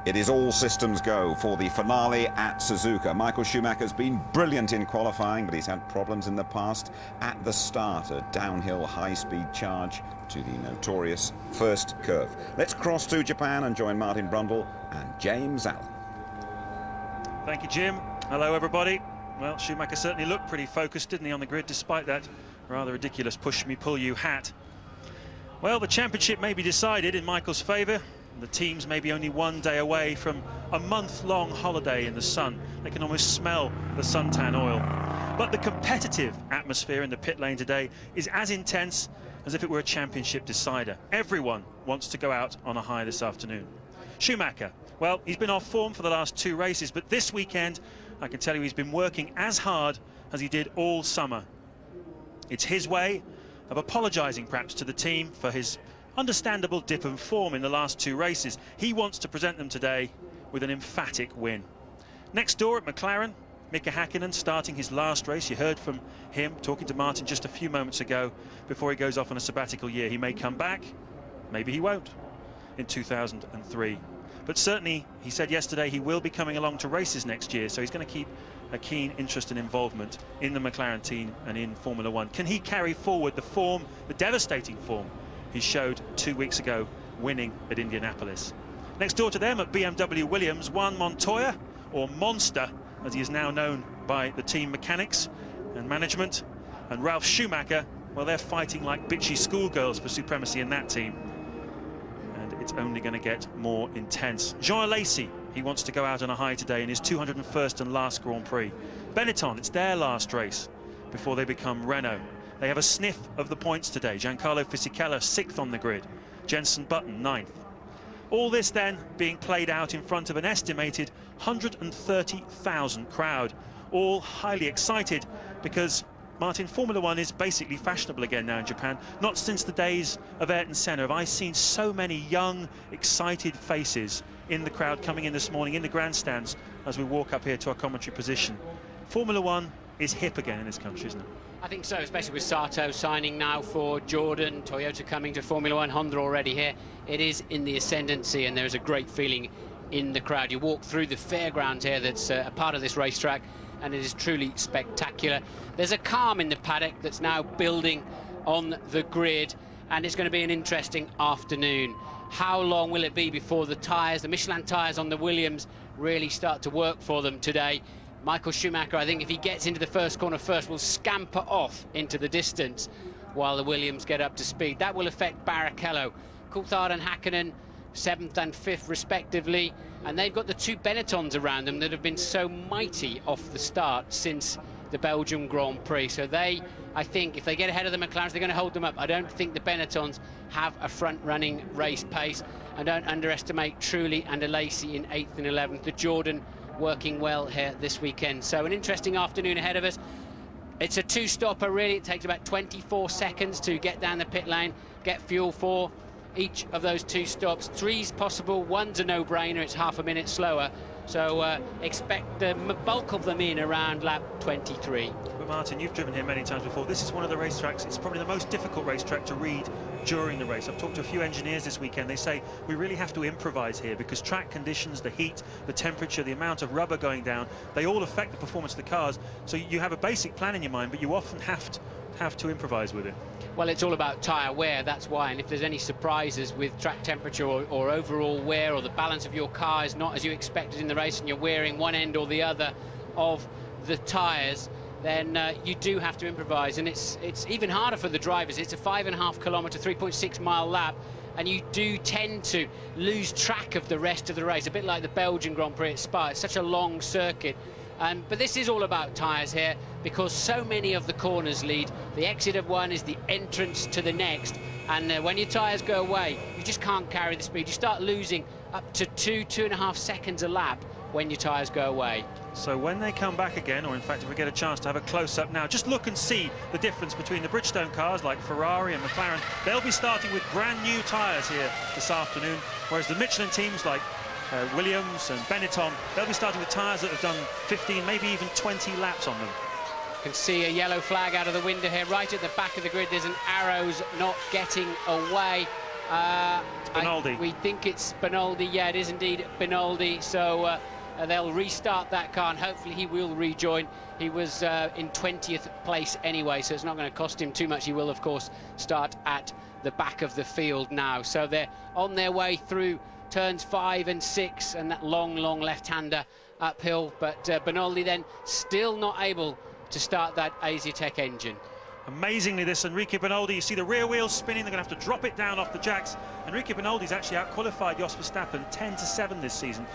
It is all systems go for the finale at Suzuka. Michael Schumacher's been brilliant in qualifying, but he's had problems in the past. At the start, a downhill high-speed charge to the notorious first curve. Let's cross to Japan and join Martin Brundle and James Allen. Thank you, Jim. Hello, everybody. Well, Schumacher certainly looked pretty focused, didn't he, on the grid, despite that rather ridiculous push-me-pull-you hat. Well, the championship may be decided in Michael's favour. The teams may be only one day away from a month-long holiday in the sun. They can almost smell the suntan oil. But the competitive atmosphere in the pit lane today is as intense as if it were a championship decider. Everyone wants to go out on a high this afternoon. Schumacher, well, he's been off form for the last 2 races, but this weekend, I can tell you he's been working as hard as he did all summer. It's his way of apologising perhaps to the team for his understandable dip in form in the last 2 races. He wants to present them today with an emphatic win. Next door at McLaren, Mika Häkkinen starting his last race. You heard from him talking to Martin just a few moments ago before he goes off on a sabbatical year. He may come back, maybe he won't in 2003. But certainly, he said yesterday he will be coming along to races next year, so he's going to keep a keen interest and involvement in the McLaren team and in Formula One. Can he carry forward the form, the devastating form, he showed 2 weeks ago, winning at Indianapolis? Next door to them at BMW Williams, Juan Montoya, or Monster, as he is now known by the team mechanics and management, and Ralf Schumacher, well, they're fighting like bitchy schoolgirls for supremacy in that team. And it's only going to get more intense. Jean Alesi, he wants to go out on a high today in his 201st and last Grand Prix. Benetton, it's their last race before they become Renault. They have a sniff of the points today. Giancarlo Fisichella 6th on the grid. Jenson Button 9th. All this then being played out in front of an estimated 130,000 crowd, all highly excited because, Martin, Formula One is basically fashionable again now in Japan. Not since the days of Ayrton Senna have I seen so many young, excited faces in the crowd coming in this morning in the grandstands as we walk up here to our commentary position. Formula One is hip again in this country, isn't it? I think so, especially with Sato signing now for Jordan, Toyota coming to Formula One, Honda already here. It is in the ascendancy, and there's a great feeling in the crowd. You walk through the fairground here that's a part of this racetrack, and it is truly spectacular. There's a calm in the paddock that's now building on the grid, and it's going to be an interesting afternoon. How long will it be before the tyres, the Michelin tyres on the Williams, really start to work for them today? Michael Schumacher, I think if he gets into the first corner first, will scamper off into the distance while the Williams get up to speed. That will affect Barrichello. Coulthard and Häkkinen 7th and 5th respectively, and they've got the 2 Benettons around them that have been so mighty off the start since the Belgium Grand Prix. So they, I think, if they get ahead of the McLarens, they're going to hold them up. I don't think the Benettons have a front-running race pace. I don't underestimate Trulli and Alesi in 8th and 11th. The Jordan working well here this weekend. So an interesting afternoon ahead of us. It's a 2-stopper really. It takes about 24 seconds to get down the pit lane, get fuel for each of those 2 stops. 3's possible, 1's a no-brainer, it's half a minute slower. So expect the bulk of them in around lap 23. But Martin, you've driven here many times before. This is one of the racetracks, it's probably the most difficult racetrack to read during the race. I've talked to a few engineers this weekend. They say we really have to improvise here because track conditions, the heat, the temperature, the amount of rubber going down, they all affect the performance of the cars. So you have a basic plan in your mind, but you often have to improvise with it. Well, it's all about tyre wear, that's why, and if there's any surprises with track temperature or overall wear, or the balance of your car is not as you expected in the race and you're wearing one end or the other of the tyres, then you do have to improvise, and it's even harder for the drivers. It's a 5.5 kilometre, 3.6 mile lap, and you do tend to lose track of the rest of the race, a bit like the Belgian Grand Prix at Spa. It's such a long circuit. But this is all about tyres here, because so many of the corners lead. The exit of one is the entrance to the next, and when your tyres go away, you just can't carry the speed. You start losing up to 2.5 seconds a lap when your tyres go away. So when they come back again, or in fact if we get a chance to have a close-up now, just look and see the difference between the Bridgestone cars like Ferrari and McLaren. They'll be starting with brand new tyres here this afternoon, whereas the Michelin teams like Williams and Benetton, they'll be starting with tyres that have done 15, maybe even 20 laps on them. Can see a yellow flag out of the window here, right at the back of the grid. There's an arrows not getting away. It's Benaldi. We think it's Benaldi. Yeah, it is indeed Benaldi. So they'll restart that car, and hopefully he will rejoin. He was in 20th place anyway, so it's not going to cost him too much. He will, of course, start at the back of the field now. So they're on their way through turns 5 and 6, and that long left-hander uphill. But Benaldi then still not able to start that Asiatech engine. Amazingly, this Enrique Benaldi, you see the rear wheels spinning, they're going to have to drop it down off the jacks. Enrique Benaldi's actually out-qualified Jos Verstappen 10-7 this season.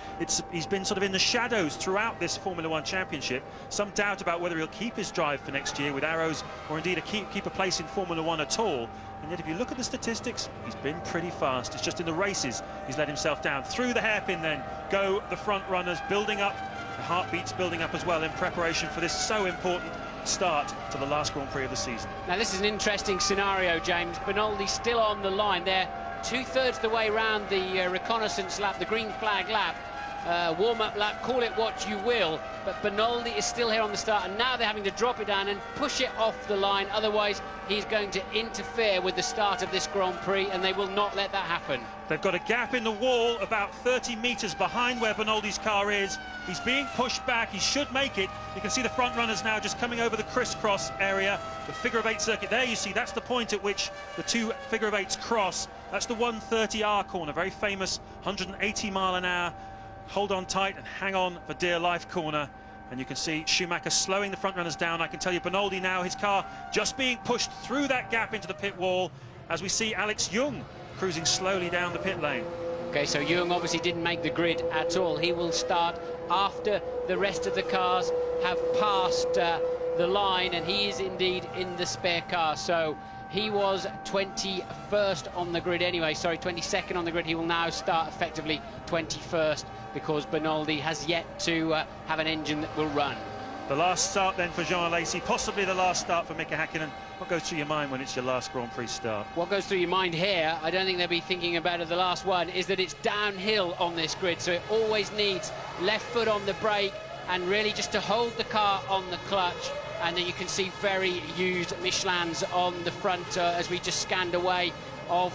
He's been sort of in the shadows throughout this Formula One championship. Some doubt about whether he'll keep his drive for next year with arrows, or indeed keep a place in Formula One at all. And yet if you look at the statistics, he's been pretty fast. It's just in the races he's let himself down. Through the hairpin then go the front runners, building up, the heartbeats building up as well in preparation for this so important start to the last Grand Prix of the season. Now this is an interesting scenario, James. Benaldi still on the line. They're 2/3 the way round the reconnaissance lap, the green flag lap, warm-up lap, call it what you will, but Benaldi is still here on the start, and now they're having to drop it down and push it off the line. Otherwise he's going to interfere with the start of this Grand Prix, and they will not let that happen. They've got a gap in the wall about 30 metres behind where Benaldi's car is. He's being pushed back. He should make it. You can see the front runners now just coming over the crisscross area, the figure-of-8 circuit. There you see, that's the point at which the two figure-of-8s cross. That's the 130R corner, very famous 180 mile an hour. Hold on tight and hang on for dear life corner. And you can see Schumacher slowing the front runners down. I can tell you Benaldi now, his car just being pushed through that gap into the pit wall as we see Alex Young cruising slowly down the pit lane. Okay, so Young obviously didn't make the grid at all. He will start after the rest of the cars have passed the line, and he is indeed in the spare car. So he was 21st on the grid anyway, sorry, 22nd on the grid. He will now start effectively 21st because Benaldi has yet to have an engine that will run. The last start then for Jean Alesi, possibly the last start for Mika Häkkinen. What goes through your mind when it's your last Grand Prix start? What goes through your mind here, I don't think they'll be thinking about it the last one, is that it's downhill on this grid, so it always needs left foot on the brake and really just to hold the car on the clutch. And then you can see very used Michelins on the front as we just scanned away of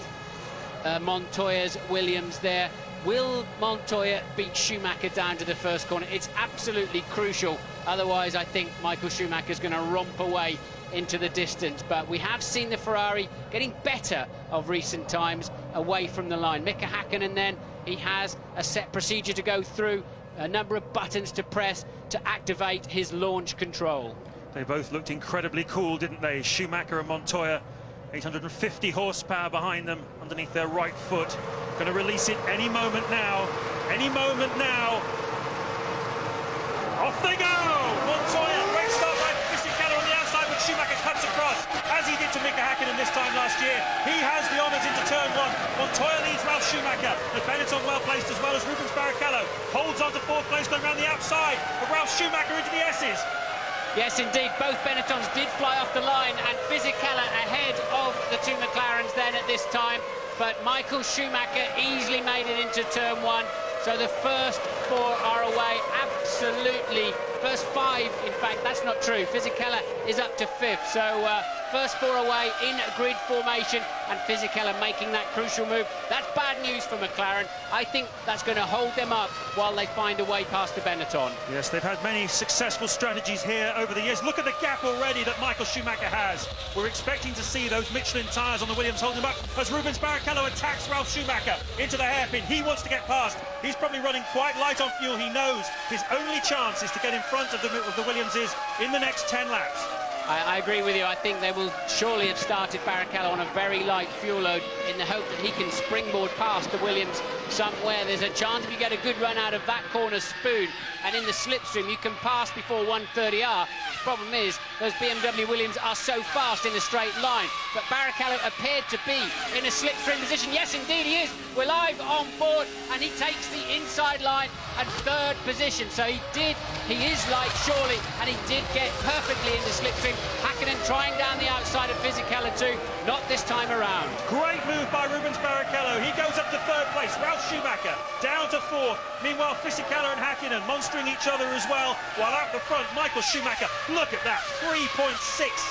Montoya's Williams there. Will Montoya beat Schumacher down to the first corner? It's absolutely crucial. Otherwise, I think Michael Schumacher's going to romp away into the distance. But we have seen the Ferrari getting better of recent times away from the line. Mika Häkkinen then, he has a set procedure to go through, a number of buttons to press to activate his launch control. They both looked incredibly cool, didn't they? Schumacher and Montoya, 850 horsepower behind them underneath their right foot. Going to release it any moment now. Any moment now. Off they go! Montoya, great start by Fisichella on the outside, but Schumacher cuts across, as he did to Mika Häkkinen this time last year. He has the honours into turn 1. Montoya leads Ralf Schumacher. The Benetton well placed, as well as Rubens Barrichello. Holds on to 4th place, going around the outside of Ralf Schumacher into the S's. Yes, indeed, both Benettons did fly off the line, and Fisichella ahead of the two McLarens then at this time. But Michael Schumacher easily made it into turn 1. So the first 4 are away, absolutely. First 5, in fact, that's not true. Fisichella is up to 5th. So first 4 away in grid formation, and Fisichella making that crucial move. That's bad news for McLaren. I think that's going to hold them up while they find a way past the Benetton. Yes, they've had many successful strategies here over the years. Look at the gap already that Michael Schumacher has. We're expecting to see those Michelin tyres on the Williams holding him up as Rubens Barrichello attacks Ralf Schumacher into the hairpin. He wants to get past. He's probably running quite light on fuel. He knows his only chance is to get in front of the Williamses in the next 10 laps. I agree with you. I think they will surely have started Barrichello on a very light fuel load in the hope that he can springboard past the Williams somewhere. There's a chance if you get a good run out of that corner spoon and in the slipstream you can pass before 130R. The problem is those BMW Williams are so fast in a straight line. But Barrichello appeared to be in a slipstream position. Yes, indeed he is. We're live on board, and he takes the inside line and 3rd position. So he is light surely, and he did get perfectly in the slipstream. Hakkinen trying down the outside of Fisichella too, not this time around. Great move by Rubens Barrichello. He goes up to third place. Ralf Schumacher down to fourth. Meanwhile, Fisichella and Hakkinen monstering each other as well, while out the front, Michael Schumacher, look at that, 3.6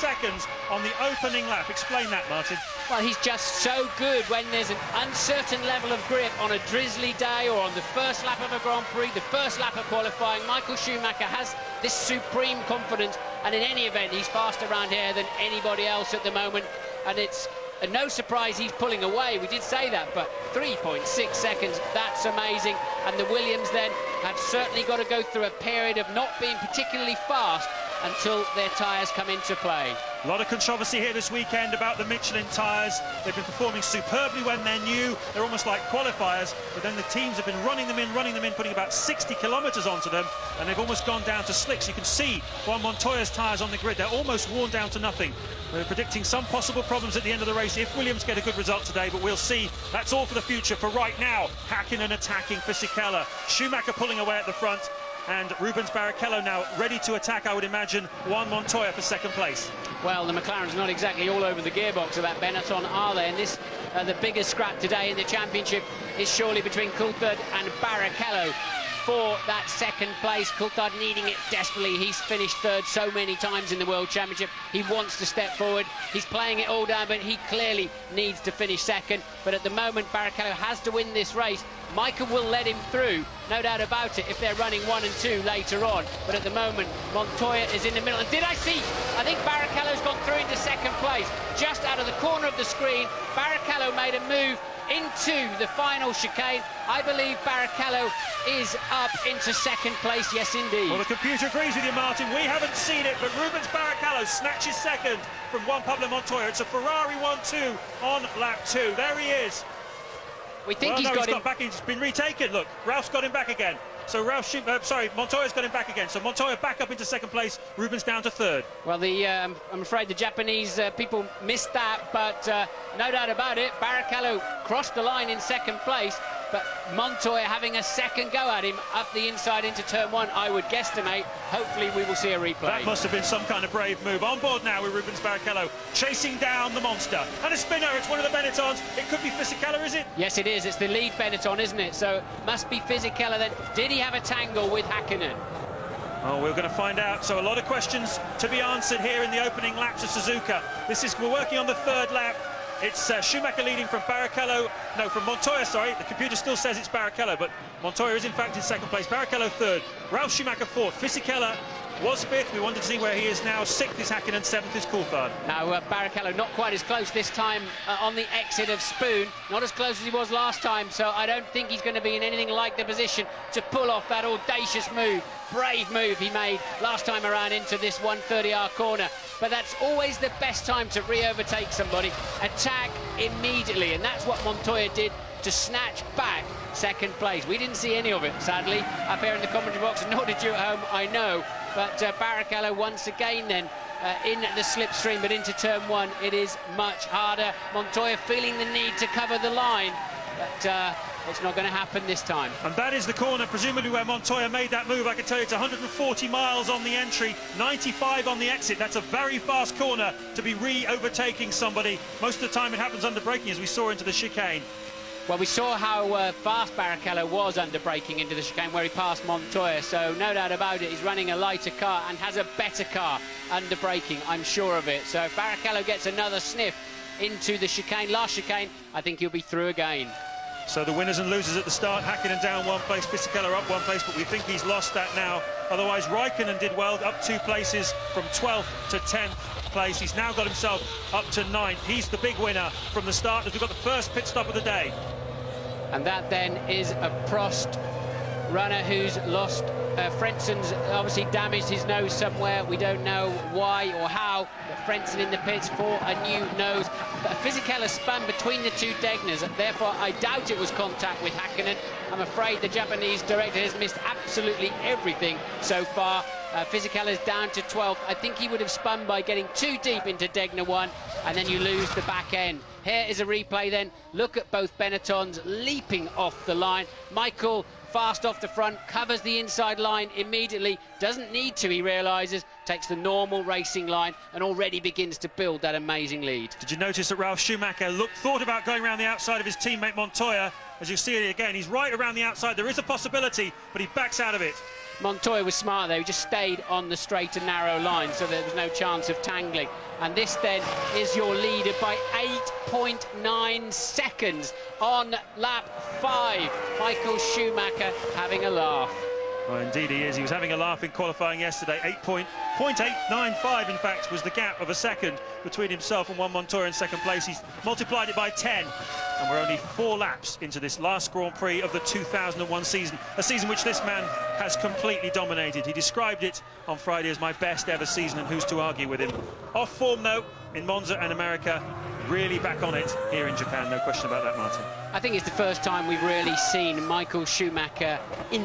seconds on the opening lap. Explain that, Martin. Well, he's just so good when there's an uncertain level of grip on a drizzly day or on the first lap of a Grand Prix, the first lap of qualifying. Michael Schumacher has this supreme confidence, and in any event, he's faster around here than anybody else at the moment, and it's no surprise he's pulling away. We did say that, but 3.6 seconds, that's amazing. And the Williams then have certainly got to go through a period of not being particularly fast until their tyres come into play. A lot of controversy here this weekend about the Michelin tyres. They've been performing superbly when they're new. They're almost like qualifiers, but then the teams have been running them in, putting about 60 kilometres onto them, and they've almost gone down to slicks. You can see Juan Montoya's tyres on the grid. They're almost worn down to nothing. We're predicting some possible problems at the end of the race if Williams get a good result today, but we'll see. That's all for the future. For right now, Hakkinen attacking Fisichella. Schumacher pulling away at the front, and Rubens Barrichello now ready to attack, I would imagine, Juan Montoya for second place. Well, the McLaren's not exactly all over the gearbox of that Benetton, are they? And this, the biggest scrap today in the championship is surely between Coulthard and Barrichello for that second place. Coulthard needing it desperately. He's finished third so many times in the World Championship. He wants to step forward. He's playing it all down, but he clearly needs to finish second. But at the moment, Barrichello has to win this race. Michael will let him through, no doubt about it, if they're running 1 and 2 later on. But at the moment, Montoya is in the middle. And did I see? I think Barrichello's gone through into second place. Just out of the corner of the screen, Barrichello made a move into the final chicane. I believe Barrichello is up into second place, yes indeed. Well, the computer agrees with you, Martin. We haven't seen it, but Rubens Barrichello snatches second from Juan Pablo Montoya. It's a Ferrari 1-2 on lap 2. There he is. We think he's got back. He's been retaken. Look, Ralph's got him back again. So Montoya's got him back again. So Montoya back up into second place. Rubens down to third. Well, I'm afraid the Japanese people missed that, but no doubt about it, Barrichello crossed the line in second place, but Montoya having a second go at him up the inside into turn 1, I would guesstimate. Hopefully we will see a replay. That must have been some kind of brave move. On board now with Rubens Barrichello, chasing down the monster. And a spinner, it's one of the Benettons. It could be Fisichella, is it? Yes, it is. It's the lead Benetton, isn't it? So must be Fisichella then. Did he have a tangle with Hakkinen? Oh, we're going to find out. So a lot of questions to be answered here in the opening laps of Suzuka. We're working on the third lap. It's Schumacher leading from Montoya, sorry. The computer still says it's Barrichello, but Montoya is in fact in second place. Barrichello third, Ralf Schumacher fourth, Fisichella was fifth. We wanted to see where he is now. Sixth is Hakkinen, seventh is Coulthard. Now Barrichello not quite as close this time on the exit of Spoon, not as close as he was last time, so I don't think he's going to be in anything like the position to pull off that audacious move, brave move he made last time around into this 130R corner. But that's always the best time to re-overtake somebody, attack immediately, and that's what Montoya did to snatch back second place. We didn't see any of it, sadly, up here in the commentary box, nor did you at home, I know. But Barrichello once again then in the slipstream, but into turn 1 it is much harder. Montoya feeling the need to cover the line, but it's not going to happen this time. And that is the corner, presumably where Montoya made that move. I can tell you it's 140 miles on the entry, 95 on the exit. That's a very fast corner to be re-overtaking somebody. Most of the time it happens under braking, as we saw into the chicane. Well, we saw how fast Barrichello was under braking into the chicane where he passed Montoya, so no doubt about it, he's running a lighter car and has a better car under braking, I'm sure of it. So if Barrichello gets another sniff into the chicane, last chicane, I think he'll be through again. So the winners and losers at the start, Hakkinen down 1 place, Fisichella up 1 place, but we think he's lost that now. Otherwise, Raikkonen did well, up 2 places from 12th to 10th place. He's now got himself up to 9th. He's the big winner from the start as we've got the first pit stop of the day. And that then is a Prost runner who's lost. Frenzen's obviously damaged his nose somewhere. We don't know why or how, but Frenzen in the pits for a new nose. But Fisichella spun between the two Degners, therefore I doubt it was contact with Hakkinen. I'm afraid the Japanese director has missed absolutely everything so far. Fisichella's down to 12th. I think he would have spun by getting too deep into Degner 1, and then you lose the back end. Here is a replay then. Look at both Benettons leaping off the line. Michael fast off the front, covers the inside line immediately, doesn't need to, he realises, takes the normal racing line and already begins to build that amazing lead. Did you notice that Ralf Schumacher thought about going around the outside of his teammate Montoya? As you see it again, he's right around the outside. There is a possibility, but he backs out of it. Montoya was smart there, he just stayed on the straight and narrow line, so there was no chance of tangling. And this then is your leader by 8.9 seconds on lap 5. Michael Schumacher having a laugh. Well, indeed he is. He was having a laugh in qualifying yesterday. 0.895, in fact, was the gap of a second between himself and Juan Montoya in second place. He's multiplied it by 10. And we're only 4 laps into this last Grand Prix of the 2001 season, a season which this man has completely dominated. He described it on Friday as my best ever season, and who's to argue with him? Off form, though, in Monza and America, really back on it here in Japan, no question about that, Martin. I think it's the first time we've really seen Michael Schumacher in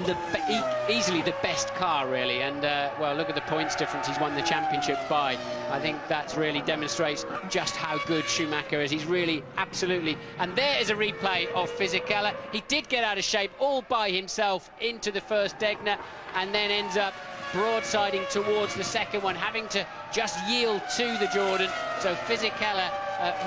easily the best car, really. And, well, look at the points difference he's won the championship by. I think that really demonstrates just how good Schumacher is. He's really, absolutely... And there is a replay of Fisichella. He did get out of shape all by himself into the first Degner and then ends up broadsiding towards the second one, having to just yield to the Jordan. So Fisichella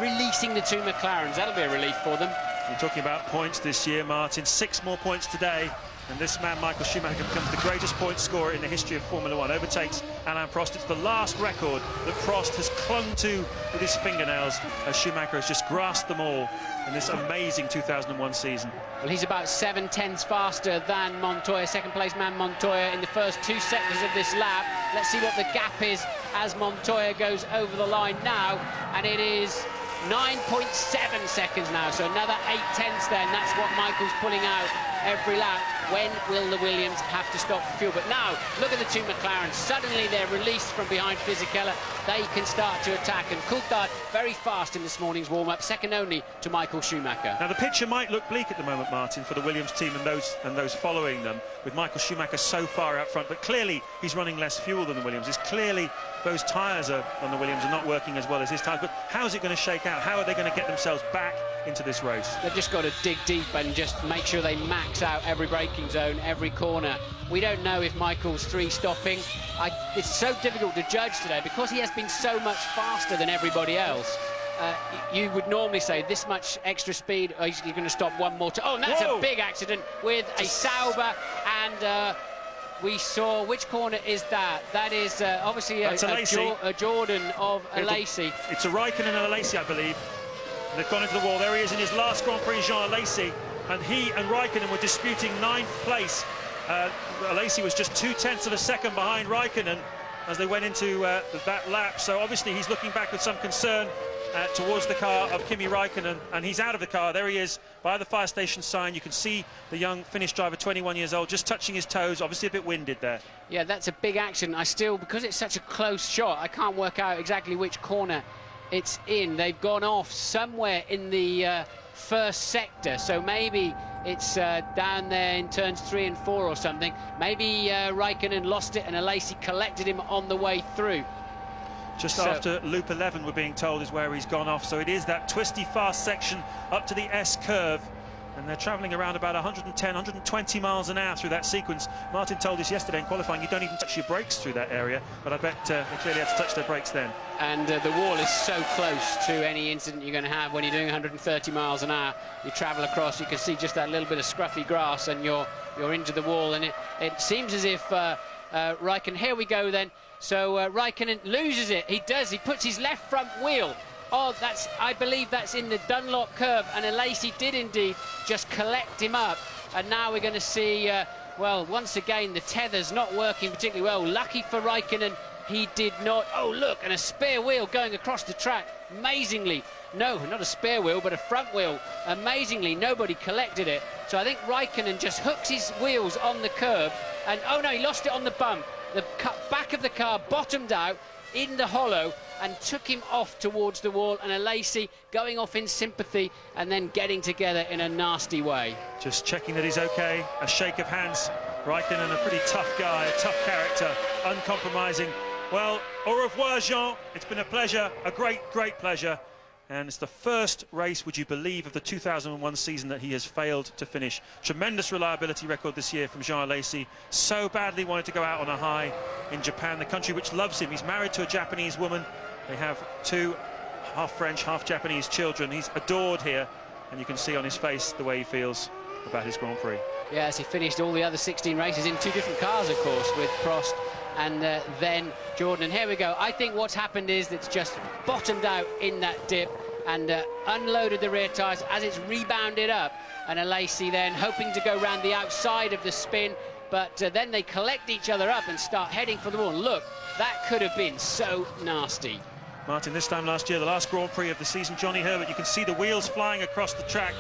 releasing the 2 McLarens. That'll be a relief for them. We're talking about points this year, Martin. 6 more points today, and this man, Michael Schumacher, becomes the greatest point scorer in the history of Formula 1. Overtakes Alain Prost. It's the last record that Prost has clung to with his fingernails, as Schumacher has just grasped them all in this amazing 2001 season. Well, he's about 7/10 faster than Montoya, second place man Montoya in the first 2 seconds of this lap. Let's see what the gap is as Montoya goes over the line now, and it is 9.7 seconds now, so another 8/10 then. That's what Michael's pulling out every lap. When will the Williams have to stop for fuel? But now, look at the 2 McLarens. Suddenly they're released from behind Fisichella. They can start to attack, and Coulthard very fast in this morning's warm-up, second only to Michael Schumacher. Now the picture might look bleak at the moment, Martin, for the Williams team and those following them, with Michael Schumacher so far out front, but clearly he's running less fuel than the Williams. It's clearly those tyres on the Williams are not working as well as his tyres. But how's it going to shake out? How are they going to get themselves back into this race? They've just got to dig deep and just make sure they max out every braking zone, every corner. We don't know if Michael's 3 stopping. It's so difficult to judge today because he has been so much faster than everybody else. You would normally say this much extra speed, he's going to stop one more time. Oh, and that's a big accident with a Sauber, and we saw, which corner is that? That is obviously a Jordan of a Lacey. It's a Raikkonen and a Lacey, I believe. And they've gone into the wall. There he is in his last Grand Prix, Jean Lacey, and he and Raikkonen were disputing 9th place. Lacey was just 0.2 of a second behind Raikkonen as they went into that lap. So obviously he's looking back with some concern towards the car of Kimi Raikkonen, and he's out of the car. There he is by the fire station sign. You can see the young Finnish driver, 21 years old, just touching his toes, obviously a bit winded there. Yeah, that's a big accident. Because it's such a close shot, I can't work out exactly which corner it's in. They've gone off somewhere in the first sector, so maybe it's down there in turns 3 and 4 or something. Maybe Raikkonen lost it and Lacey collected him on the way through. Just after loop 11, we're being told, is where he's gone off. So it is that twisty fast section up to the S curve, and they're travelling around about 110, 120 miles an hour through that sequence. Martin told us yesterday in qualifying you don't even touch your brakes through that area, but I bet they clearly had to touch their brakes then. And the wall is so close to any incident you're going to have when you're doing 130 miles an hour. You travel across, you can see just that little bit of scruffy grass, and you're into the wall, and it seems as if Raikkonen, here we go then. So Raikkonen loses it. He does. He puts his left front wheel. Oh, I believe that's in the Dunlop curve, and Lacey did indeed just collect him up. And now we're going to see, well, once again, the tether's not working particularly well. Lucky for Raikkonen, he did not. Oh, look, and a spare wheel going across the track. Amazingly, no, not a spare wheel, but a front wheel. Amazingly, nobody collected it. So I think Raikkonen just hooks his wheels on the curb, and oh no, he lost it on the bump. The back of the car bottomed out in the hollow and took him off towards the wall, and Lacey going off in sympathy and then getting together in a nasty way. Just checking that he's okay. A shake of hands. Raikkonen, a pretty tough guy, a tough character, uncompromising. Well, au revoir, Jean. It's been a pleasure, a great, great pleasure. And it's the first race, would you believe, of the 2001 season that he has failed to finish. Tremendous reliability record this year from Jean Alesi. So badly wanted to go out on a high in Japan, the country which loves him. He's married to a Japanese woman. They have 2 half French, half Japanese children. He's adored here, and you can see on his face the way he feels about his Grand Prix. Yes, he finished all the other 16 races in 2 different cars, of course, with Prost and then Jordan. And here we go. I think what's happened is it's just bottomed out in that dip and unloaded the rear tyres as it's rebounded up. And Alesi then hoping to go round the outside of the spin, but then they collect each other up and start heading for the wall. Look, that could have been so nasty. Martin, this time last year, the last Grand Prix of the season, Johnny Herbert, you can see the wheels flying across the track.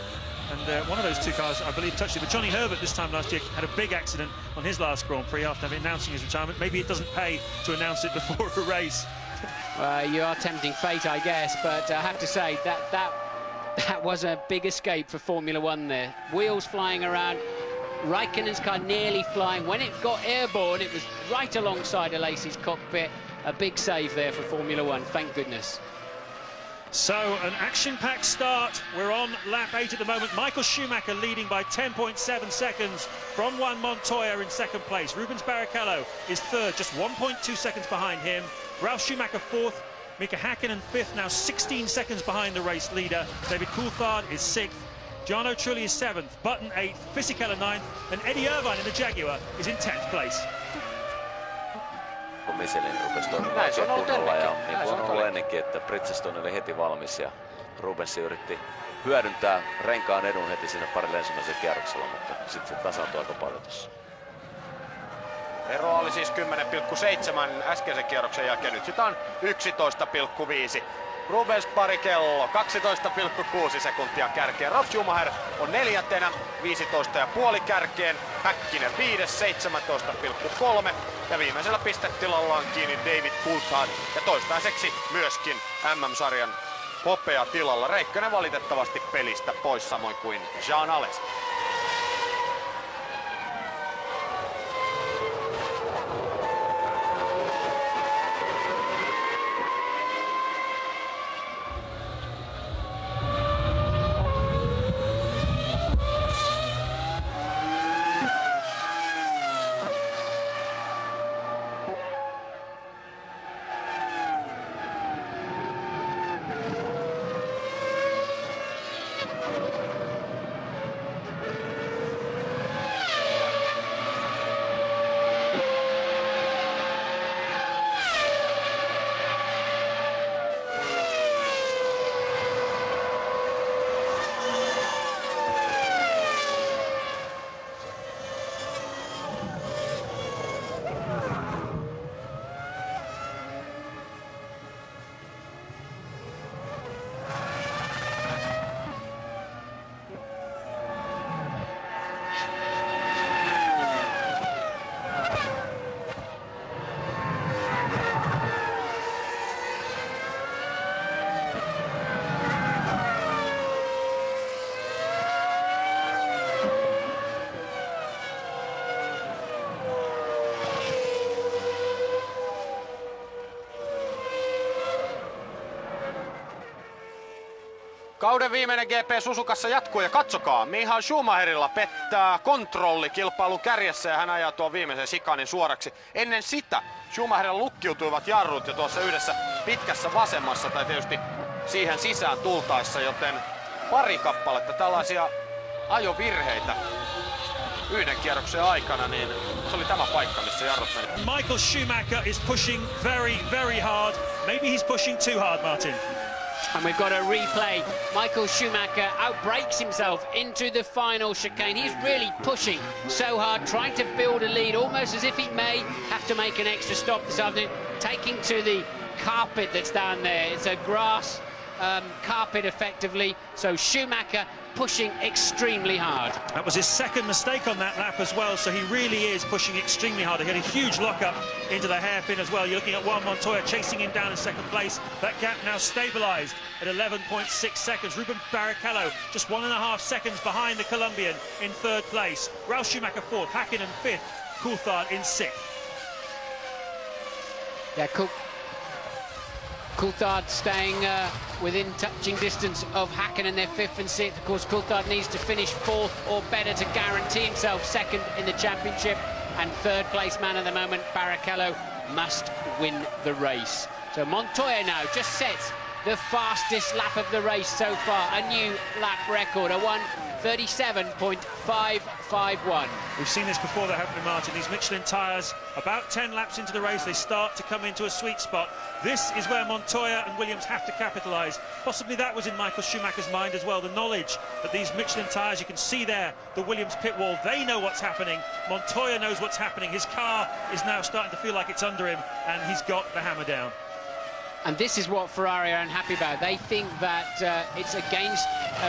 And one of those 2 cars, I believe, touched it. But Johnny Herbert this time last year had a big accident on his last Grand Prix after announcing his retirement. Maybe it doesn't pay to announce it before a race. You are tempting fate, I guess, but I have to say that was a big escape for Formula One there. Wheels flying around, Raikkonen's car nearly flying. When it got airborne, it was right alongside Alesi's cockpit. A big save there for Formula One, thank goodness. So, an action-packed start. We're on lap 8 at the moment. Michael Schumacher leading by 10.7 seconds from Juan Montoya in 2nd place. Rubens Barrichello is 3rd, just 1.2 seconds behind him. Ralf Schumacher 4th. Mika Häkkinen 5th, now 16 seconds behind the race leader. David Coulthard is 6th. Jarno Trulli is 7th. Button 8th. Fisichella 9th. And Eddie Irvine in the Jaguar is in 10th place. Michelin rupesi toimimaan oikein kunnolla ja niin kuin on ollut ennenkin, että Bridgestone oli heti valmis ja Rubens yritti hyödyntää renkaan edun heti siinä parilla ensimmäisellä kierroksella, mutta sitten se tasaantui aika paljon tuossa. Ero oli siis 10,7 äskeisen kierroksen jälkeen, nyt sitä on 11,5. Rubens Barrichello 12,6 sekuntia kärkeen. Ralf Schumacher on 4. 15,5 kärkeen. Häkkinen 5. 17,3. Ja viimeisellä pistetilalla on kiinni David Coulthard. Ja toistaiseksi myöskin MM-sarjan hopea tilalla. Räikkönen valitettavasti pelistä pois, samoin kuin Jean Alesi. Kauden viimeinen GP Suzukassa jatkuu ja katsokaa, Michael Schumacherilla pettää kontrolli kilpailun kärjessä ja hän ajaa tuon viimeisen sikanin suoraksi. Ennen sitä Schumacherilla lukkiutuivat jarrut jo tuossa yhdessä pitkässä vasemmassa tai tietysti siihen sisään tultaessa, joten pari kappaletta tällaisia ajovirheitä yhden kierroksen aikana, niin se oli tämä paikka, missä jarrut meni. Michael Schumacher is pushing very, very hard. Maybe he's pushing too hard, Martin. And we've got a replay. Michael Schumacher outbrakes himself into the final chicane. He's really pushing so hard, trying to build a lead, almost as if he may have to make an extra stop this afternoon, taking to the carpet that's down there. It's a grass carpet, effectively. So Schumacher pushing extremely hard. That was his second mistake on that lap as well, so he really is pushing extremely hard. He had a huge lock-up into the hairpin as well. You're looking at Juan Montoya chasing him down in second place. That gap now stabilised at 11.6 seconds. Rubens Barrichello just 1.5 seconds behind the Colombian in third place. Ralf Schumacher fourth, Häkkinen fifth, Coulthard in sixth. Yeah, Coulthard staying within touching distance of Häkkinen, their 5th and 6th. Of course, Coulthard needs to finish 4th or better to guarantee himself 2nd in the championship. And 3rd place man at the moment, Barrichello, must win the race. So Montoya now just sets the fastest lap of the race so far. A new lap record, a 1:37.551. We've seen this before that happened to Martin. These Michelin tyres, about 10 laps into the race, they start to come into a sweet spot. This is where Montoya and Williams have to capitalise. Possibly that was in Michael Schumacher's mind as well, the knowledge that these Michelin tyres, you can see there, the Williams pit wall, they know what's happening. Montoya knows what's happening. His car is now starting to feel like it's under him, and he's got the hammer down. And this is what Ferrari are unhappy about. They think that it's against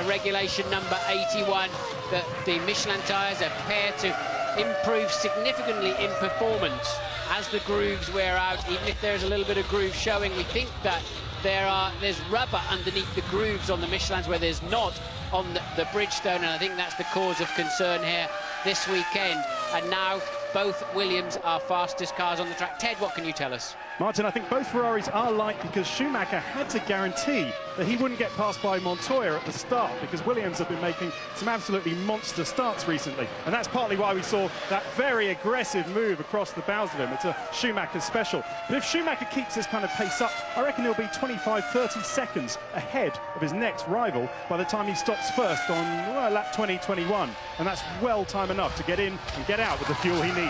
regulation number 81 that the Michelin tyres appear to improve significantly in performance as the grooves wear out. Even if there's a little bit of groove showing, we think that there's rubber underneath the grooves on the Michelins where there's not on the Bridgestone, and I think that's the cause of concern here this weekend. And now both Williams are fastest cars on the track. Ted, what can you tell us? Martin, I think both Ferraris are light because Schumacher had to guarantee that he wouldn't get passed by Montoya at the start, because Williams have been making some absolutely monster starts recently, and that's partly why we saw that very aggressive move across the bows of him. It's a Schumacher special. But if Schumacher keeps this kind of pace up, I reckon he'll be 25-30 seconds ahead of his next rival by the time he stops first on lap 20-21, and that's well time enough to get in and get out with the fuel he needs.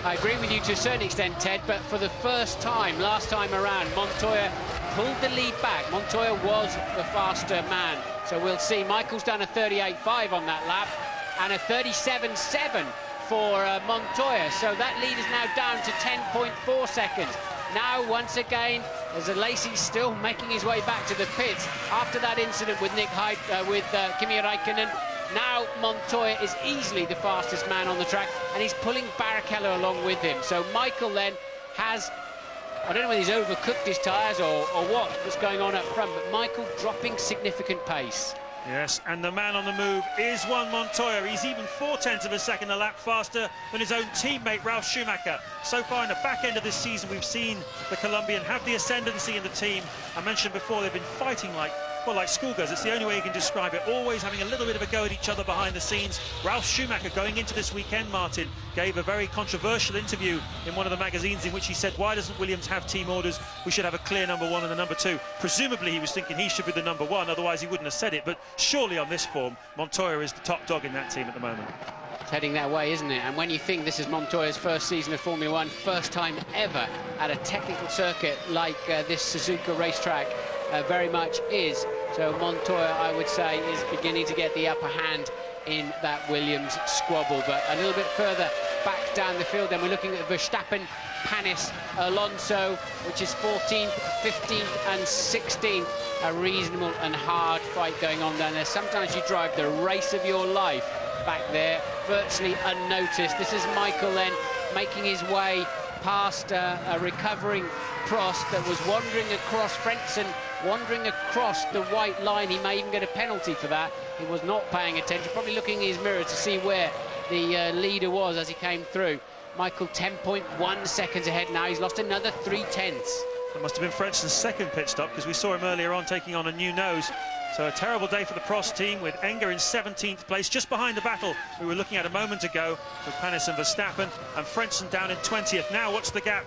I agree with you to a certain extent, Ted, but for the first time, last time around, Montoya pulled the lead back. Montoya was the faster man. So we'll see. Michael's done a 38.5 on that lap and a 37.7 for Montoya. So that lead is now down to 10.4 seconds. Now, once again, there's a Lacey still making his way back to the pits after that incident with Kimi Räikkönen. Now Montoya is easily the fastest man on the track, and he's pulling Barrichello along with him. So Michael then has, I don't know whether he's overcooked his tyres or what's going on up front, but Michael dropping significant pace. Yes, and the man on the move is Juan Montoya. He's even 0.4 of a second a lap faster than his own teammate Ralf Schumacher. So far in the back end of this season, we've seen the Colombian have the ascendancy in the team. I mentioned before, they've been fighting like schoolgirls. It's the only way you can describe it. Always having a little bit of a go at each other behind the scenes. Ralf Schumacher, going into this weekend, Martin, gave a very controversial interview in one of the magazines in which he said, why doesn't Williams have team orders? We should have a clear number 1 and a number 2. Presumably he was thinking he should be the number 1, otherwise he wouldn't have said it. But surely on this form, Montoya is the top dog in that team at the moment. It's heading that way, isn't it? And when you think this is Montoya's first season of Formula 1, first time ever at a technical circuit like this Suzuka racetrack, very much is. So Montoya, I would say, is beginning to get the upper hand in that Williams squabble. But a little bit further back down the field, then we're looking at Verstappen, Panis, Alonso, which is 14th, 15th and 16th. A reasonable and hard fight going on down there. Sometimes you drive the race of your life back there, virtually unnoticed. This is Michael then making his way past a recovering Prost that was wandering across Frentzen, wandering across the white line. He may even get a penalty for that. He was not paying attention, probably looking in his mirror to see where the leader was as he came through. Michael 10.1 seconds ahead now. He's lost another 0.3. That must have been Frentzen's second pit stop, because we saw him earlier on taking on a new nose. So a terrible day for the Prost team, with Enger in 17th place, just behind the battle we were looking at a moment ago with Panis and Verstappen, and Frentzen down in 20th. Now what's the gap?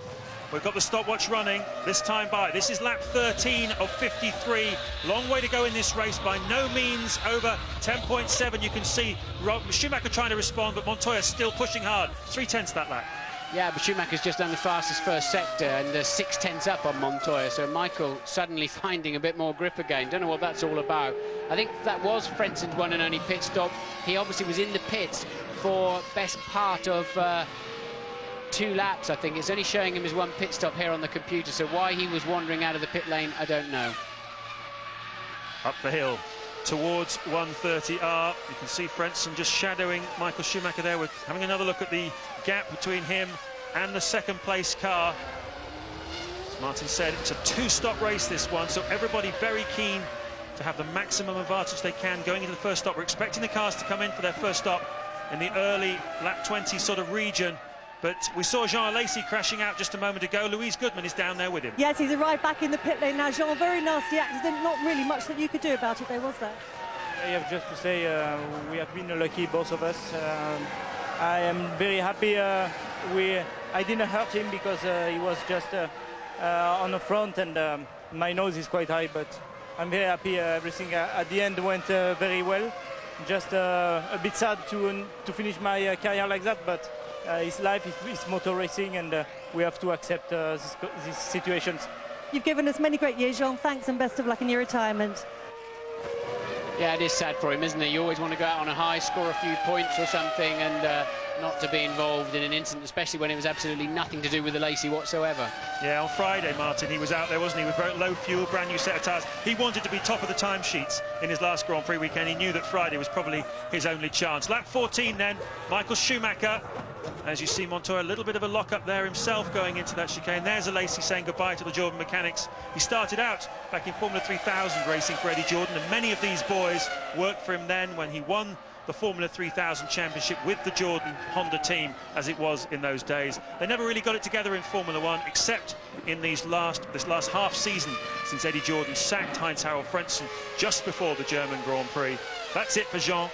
We've got the stopwatch running this time by. This is lap 13 of 53. Long way to go in this race, by no means over 10.7. You can see Schumacher trying to respond, but Montoya still pushing hard. 0.3 that lap. Yeah, but Schumacher's just done the fastest first sector, and 0.6 up on Montoya. So Michael suddenly finding a bit more grip again. Don't know what that's all about. I think that was Frentzen's one and only pit stop. He obviously was in the pits for best part of 2 laps, I think. It's only showing him as 1 pit stop here on the computer, so why he was wandering out of the pit lane, I don't know. Up the hill towards 130R. You can see Frentzen just shadowing Michael Schumacher there. We're having another look at the gap between him and the second place car. As Martin said, it's a 2-stop race, this one, so everybody very keen to have the maximum advantage they can going into the first stop. We're expecting the cars to come in for their first stop in the early lap 20 sort of region. But we saw Jean Lacey crashing out just a moment ago. Louise Goodman is down there with him. Yes, he's arrived back in the pit lane now. Jean, very nasty accident. Not really much that you could do about it, there, was there? I have just to say we have been lucky, both of us. I am very happy. I didn't hurt him because he was just on the front, and my nose is quite high. But I'm very happy. Everything at the end went very well. Just a bit sad to finish my career like that, but his life is motor racing, and we have to accept these situations. You've given us many great years, Jean. Thanks and best of luck in your retirement. Yeah, it is sad for him, isn't it? You always want to go out on a high, score a few points or something, and not to be involved in an incident, especially when it was absolutely nothing to do with the Lacey whatsoever. Yeah, on Friday, Martin, he was out there, wasn't he, with very low fuel, brand new set of tyres. He wanted to be top of the timesheets in his last Grand Prix weekend. He knew that Friday was probably his only chance. Lap 14 then, Michael Schumacher. As you see, Montoya, a little bit of a lock-up there himself going into that chicane. There's a Lacey saying goodbye to the Jordan mechanics. He started out back in Formula 3000 racing for Eddie Jordan, and many of these boys worked for him then when he won the Formula 3000 championship with the Jordan Honda team, as it was in those days. They never really got it together in Formula 1, except in this last half season, since Eddie Jordan sacked Heinz-Harald Frentzen just before the German Grand Prix. That's it for Jean.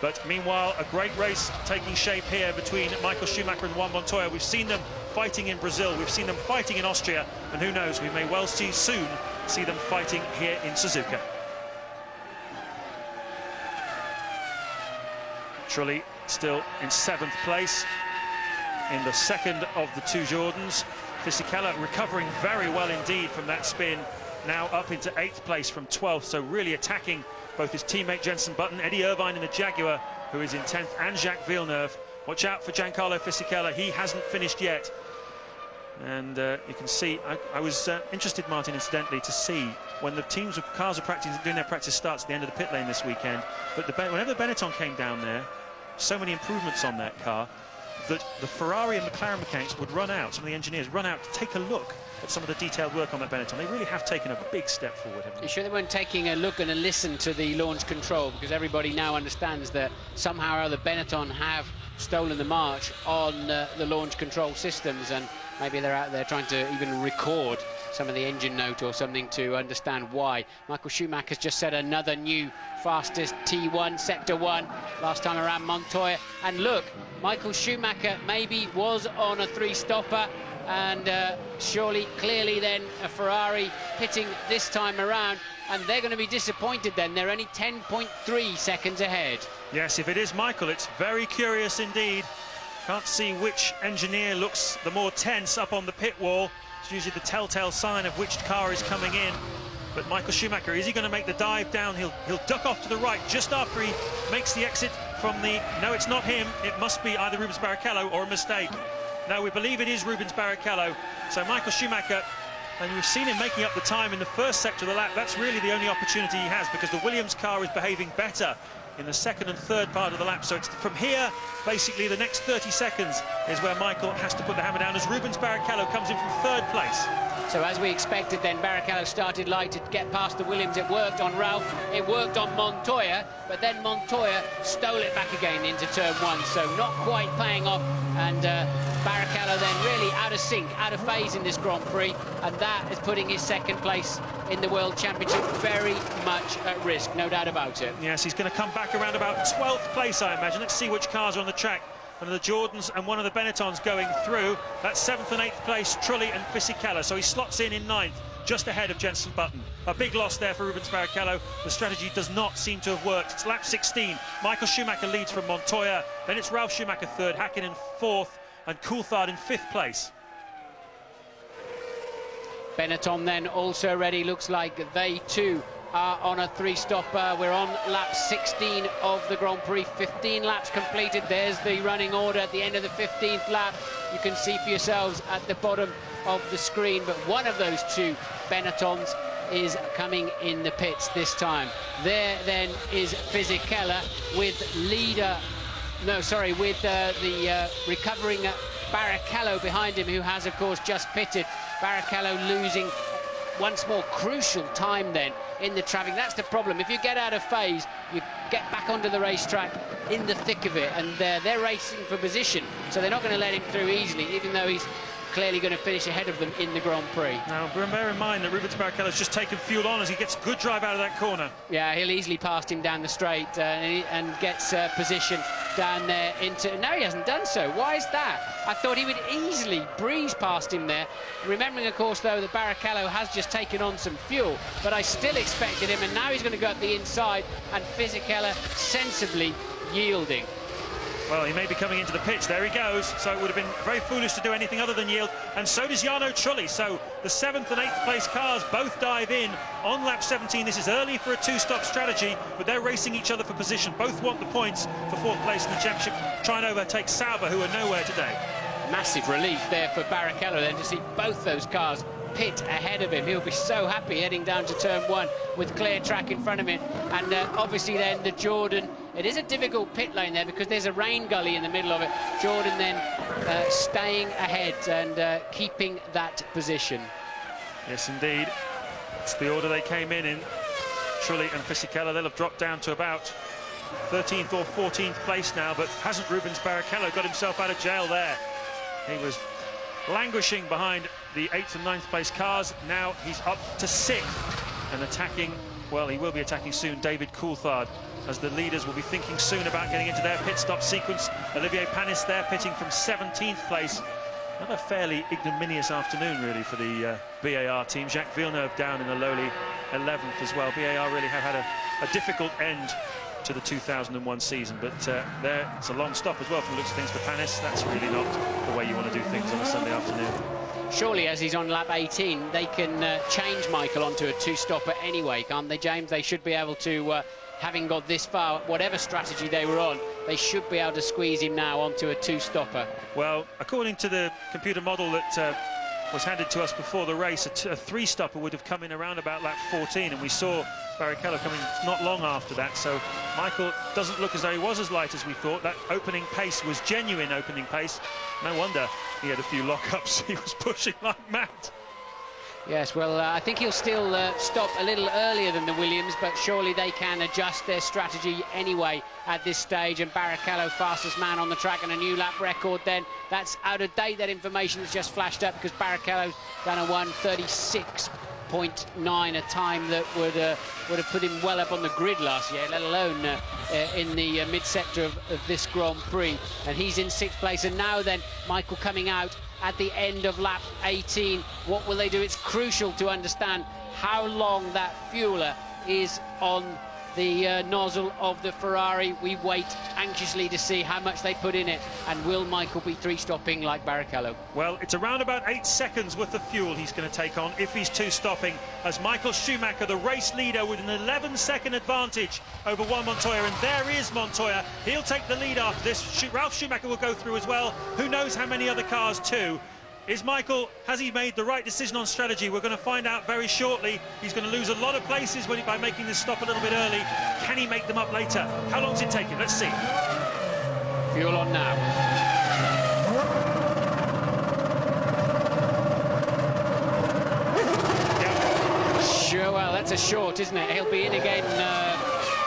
But meanwhile, a great race taking shape here between Michael Schumacher and Juan Montoya. We've seen them fighting in Brazil, we've seen them fighting in Austria, and who knows, we may well soon see them fighting here in Suzuka. Trulli still in 7th place in the second of the two Jordans. Fisichella recovering very well indeed from that spin, now up into 8th place from 12th, so really attacking both his teammate Jenson Button, Eddie Irvine in the Jaguar, who is in 10th, and Jacques Villeneuve. Watch out for Giancarlo Fisichella, he hasn't finished yet. And you can see, I was interested, Martin, incidentally, to see when the cars are practicing, doing their practice starts at the end of the pit lane this weekend, but whenever the Benetton came down there, so many improvements on that car, that the Ferrari and McLaren mechanics would run out, some of the engineers run out to take a look at some of the detailed work on that Benetton. They really have taken a big step forward, haven't they? You sure they weren't taking a look and a listen to the launch control, because everybody now understands that somehow or other Benetton have stolen the march on the launch control systems, and maybe they're out there trying to even record some of the engine note or something to understand why. Michael Schumacher's just set another new fastest T1, Sector 1, last time around Montoya. And look, Michael Schumacher maybe was on a 3-stopper, and clearly then a Ferrari pitting this time around, and they're going to be disappointed then. They're only 10.3 seconds ahead. Yes, if it is Michael, it's very curious indeed. Can't see which engineer looks the more tense up on the pit wall. It's usually the telltale sign of which car is coming in. But Michael Schumacher, is he going to make the dive down? He'll duck off to the right just after he makes the exit from the... No, it's not him. It must be either Rubens Barrichello or a mistake. No, we believe it is Rubens Barrichello. So Michael Schumacher, and we've seen him making up the time in the first sector of the lap. That's really the only opportunity he has, because the Williams car is behaving better in the second and third part of the lap. So it's from here, basically, the next 30 seconds is where Michael has to put the hammer down as Rubens Barrichello comes in from 3rd place. So as we expected then, Barrichello started light to get past the Williams. It worked on Ralph, it worked on Montoya, but then Montoya stole it back again into turn 1, so not quite paying off, and Barrichello then really out of sync, out of phase in this Grand Prix, and that is putting his 2nd place in the World Championship very much at risk, no doubt about it. Yes, he's going to come back around about 12th place, I imagine. Let's see which cars are on the track. One of the Jordans and one of the Benettons going through. That's 7th and 8th place, Trulli and Fisichella. So he slots in 9th, just ahead of Jenson Button. A big loss there for Rubens Barrichello. The strategy does not seem to have worked. It's lap 16. Michael Schumacher leads from Montoya. Then it's Ralf Schumacher 3rd, Häkkinen 4th, and Coulthard in 5th place. Benetton then also ready. Looks like they too are on a 3-stopper. We're on lap 16 of the Grand Prix. 15 laps completed. There's the running order at the end of the 15th lap. You can see for yourselves at the bottom of the screen, but one of those two Benettons is coming in the pits this time. There then is Fisichella with the recovering Barrichello behind him, who has of course just pitted. Barrichello losing once more crucial time then in the traffic. That's the problem. If you get out of phase, you get back onto the racetrack in the thick of it, and they're racing for position, so they're not going to let him through easily, even though he's clearly going to finish ahead of them in the Grand Prix. Now, bear in mind that Rubens Barrichello's just taken fuel on as he gets a good drive out of that corner. Yeah, he'll easily pass him down the straight and gets position down there into... No, he hasn't done so. Why is that? I thought he would easily breeze past him there. Remembering, of course, though, that Barrichello has just taken on some fuel, but I still expected him, and now he's going to go up the inside, and Fisichella sensibly yielding. Well, he may be coming into the pitch. There he goes. So it would have been very foolish to do anything other than yield. And so does Jarno Trulli. So the 7th and 8th place cars both dive in on lap 17. This is early for a two-stop strategy, but they're racing each other for position. Both want the points for 4th place in the championship. Try and overtake Sauber, who are nowhere today. Massive relief there for Barrichello then to see both those cars pit ahead of him. He'll be so happy heading down to turn 1 with clear track in front of him. And obviously then the Jordan, it is a difficult pit lane there because there's a rain gully in the middle of it. Jordan then staying ahead and keeping that position. Yes, indeed. It's the order they came in Trulli and Fisichella. They'll have dropped down to about 13th or 14th place now, but hasn't Rubens Barrichello got himself out of jail there? He was languishing behind the 8th and 9th place cars. Now he's up to 6th and attacking, well, he will be attacking soon, David Coulthard, as the leaders will be thinking soon about getting into their pit stop sequence. Olivier Panis there pitting from 17th place. Another fairly ignominious afternoon, really, for the BAR team. Jacques Villeneuve down in the lowly 11th as well. BAR really have had a difficult end to the 2001 season, but there it's a long stop as well from the looks of things for Panis. That's really not the way you want to do things on a Sunday afternoon. Surely, as he's on lap 18, they can change Michael onto a two-stopper anyway, can't they, James? They should be able to, having got this far, whatever strategy they were on, they should be able to squeeze him now onto a two-stopper. Well, according to the computer model that was handed to us before the race, a three-stopper would have come in around about lap 14, and we saw Barrichello coming not long after that, so Michael doesn't look as though he was as light as we thought. That opening pace was genuine opening pace. No wonder he had a few lockups. He was pushing like mad. Yes, well, I think he'll still stop a little earlier than the Williams, but surely they can adjust their strategy anyway at this stage. And Barrichello, fastest man on the track, and a new lap record then. That's out of date, that information that's just flashed up, because Barrichello's done a 1:36.9, a time that would have put him well up on the grid last year, let alone in the mid-sector of this Grand Prix. And he's in 6th place, and now then Michael coming out at the end of lap 18. What will they do? It's crucial to understand how long that fueler is on the nozzle of the Ferrari. We wait anxiously to see how much they put in it, and will Michael be three-stopping like Barrichello? Well, it's around about 8 seconds worth of fuel he's going to take on if he's two-stopping, as Michael Schumacher, the race leader, with an 11-second advantage over Juan Montoya. And there is Montoya. He'll take the lead after this. Ralf Schumacher will go through as well. Who knows how many other cars too. Is Michael, has he made the right decision on strategy? We're going to find out very shortly. He's going to lose a lot of places by making this stop a little bit early. Can he make them up later? How long does it take him? Let's see. Fuel on now. Sure, well, that's a short, isn't it? He'll be in again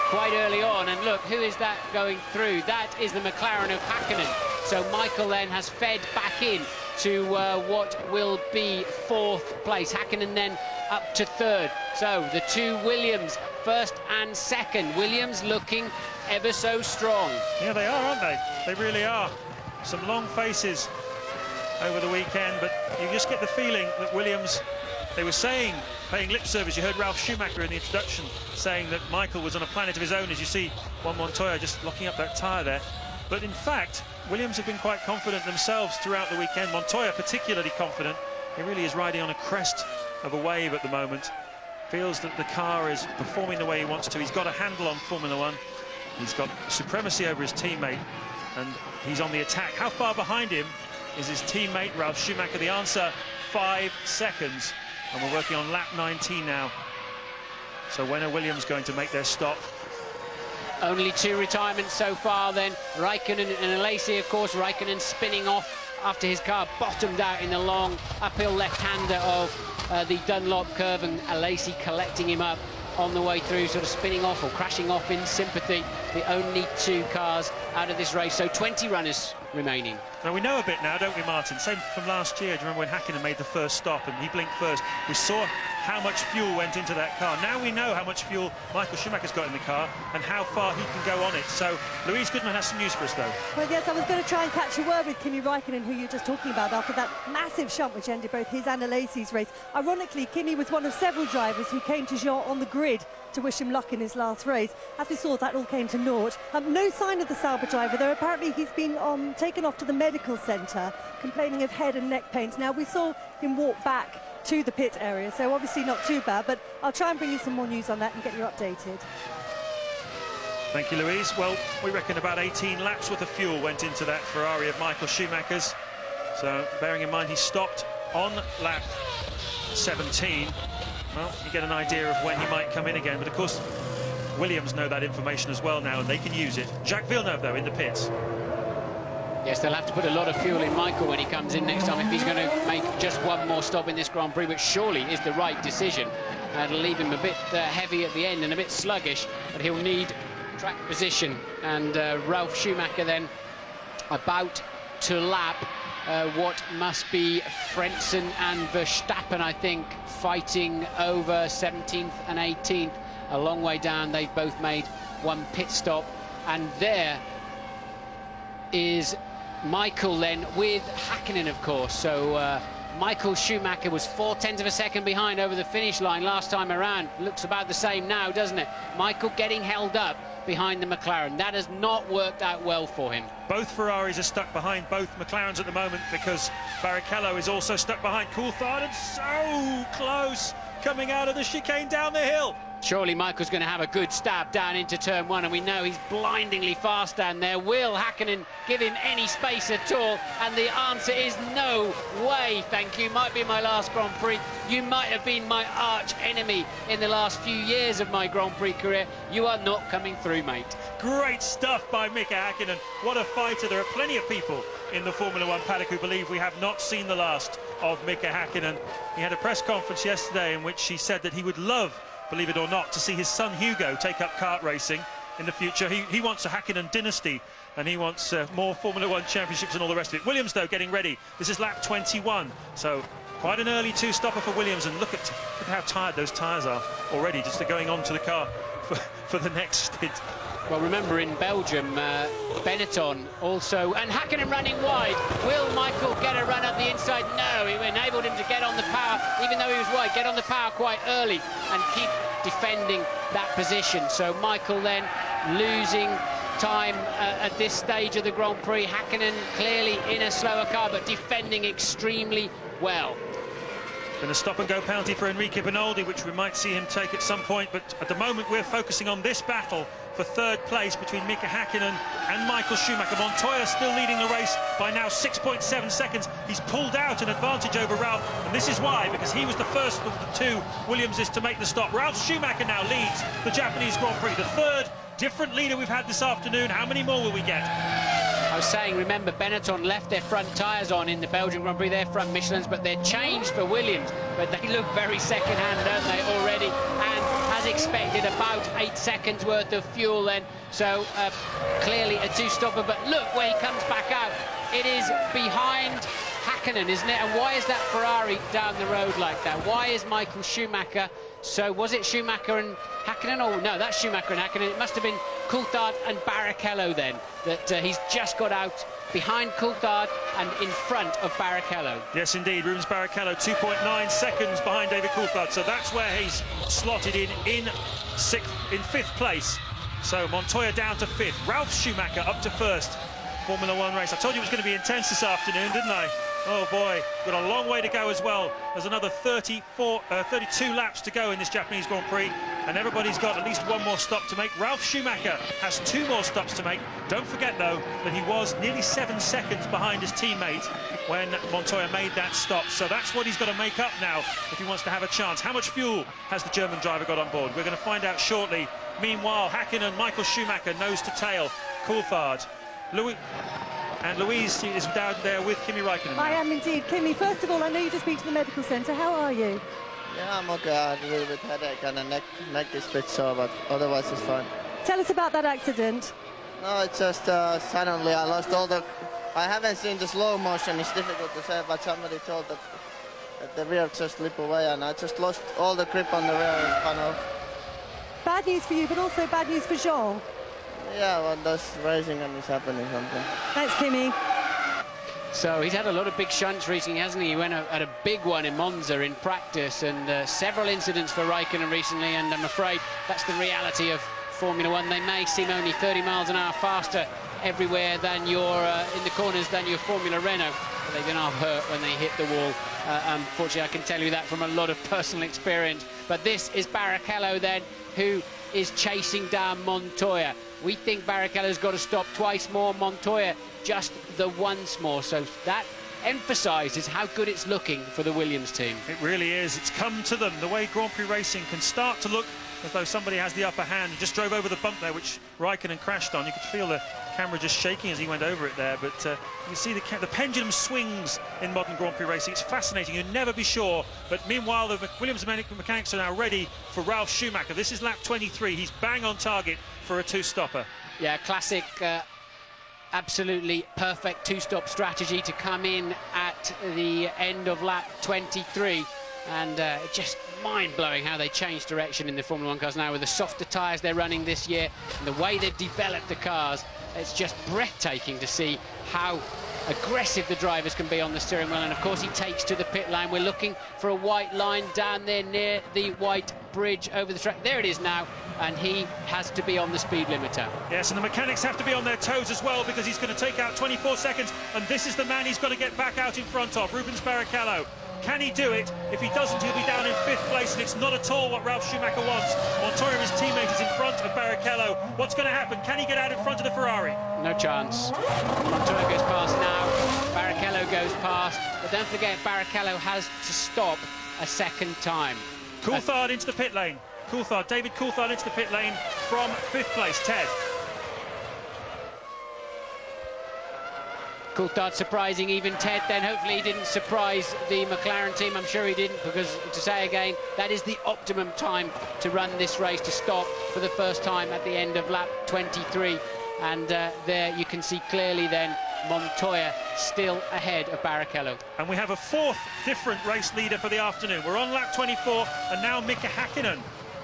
quite early on. And look, who is that going through? That is the McLaren of Hakkinen. So Michael then has fed back in to what will be 4th place. Hakkinen then up to 3rd. So the two Williams, 1st and 2nd. Williams looking ever so strong. Yeah, they are, aren't they? They really are. Some long faces over the weekend, but you just get the feeling that Williams, they were saying, paying lip service. You heard Ralf Schumacher in the introduction saying that Michael was on a planet of his own, as you see Juan Montoya just locking up that tyre there. But in fact, Williams have been quite confident themselves throughout the weekend. Montoya particularly confident. He really is riding on a crest of a wave at the moment. Feels that the car is performing the way he wants to. He's got a handle on Formula One. He's got supremacy over his teammate, and he's on the attack. How far behind him is his teammate, Ralf Schumacher? The answer, 5 seconds. And we're working on lap 19 now. So when are Williams going to make their stop? Only 2 retirements so far then. Raikkonen and Alesi, of course. Raikkonen spinning off after his car bottomed out in the long uphill left-hander of the Dunlop curve, and Alesi collecting him up on the way through, sort of spinning off or crashing off in sympathy. The only 2 cars out of this race, so 20 runners remaining. Now we know a bit now, don't we, Martin? Same from last year. Do you remember when Hakkinen made the first stop and he blinked first? We saw how much fuel went into that car. Now we know how much fuel Michael Schumacher's got in the car and how far he can go on it. So Louise Goodman has some news for us, though. Well, yes, I was going to try and catch a word with Kimi Raikkonen, who you're just talking about, after that massive shunt which ended both his and Alesi's race. Ironically, Kimi was one of several drivers who came to Jean on the grid to wish him luck in his last race. As we saw, that all came to naught. No sign of the Sauber driver, though apparently he's been taken off to the medical centre, complaining of head and neck pains. Now, we saw him walk back to the pit area, so obviously not too bad, but I'll try and bring you some more news on that and get you updated. Thank you, Louise. Well, we reckon about 18 laps worth of fuel went into that Ferrari of Michael Schumacher's. So, bearing in mind he stopped on lap 17, well, you get an idea of when he might come in again. But, of course, Williams know that information as well now, and they can use it. Jacques Villeneuve, though, in the pits. Yes, they'll have to put a lot of fuel in Michael when he comes in next time if he's going to make just one more stop in this Grand Prix, which surely is the right decision. It'll leave him a bit heavy at the end and a bit sluggish, but he'll need track position. And Ralf Schumacher then about to lap what must be Frentzen and Verstappen, I think, fighting over 17th and 18th. A long way down, they've both made one pit stop, and there is Michael then with Hakkinen, of course. So Michael Schumacher was 0.4 of a second behind over the finish line last time around. Looks about the same now, doesn't it? Michael getting held up behind the McLaren. That has not worked out well for him. Both Ferraris are stuck behind both McLarens at the moment because Barrichello is also stuck behind Coulthard, and so close coming out of the chicane down the hill. Surely Michael's going to have a good stab down into turn 1, and we know he's blindingly fast down there. Will Hakkinen give him any space at all? And the answer is no way, thank you. Might be my last Grand Prix. You might have been my arch enemy in the last few years of my Grand Prix career. You are not coming through, mate. Great stuff by Mika Hakkinen. What a fighter. There are plenty of people in the Formula One paddock who believe we have not seen the last of Mika Hakkinen. He had a press conference yesterday in which he said that he would love, believe it or not, to see his son Hugo take up kart racing in the future. He wants a Hakkinen dynasty, and he wants more Formula One championships and all the rest of it. Williams, though, getting ready. This is lap 21, so quite an early 2-stopper for Williams, and look at how tired those tyres are already, just going on to the car for the next stint. Well, remember in Belgium, Benetton also, and Hakkinen running wide. Will Michael get a run up the inside? No, he enabled him to get on the power, even though he was wide, get on the power quite early and keep defending that position. So Michael then losing time at this stage of the Grand Prix. Hakkinen clearly in a slower car, but defending extremely well. Been a stop-and-go penalty for Enrique Benoldi, which we might see him take at some point, but at the moment we're focusing on this battle for third place between Mika Hakkinen and Michael Schumacher. Montoya still leading the race by now 6.7 seconds. He's pulled out an advantage over Ralf, and this is why, because he was the first of the two Williamses to make the stop. Ralf Schumacher now leads the Japanese Grand Prix, the third different leader we've had this afternoon. How many more will we get? I was saying, remember, Benetton left their front tyres on in the Belgian Grand Prix, their front Michelins, but they're changed for Williams. But they look very second-hand, don't they, already? And as expected, about 8 seconds worth of fuel then. So clearly a two-stopper, but look where he comes back out. It is behind Hakkinen, isn't it? And why is that Ferrari down the road like that? Why is Michael Schumacher? So was it Schumacher and Hakkinen? Oh no, that's Schumacher and Hakkinen. It must have been Coulthard and Barrichello then, that he's just got out behind Coulthard and in front of Barrichello. Yes, indeed. Rubens Barrichello 2.9 seconds behind David Coulthard. So that's where he's slotted in fifth place. So Montoya down to fifth. Ralf Schumacher up to first. Formula One race. I told you it was going to be intense this afternoon, didn't I? Oh boy, got a long way to go as well. There's another 32 laps to go in this Japanese Grand Prix, and everybody's got at least one more stop to make. Ralf Schumacher has 2 more stops to make. Don't forget, though, that he was nearly 7 seconds behind his teammate when Montoya made that stop. So that's what he's got to make up now if he wants to have a chance. How much fuel has the German driver got on board? We're going to find out shortly. Meanwhile, Hakkinen, Michael Schumacher, nose to tail. Coulthard. Louise is down there with Kimi Raikkonen. I am indeed. Kimi, first of all, I know you just been to the medical centre. How are you? Yeah, I'm okay. I had a little bit headache and a neck is a bit sore, but otherwise it's fine. Tell us about that accident. No, it's just suddenly I lost all the... I haven't seen the slow motion, it's difficult to say, but somebody told that the rear just slipped away and I just lost all the grip on the rear and spun off. Bad news for you, but also bad news for Jean. Yeah, well, that's racing and it's happening something. Thanks, Kimi. So he's had a lot of big shunts recently, hasn't he? He went at a big one in Monza in practice, and several incidents for Raikkonen recently, and I'm afraid that's the reality of Formula One. They may seem only 30 miles an hour faster everywhere than your in the corners than your Formula Renault, but they've been half hurt when they hit the wall. Unfortunately, I can tell you that from a lot of personal experience. But this is Barrichello then, who is chasing down Montoya. We think Barrichello's got to stop twice more, Montoya just the once more. So that emphasises how good it's looking for the Williams team. It really is. It's come to them. The way Grand Prix racing can start to look as though somebody has the upper hand. He just drove over the bump there, which Raikkonen crashed on. You could feel the camera just shaking as he went over it there, but you can see the pendulum swings in modern Grand Prix racing. It's fascinating. You'll never be sure. But meanwhile, the Williams mechanics are now ready for Ralf Schumacher. This is lap 23. He's bang on target for a two-stopper. Yeah, classic, absolutely perfect two-stop strategy to come in at the end of lap 23. And just mind-blowing how they changed direction in the Formula 1 cars now with the softer tyres they're running this year and the way they've developed the cars. It's just breathtaking to see how aggressive the drivers can be on the steering wheel. And of course he takes to the pit lane. We're looking for a white line down there near the white bridge over the track. There it is now, and he has to be on the speed limiter. Yes, and the mechanics have to be on their toes as well, because he's going to take out 24 seconds, and this is the man he's got to get back out in front of, Rubens Barrichello. Can he do it? If he doesn't, he'll be down in 5th place, and it's not at all what Ralf Schumacher wants. Montoya, his teammate, is in front of Barrichello. What's going to happen? Can he get out in front of the Ferrari? No chance. Montoya goes past now, Barrichello goes past, but don't forget Barrichello has to stop a second time. Coulthard into the pit lane. David Coulthard into the pit lane from 5th place. Ted. Coulthard surprising even Ted, then hopefully he didn't surprise the McLaren team. I'm sure he didn't, because to say again, that is the optimum time to run this race, to stop for the first time at the end of lap 23. And there you can see clearly then Montoya still ahead of Barrichello. And we have a 4th different race leader for the afternoon. We're on lap 24, and now Mika Häkkinen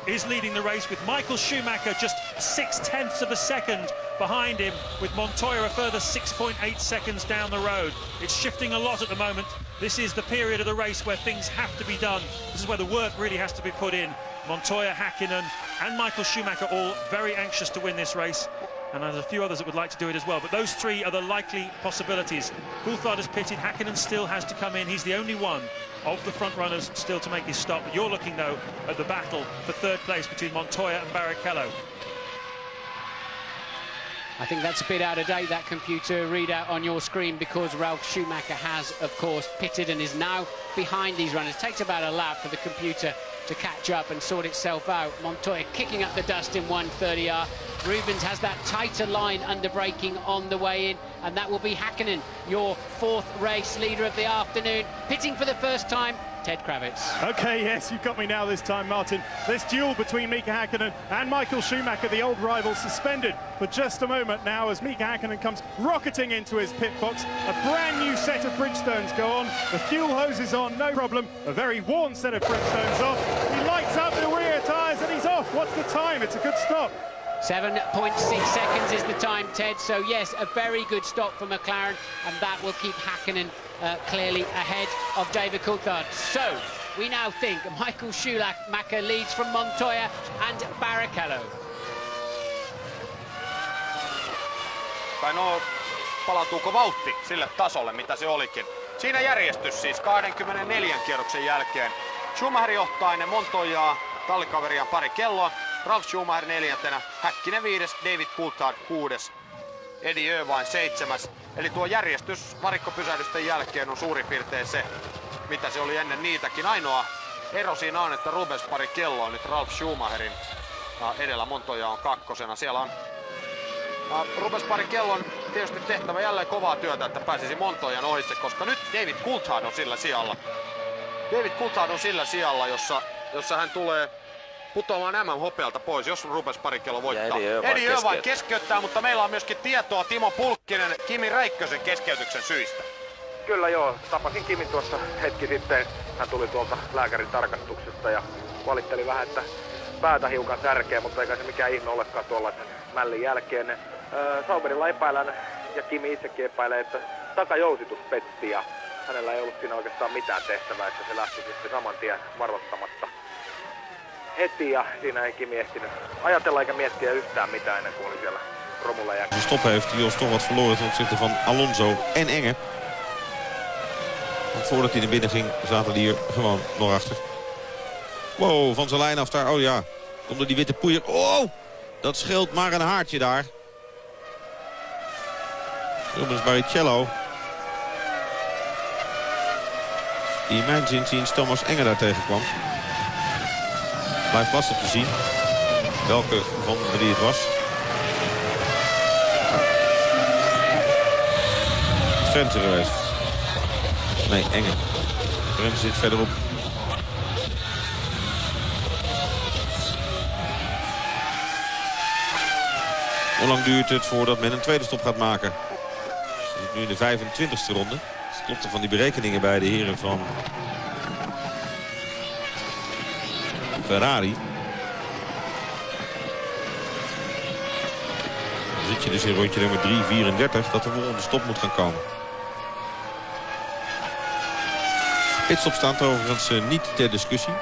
is leading the race with Michael Schumacher just 0.6 of a second behind him, with Montoya a further 6.8 seconds down the road. It's shifting a lot at the moment. This is the period of the race where things have to be done. This is where the work really has to be put in. Montoya, Häkkinen and Michael Schumacher all very anxious to win this race, and there's a few others that would like to do it as well, but those three are the likely possibilities. Coulthard has pitted, Häkkinen still has to come in. He's the only one of the front runners still to make his stop. But you're looking though at the battle for 3rd place between Montoya and Barrichello. I think that's a bit out of date, that computer readout on your screen, because Ralf Schumacher has of course pitted and is now behind these runners. It takes about a lap for the computer to catch up and sort itself out. Montoya kicking up the dust in 130R. Rubens has that tighter line under braking on the way in, and that will be Häkkinen, your 4th race leader of the afternoon, pitting for the first time. Ted Kravitz. Okay, yes, you've got me now this time, Martin. This duel between Mika Häkkinen and Michael Schumacher, the old rival, suspended for just a moment now as Mika Häkkinen comes rocketing into his pit box. A brand new set of Bridgestones go on. The fuel hose is on, no problem. A very worn set of Bridgestones off. He lights up the rear tyres and he's off. What's the time? It's a good stop. 7.6 seconds is the time, Ted. So yes, a very good stop for McLaren, and that will keep Häkkinen clearly ahead of David Coulthard. So we now think Michael Schumacher leads from Montoya and Barrichello. Palautuuko vauhti sille tasolle, mitä se olikin? Siinä järjestys siis 24 kierroksen jälkeen. Schumacher johtaa ennen Montoyaa, tallikaveriaan pari kelloa. Ralf Schumacher 4. Häkkinen 5. David Coulthard 6. Eddie Irvine 7. Eli tuo järjestys varikkopysähdysten jälkeen on suurin piirtein se, mitä se oli ennen niitäkin. Ainoa ero siinä on, että Rubens Barrichello on nyt Ralf Schumacherin edellä. Montoya on 2. Siellä on Rubens Barricellon tietysti tehtävä jälleen kovaa työtä, että pääsisi Montoyan ohitse, koska nyt David Coulthard on sillä sijalla. David Coulthard on sillä sijalla, jossa hän tulee putoamaan MM-hopealta pois, jos Rubens Barrichello voittaa. Eddie Irvine keskeyttää, mutta meillä on myöskin tietoa Timo Pulkkinen Kimi Räikkösen keskeytyksen syistä. Kyllä joo, tapasin Kimin tuossa hetki sitten. Hän tuli tuolta lääkärin tarkastuksesta ja valitteli vähän, että päätä hiukan särkeä, mutta eikä se mikään ihme olekaan tuollaisen mällin jälkeen. Sauberilla epäillään ja Kimi itsekin epäilee, että takajousitus petti ja hänellä ei ollut siinä oikeastaan mitään tehtävää, että se lähti sitten saman tien varoittamatta heti ja siinä ei Kimi ehtinyt ajatella eikä miettiä yhtään mitään ennen kuin oli siellä romulla ja... De stop heeft Jos toch wat verloren ten opzichte van Alonso en Enge. Want voordat hij naar binnen ging zaten die hier gewoon nog achter. Wow, van zijn lijn af daar. Oh ja, komt door die witte poeier. Oh, dat scheelt maar een haartje daar. Rubens Barrichello. Die in mijn zin Thomas Enge daar tegenkwam. Blijft lastig te zien welke van de drie het was. Frentzen geweest. Nee, Enge. Frentzen zit verderop. Hoe lang duurt het voordat men een tweede stop gaat maken? We zitten nu in de 25e ronde. Het klopte van die berekeningen bij de heren van Ferrari. Dan zit je dus in rondje nummer 3:34 dat de volgende stop moet gaan komen. Pitstop staat overigens niet ter discussie.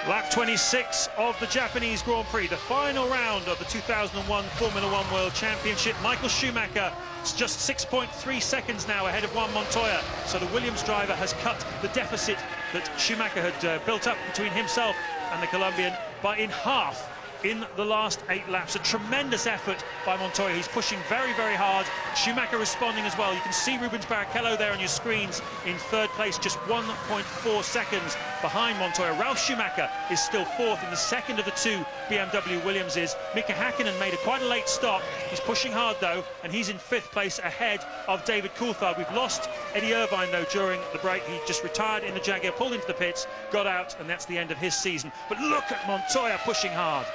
Lap 26 of the Japanese Grand Prix, the final round of the 2001 Formula One World Championship. Michael Schumacher is just 6.3 seconds now ahead of Juan Montoya. So the Williams driver has cut the deficit that Schumacher had built up between himself and the Colombian in half in the last 8 laps. A tremendous effort by Montoya. He's pushing very, very hard. Schumacher responding as well. You can see Rubens Barrichello there on your screens in third place, just 1.4 seconds behind Montoya. Ralf Schumacher is still fourth in the second of the two BMW Williamses. Mika Häkkinen made quite a late stop. He's pushing hard though, and he's in fifth place ahead of David Coulthard. We've lost Eddie Irvine though during the break. He just retired in the Jaguar, pulled into the pits, got out, and that's the end of his season. But look at Montoya pushing hard.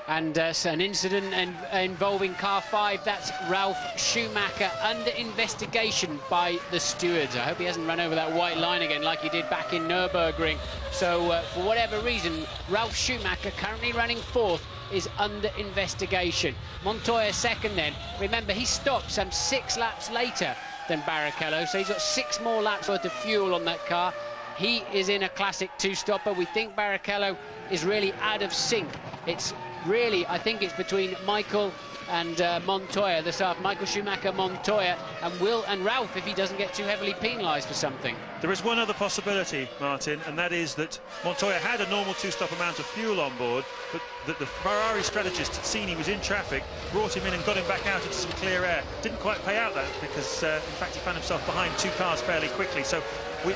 And an incident involving car 5, that's Ralf Schumacher, under investigation by the stewards. I hope he hasn't run over that white line again like he did back in Nürburgring. So for whatever reason, Ralf Schumacher, currently running fourth, is under investigation. Montoya second then. Remember, he stopped some 6 laps later than Barrichello, so he's got 6 more laps worth of fuel on that car. He is in a classic 2-stopper. We think Barrichello is really out of sync. It's really, I think it's between Michael and Montoya, the start. Michael Schumacher, Montoya, and Ralf if he doesn't get too heavily penalised for something. There is one other possibility, Martin, and that is that Montoya had a normal 2-stop amount of fuel on board, but that the Ferrari strategist had seen he was in traffic, brought him in and got him back out into some clear air. Didn't quite pay out that because, in fact, he found himself behind 2 cars fairly quickly. So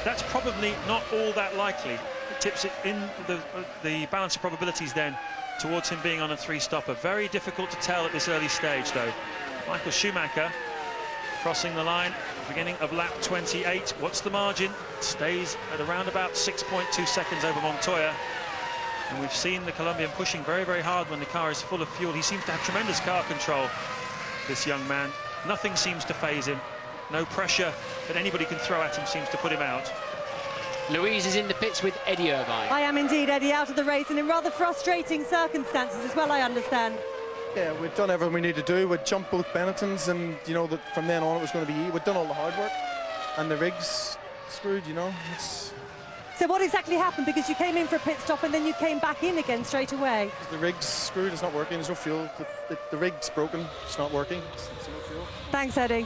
that's probably not all that likely. It tips it in the balance of probabilities then towards him being on a 3-stopper. Very difficult to tell at this early stage though. Michael Schumacher crossing the line, beginning of lap 28. What's the margin? Stays at around about 6.2 seconds over Montoya. And we've seen the Colombian pushing very, very hard when the car is full of fuel. He seems to have tremendous car control, this young man. Nothing seems to faze him. No pressure that anybody can throw at him seems to put him out. Louise is in the pits with Eddie Irvine. I am indeed, Eddie, out of the race and in rather frustrating circumstances as well, I understand. Yeah, we've done everything we need to do. We'd jumped both Benettons and, you know, that from then on it was going to be... We'd done all the hard work and the rig's screwed, you know. So what exactly happened? Because you came in for a pit stop and then you came back in again straight away. The rig's screwed, it's not working, there's no fuel. The rig's broken, it's not working, there's no fuel. Thanks, Eddie.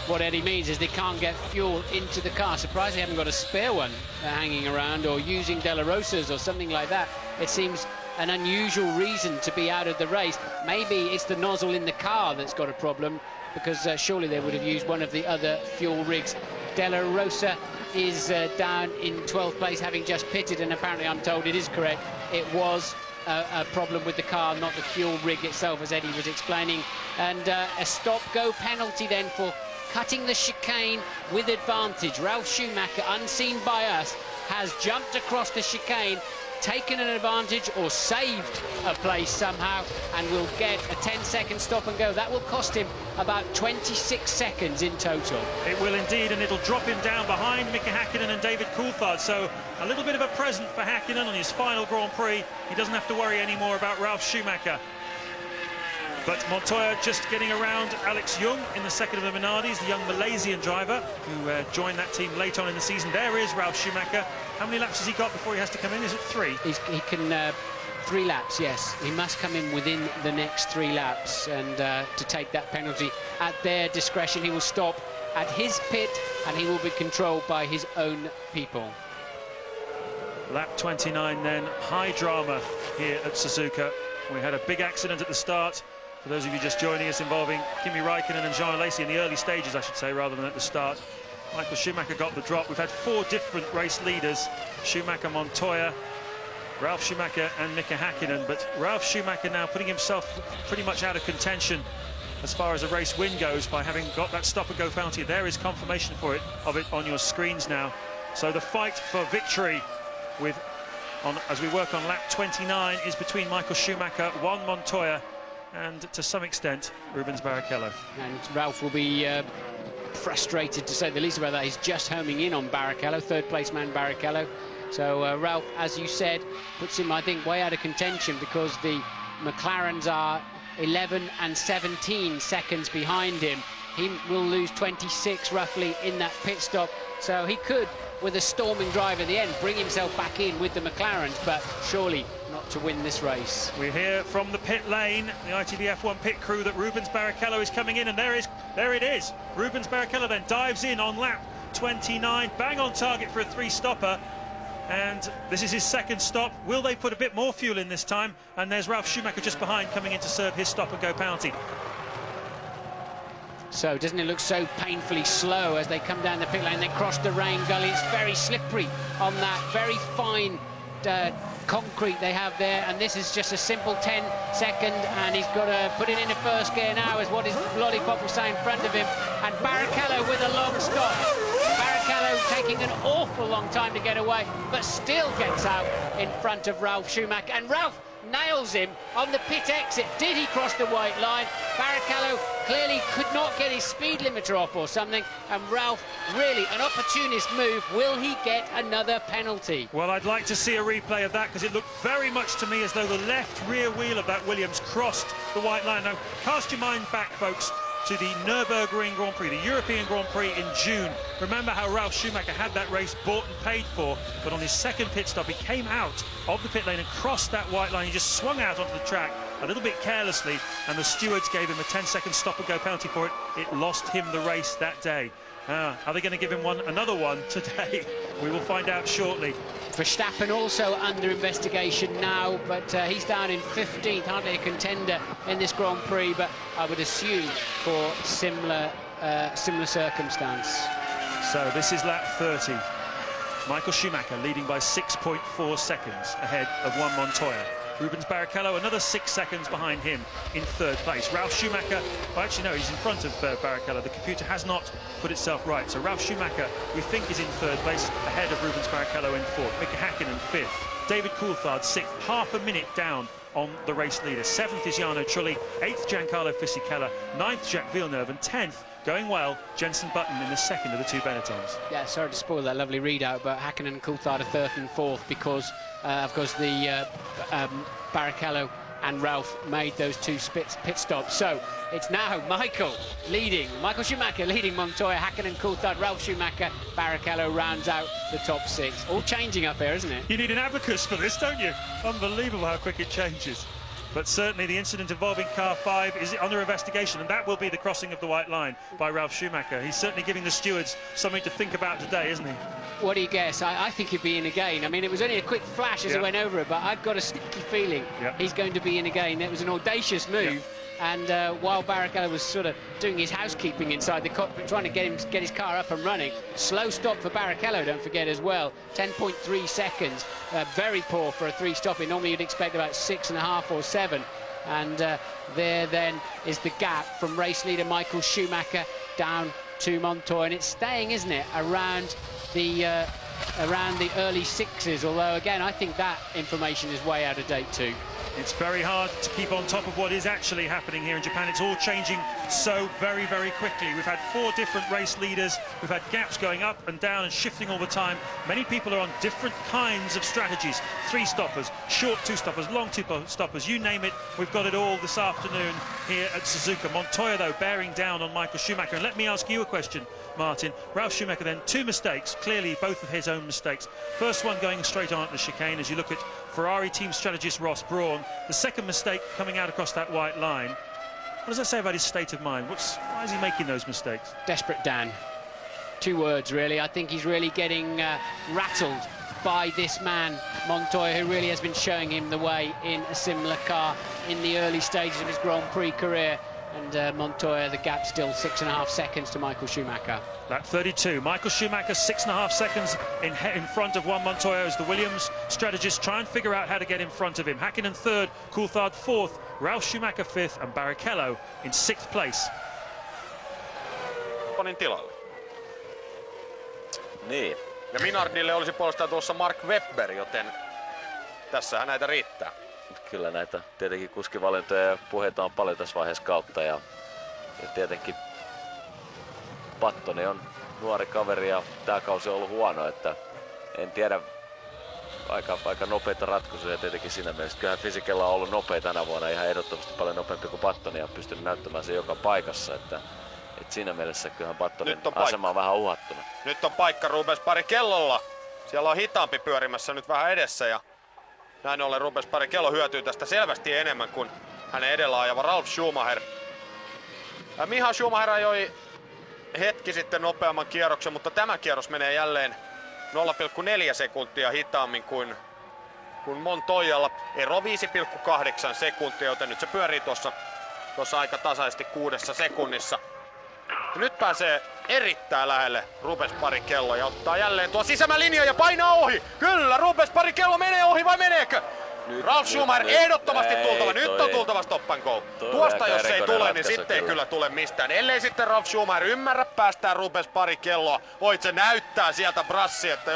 What Eddie means is they can't get fuel into the car. Surprised they haven't got a spare one hanging around or using De La Rosa's or something like that. It seems an unusual reason to be out of the race. Maybe it's the nozzle in the car that's got a problem, because surely they would have used one of the other fuel rigs. De La Rosa is down in 12th place, having just pitted, and apparently I'm told it is correct. It was a problem with the car, not the fuel rig itself, as Eddie was explaining. And a stop-go penalty then for cutting the chicane with advantage. Ralf Schumacher, unseen by us, has jumped across the chicane, taken an advantage or saved a place somehow, and will get a 10-second stop and go. That will cost him about 26 seconds in total. It will indeed, and it'll drop him down behind Mika Häkkinen and David Coulthard. So a little bit of a present for Häkkinen on his final Grand Prix. He doesn't have to worry anymore about Ralf Schumacher. But Montoya just getting around Alex Jung in the second of the Minardis, the young Malaysian driver who joined that team late on in the season. There is Ralf Schumacher. How many laps has he got before he has to come in? Is it 3? He can 3 laps, yes. He must come in within the next 3 laps, and to take that penalty at their discretion. He will stop at his pit, and he will be controlled by his own people. Lap 29 then, high drama here at Suzuka. We had a big accident at the start. For those of you just joining us, involving Kimi Räikkönen and Jean Alesi in the early stages, I should say, rather than at the start. Michael Schumacher got the drop. We've had 4 different race leaders: Schumacher, Montoya, Ralf Schumacher and Mika Häkkinen. But Ralf Schumacher now putting himself pretty much out of contention as far as a race win goes by having got that stop-and-go penalty. There is confirmation of it on your screens now. So the fight for victory as we work on lap 29 is between Michael Schumacher, Juan Montoya, and to some extent Rubens Barrichello. And Ralf will be frustrated, to say the least, about that. He's just homing in on Barrichello, third place man Barrichello. So Ralf, as you said, puts him, I think, way out of contention, because the McLarens are 11 and 17 seconds behind him. He will lose 26 roughly in that pit stop, so he could, with a storming drive in the end, bring himself back in with the McLarens, but surely not to win this race. We hear from the pit lane, the ITV F1 pit crew, that Rubens Barrichello is coming in, and there it is. Rubens Barrichello then dives in on lap 29, bang on target for a 3-stopper, and this is his second stop. Will they put a bit more fuel in this time? And there's Ralf Schumacher just behind, coming in to serve his stop-and-go penalty. So doesn't it look so painfully slow as they come down the pit lane? They cross the rain gully. It's very slippery on that very fine concrete they have there, and this is just a simple 10-second, and he's got to put it into first gear now, is what his lollipop will say in front of him. And Barrichello with a long stop. Barrichello taking an awful long time to get away, but still gets out in front of Ralf Schumacher, and Ralf nails him on the pit exit. Did he cross the white line? Barrichello clearly could not get his speed limiter off or something, and Ralf, really an opportunist move. Will he get another penalty? Well, I'd like to see a replay of that, because it looked very much to me as though the left rear wheel of that Williams crossed the white line. Now, cast your mind back, folks, to the Nürburgring Grand Prix, the European Grand Prix in June. Remember how Ralf Schumacher had that race bought and paid for, but on his second pit stop he came out of the pit lane and crossed that white line. He just swung out onto the track a little bit carelessly, and the stewards gave him a 10-second stop-and-go penalty for it. It lost him the race that day. Are they going to give him another one today? We will find out shortly. Verstappen also under investigation now, but he's down in 15th, hardly a contender in this Grand Prix, but I would assume for similar circumstance. So this is lap 30. Michael Schumacher leading by 6.4 seconds ahead of Juan Montoya. Rubens Barrichello another 6 seconds behind him in third place. Ralf Schumacher, well, actually no, he's in front of Barrichello. The computer has not put itself right. So Ralf Schumacher, we think, is in third place, ahead of Rubens Barrichello in fourth. Mika Häkkinen fifth. David Coulthard sixth, half a minute down on the race leader. Seventh is Jarno Trulli, eighth Giancarlo Fisichella, ninth Jacques Villeneuve, and 10th, going well, Jenson Button in the second of the 2 Benettons. Yeah, sorry to spoil that lovely readout, but Häkkinen and Coulthard are third and fourth because, of course, the Barrichello and Ralf made those 2 pit stops. So it's now Michael Schumacher leading Montoya, Häkkinen, Coulthard, Ralf Schumacher, Barrichello rounds out the top 6. All changing up here, isn't it? You need an abacus for this, don't you? Unbelievable how quick it changes. But certainly the incident involving car 5 is under investigation, and that will be the crossing of the white line by Ralf Schumacher. He's certainly giving the stewards something to think about today, isn't he? What do you guess? I think he'd be in again. I mean, it was only a quick flash as he went over it, but I've got a sneaky feeling he's going to be in again. It was an audacious move, and while Barrichello was sort of doing his housekeeping inside the cockpit, trying to get his car up and running, slow stop for Barrichello, don't forget, as well. 10.3 seconds, very poor for a 3-stopper. Normally you'd expect about 6.5 or 7. And there then is the gap from race leader Michael Schumacher down to Montoya, and it's staying, isn't it, around the early 6s, although again I think that information is way out of date too. It's very hard to keep on top of what is actually happening here in Japan. It's all changing so very, very quickly. We've had 4 different race leaders. We've had gaps going up and down and shifting all the time. Many people are on different kinds of strategies. 3 stoppers, short 2 stoppers, long 2 stoppers, you name it. We've got it all this afternoon here at Suzuka. Montoya, though, bearing down on Michael Schumacher. And let me ask you a question, Martin. Ralf Schumacher then 2 mistakes, clearly both of his own mistakes. First one going straight on at the chicane as you look at Ferrari team strategist Ross Brawn. The second mistake coming out across that white line. What does that say about his state of mind? Why is he making those mistakes? Desperate Dan. 2 words really. I think he's really getting rattled by this man, Montoya, who really has been showing him the way in a similar car in the early stages of his Grand Prix career. And Montoya, the gap still 6.5 seconds to Michael Schumacher. Lap 32. Michael Schumacher 6.5 seconds in front of Juan Montoya as the Williams strategists try and figure out how to get in front of him. Häkkinen 3rd, Coulthard 4th, Ralf Schumacher 5th and Barrichello in 6th place. Tilalle. Niin. Ja Minardille olisi puolestaan tuossa Mark Webber, joten tässähän näitä riittää. Kyllä näitä tietenkin kuskivalintoja ja puheita on paljon tässä vaiheessa kautta ja tietenkin Pattoni on nuori kaveri ja tää kausi on ollut huono, että en tiedä, aika nopeita ratkaisuja tietenkin siinä mielessä. Kyllähän Fisichella on ollut nopea tänä vuonna, ihan ehdottomasti paljon nopeampi kuin Pattoni ja pystynyt näyttämään sen joka paikassa, että siinä mielessä kyllähän Pattonin asema on vähän uhattuna. Nyt on paikka Rubens Barrichellolla. Siellä on hitaampi pyörimässä nyt vähän edessä ja näin ollen Rubens Barrichello hyötyy tästä selvästi enemmän kuin hänen edellä ajava Ralf Schumacher. Michael Schumacher ajoi hetki sitten nopeamman kierroksen, mutta tämä kierros menee jälleen 0,4 sekuntia hitaammin kuin Montoyalla. Ero 5,8 sekuntia, joten nyt se pyörii tuossa aika tasaisesti 6 sekunnissa. Ja nyt pääsee erittäin lähelle Rubens Barrichello ja ottaa jälleen tuo sisämälinja ja painaa ohi. Kyllä, Rubens Barrichello menee ohi vai meneekö? Ralf Schumacher ehdottomasti tultava. Nyt on tultava stop and go. Tuosta jos ei tule, niin sitten ei kyllä tule mistään. Ellei sitten Ralf Schumacher ymmärrä päästään Rubens Barrichelloa. Se näyttää sieltä brassi, että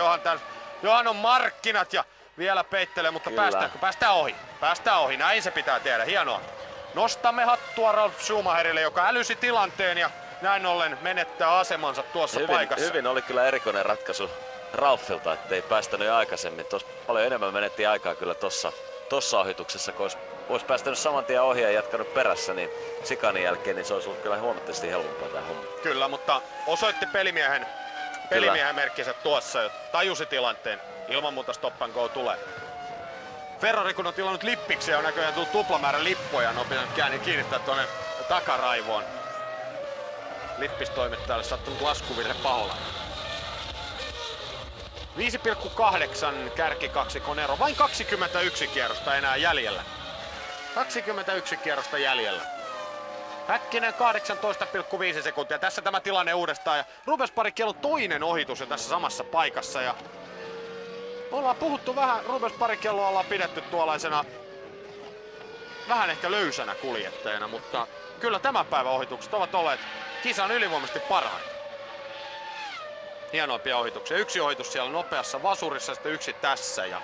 johan on markkinat ja vielä peittelee, mutta päästään ohi. Päästään ohi, näin se pitää tehdä, hienoa. Nostamme hattua Ralf Schumacherille, joka älysi tilanteen ja näin ollen menettää asemansa tuossa paikassa. Hyvin oli kyllä erikoinen ratkaisu Ralfilta, ettei päästänyt aikaisemmin. Tuossa paljon enemmän menettiin aikaa kyllä tossa ohituksessa, kun olisi päästänyt saman tien ohi ja jatkanut perässä, niin sikanin jälkeen niin se olisi ollut kyllä huomattavasti helpompaa tämä homma. Kyllä, mutta osoitti pelimiehen merkkinsä tuossa ja tajusi tilanteen. Ilman muuta stop and go tulee. Ferrari kun on tilannut lippiksi ja on näköjään tullut tuplamäärä lippuja, on pitänyt kiinnittää tuonne takaraivoon. Lippistoimittajalle sattunut laskuvirhe paholla. 5,8 kärkikaksikon ero. Vain 21 kierrosta enää jäljellä. 21 kierrosta jäljellä. Häkkinen 18,5 sekuntia. Tässä tämä tilanne uudestaan. Ja Rubens Barrichello toinen ohitus jo tässä samassa paikassa. Ja ollaan puhuttu vähän, Rubens Barrichelloa ollaan pidetty tuollaisena vähän ehkä löysänä kuljettajana, mutta kyllä tämän päivän ohitukset ovat olleet kisan ylivoimaisesti parhaita. Hienoimpia ohituksia. Yksi ohitus siellä nopeassa vasurissa, sitten yksi tässä ja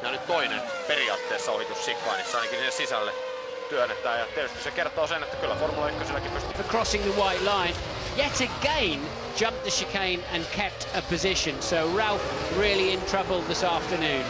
nyt toinen periaatteessa ohitus Chikaanissa, ainakin sinne sisälle työnnetään. Ja tietysti se kertoo sen, että kyllä Formula 1:lläkin pystyy. For crossing the white line, yet again jumped the chicane and kept a position. So Ralf really in trouble this afternoon.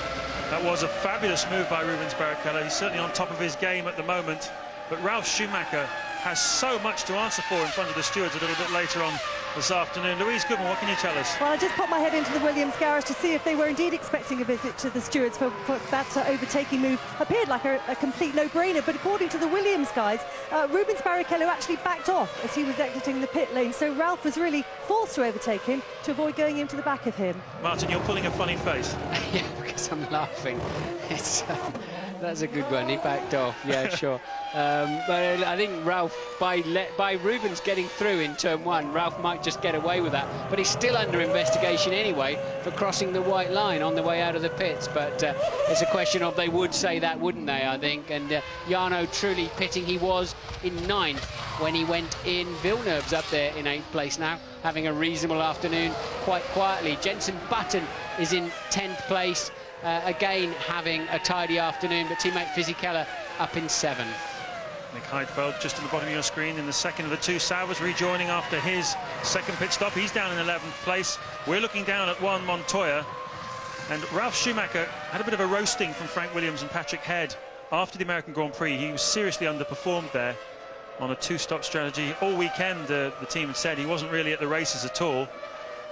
That was a fabulous move by Rubens Barrichello. He's certainly on top of his game at the moment. But Ralf Schumacher has so much to answer for in front of the stewards a little bit later on this afternoon. Louise Goodman, what can you tell us? Well, I just popped my head into the Williams garage to see if they were indeed expecting a visit to the stewards for that overtaking move. Appeared like a complete no-brainer, but according to the Williams guys, Rubens Barrichello actually backed off as he was exiting the pit lane, so Ralf was really forced to overtake him to avoid going into the back of him. Martin, you're pulling a funny face. Yeah, because I'm laughing. It's That's a good one. He backed off. Yeah, sure. But I think Ralph, by Rubens getting through in turn 1, Ralph might just get away with that. But he's still under investigation anyway for crossing the white line on the way out of the pits. But it's a question of, they would say that, wouldn't they, I think. And Jarno truly pitting. He was in 9th when he went in. Villeneuve's up there in 8th place now, having a reasonable afternoon quite quietly. Jenson Button is in 10th place. Again having a tidy afternoon, but teammate Fisichella up in 7th. Nick Heidfeld just on the bottom of your screen in the second of the two. Sauber's rejoining after his second pit stop. He's down in 11th place. We're looking down at Juan Montoya, and Ralf Schumacher had a bit of a roasting from Frank Williams and Patrick Head after the American Grand Prix. He was seriously underperformed there on a 2-stop strategy. All weekend the team had said he wasn't really at the races at all,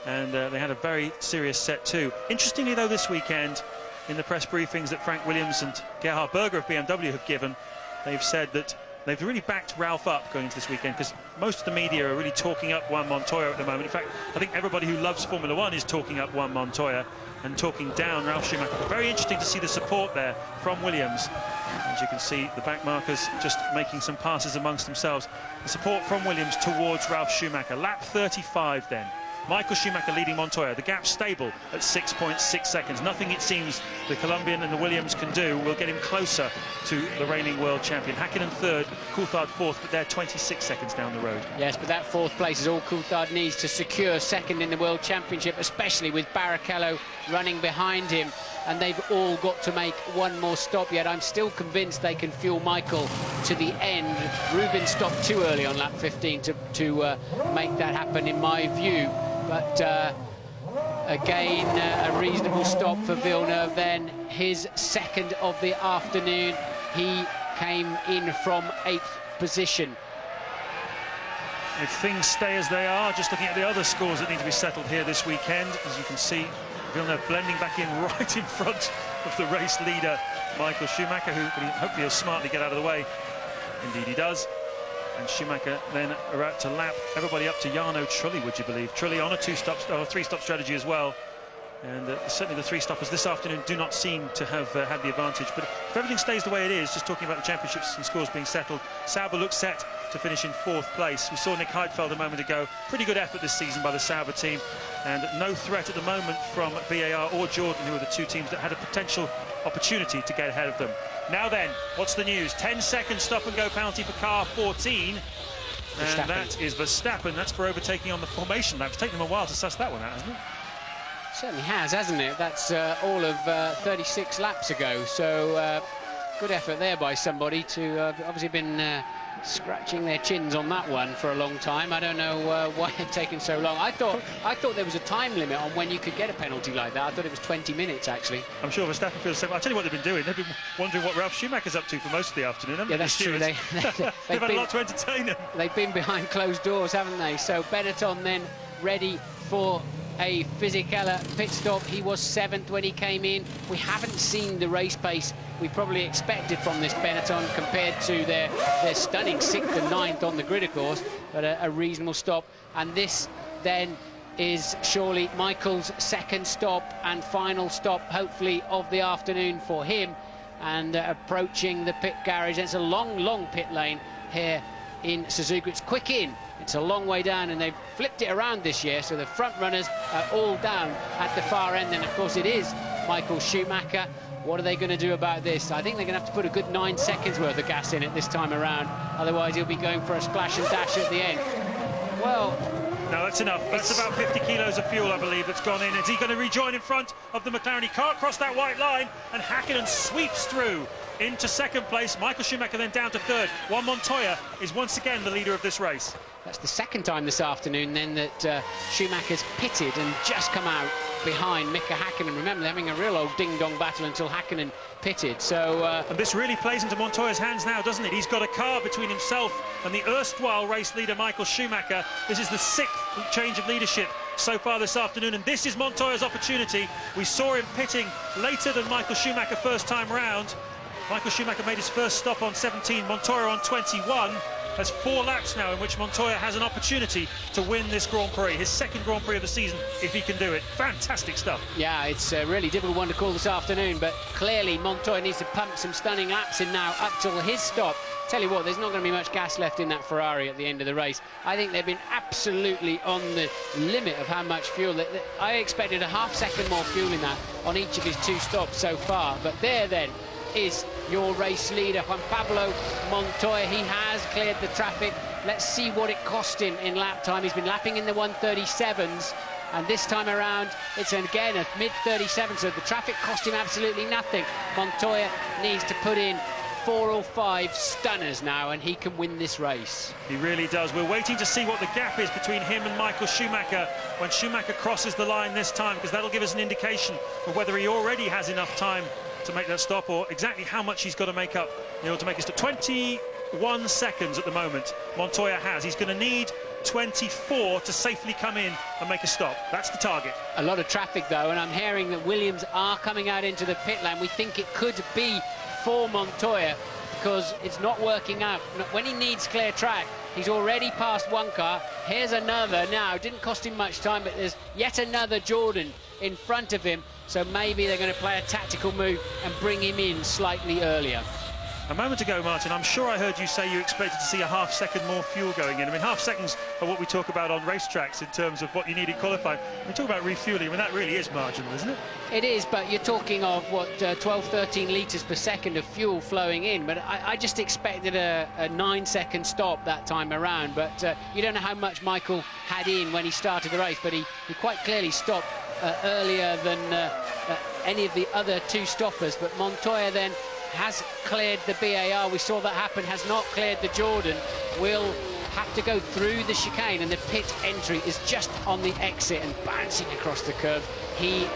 and they had a very serious set 2. Interestingly though, this weekend in the press briefings that Frank Williams and Gerhard Berger of BMW have given, they've said that they've really backed Ralph up going into this weekend, because most of the media are really talking up Juan Montoya at the moment. In fact, I think everybody who loves Formula 1 is talking up Juan Montoya and talking down Ralf Schumacher. Very interesting to see the support there from Williams. As you can see, the back markers just making some passes amongst themselves. The support from Williams towards Ralf Schumacher. Lap 35 then. Michael Schumacher leading Montoya. The gap stable at 6.6 seconds. Nothing, it seems, the Colombian and the Williams can do will get him closer to the reigning world champion. Hakkinen 3rd, Coulthard 4th, but they're 26 seconds down the road. Yes, but that 4th place is all Coulthard needs to secure 2nd in the World Championship, especially with Barrichello running behind him. And they've all got to make one more stop yet. I'm still convinced they can fuel Michael to the end. Rubens stopped too early on lap 15 to make that happen, in my view. But again, a reasonable stop for Villeneuve then. His 2nd of the afternoon. He came in from 8th position. If things stay as they are, just looking at the other scores that need to be settled here this weekend, as you can see, Villeneuve blending back in right in front of the race leader, Michael Schumacher, who hopefully will smartly get out of the way. Indeed he does. And Schumacher then about to lap everybody up to Jarno Trulli, would you believe? Trulli on a 3-stop strategy as well. And certainly the 3-stoppers this afternoon do not seem to have had the advantage. But if everything stays the way it is, just talking about the championships and scores being settled, Sauber looks set to finish in 4th place. We saw Nick Heidfeld a moment ago. Pretty good effort this season by the Sauber team. And no threat at the moment from BAR or Jordan, who are the 2 teams that had a potential opportunity to get ahead of them. Now then, what's the news? 10-second stop-and-go penalty for car 14. And that is Verstappen. That's for overtaking on the formation lap. It's taken them a while to suss that one out, hasn't it? Certainly has, hasn't it? That's all of 36 laps ago. So good effort there by somebody to obviously been scratching their chins on that one for a long time. I don't know why it had taken so long. I thought there was a time limit on when you could get a penalty like that. I thought it was 20 minutes, actually. I'm sure Verstappen feels the same. I'll tell you what they've been doing. They've been wondering what Ralf Schumacher's up to for most of the afternoon, haven't they? Yeah, that's true. They've had a lot to entertain them. They've been behind closed doors, haven't they? So Benetton then ready for a Fisichella pit stop. He was 7th when he came in. We haven't seen the race pace we probably expected from this Benetton compared to their stunning 6th and 9th on the grid, of course, but a reasonable stop. And this then is surely Michael's 2nd stop and final stop, hopefully, of the afternoon for him. And approaching the pit garage. It's a long pit lane here in Suzuka. It's quick in. It's a long way down, and they've flipped it around this year, so the front runners are all down at the far end, and of course it is Michael Schumacher. What are they going to do about this? I think they're going to have to put a good 9 seconds worth of gas in it this time around, otherwise he'll be going for a splash and dash at the end. Well, no, that's enough. That's about 50 kilos of fuel, I believe, that's gone in. Is he going to rejoin in front of the McLaren? He can't cross that white line, and Hakkinen sweeps through into 2nd place. Michael Schumacher then down to 3rd. Juan Montoya is once again the leader of this race. That's the 2nd time this afternoon then that Schumacher's pitted and just come out behind Mika Hakkinen. Remember, they're having a real old ding-dong battle until Hakkinen pitted. So and this really plays into Montoya's hands now, doesn't it? He's got a car between himself and the erstwhile race leader Michael Schumacher. This is the 6th change of leadership so far this afternoon, and this is Montoya's opportunity. We saw him pitting later than Michael Schumacher first time round. Michael Schumacher made his first stop on 17, Montoya on 21. That's 4 laps now in which Montoya has an opportunity to win this Grand Prix, his second Grand Prix of the season, if he can do it. Fantastic stuff. Yeah, it's a really difficult one to call this afternoon, but clearly Montoya needs to pump some stunning laps in now up till his stop. Tell you what, there's not going to be much gas left in that Ferrari at the end of the race. I think they've been absolutely on the limit of how much fuel. I expected a half-second more fuel in that on each of his 2 stops so far, but there then is your race leader, Juan Pablo Montoya. He has cleared the traffic. Let's see what it cost him in lap time. He's been lapping in the 1:37s, and this time around it's again a mid-37, so the traffic cost him absolutely nothing. Montoya needs to put in 4 or 5 stunners now, and he can win this race. He really does. We're waiting to see what the gap is between him and Michael Schumacher when Schumacher crosses the line this time, because that'll give us an indication of whether he already has enough time to make that stop, or exactly how much he's got to make up in order to make it stop. 21 seconds at the moment Montoya has. He's going to need 24 to safely come in and make a stop. That's the target. A lot of traffic though, and I'm hearing that Williams are coming out into the pit lane. We think it could be for Montoya because it's not working out. When he needs clear track, he's already passed one car. Here's another now. Didn't cost him much time, but there's yet another Jordan in front of him, so maybe they're going to play a tactical move and bring him in slightly earlier. A moment ago, Martin, I'm sure I heard you say you expected to see a half-second more fuel going in. I mean, half seconds are what we talk about on racetracks in terms of what you need in qualifying. We talk about refueling, I mean, that really is marginal, isn't it? It is, but you're talking of, what, 12, 13 litres per second of fuel flowing in. But I just expected a 9-second stop that time around. But you don't know how much Michael had in when he started the race, but he quite clearly stopped earlier than any of the other 2 stoppers. But Montoya then has cleared the BAR. We saw that happen, has not cleared the Jordan. Will have to go through the chicane, and the pit entry is just on the exit and bouncing across the curb. He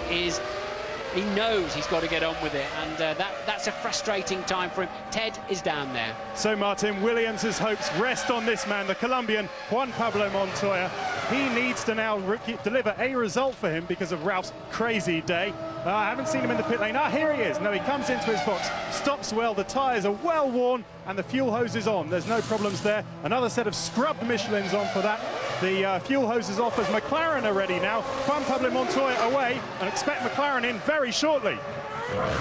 knows he's got to get on with it, and that's a frustrating time for him. Ted is down there. So, Martin, Williams' hopes rest on this man, the Colombian Juan Pablo Montoya. He needs to now deliver a result for him because of Ralph's crazy day. I haven't seen him in the pit lane. Here he is. No, he comes into his box, stops well, the tyres are well worn, and the fuel hose is on. There's no problems there. Another set of scrubbed Michelins on for that. The fuel hose is off as McLaren are ready now. Juan Pablo Montoya away, and expect McLaren in very shortly.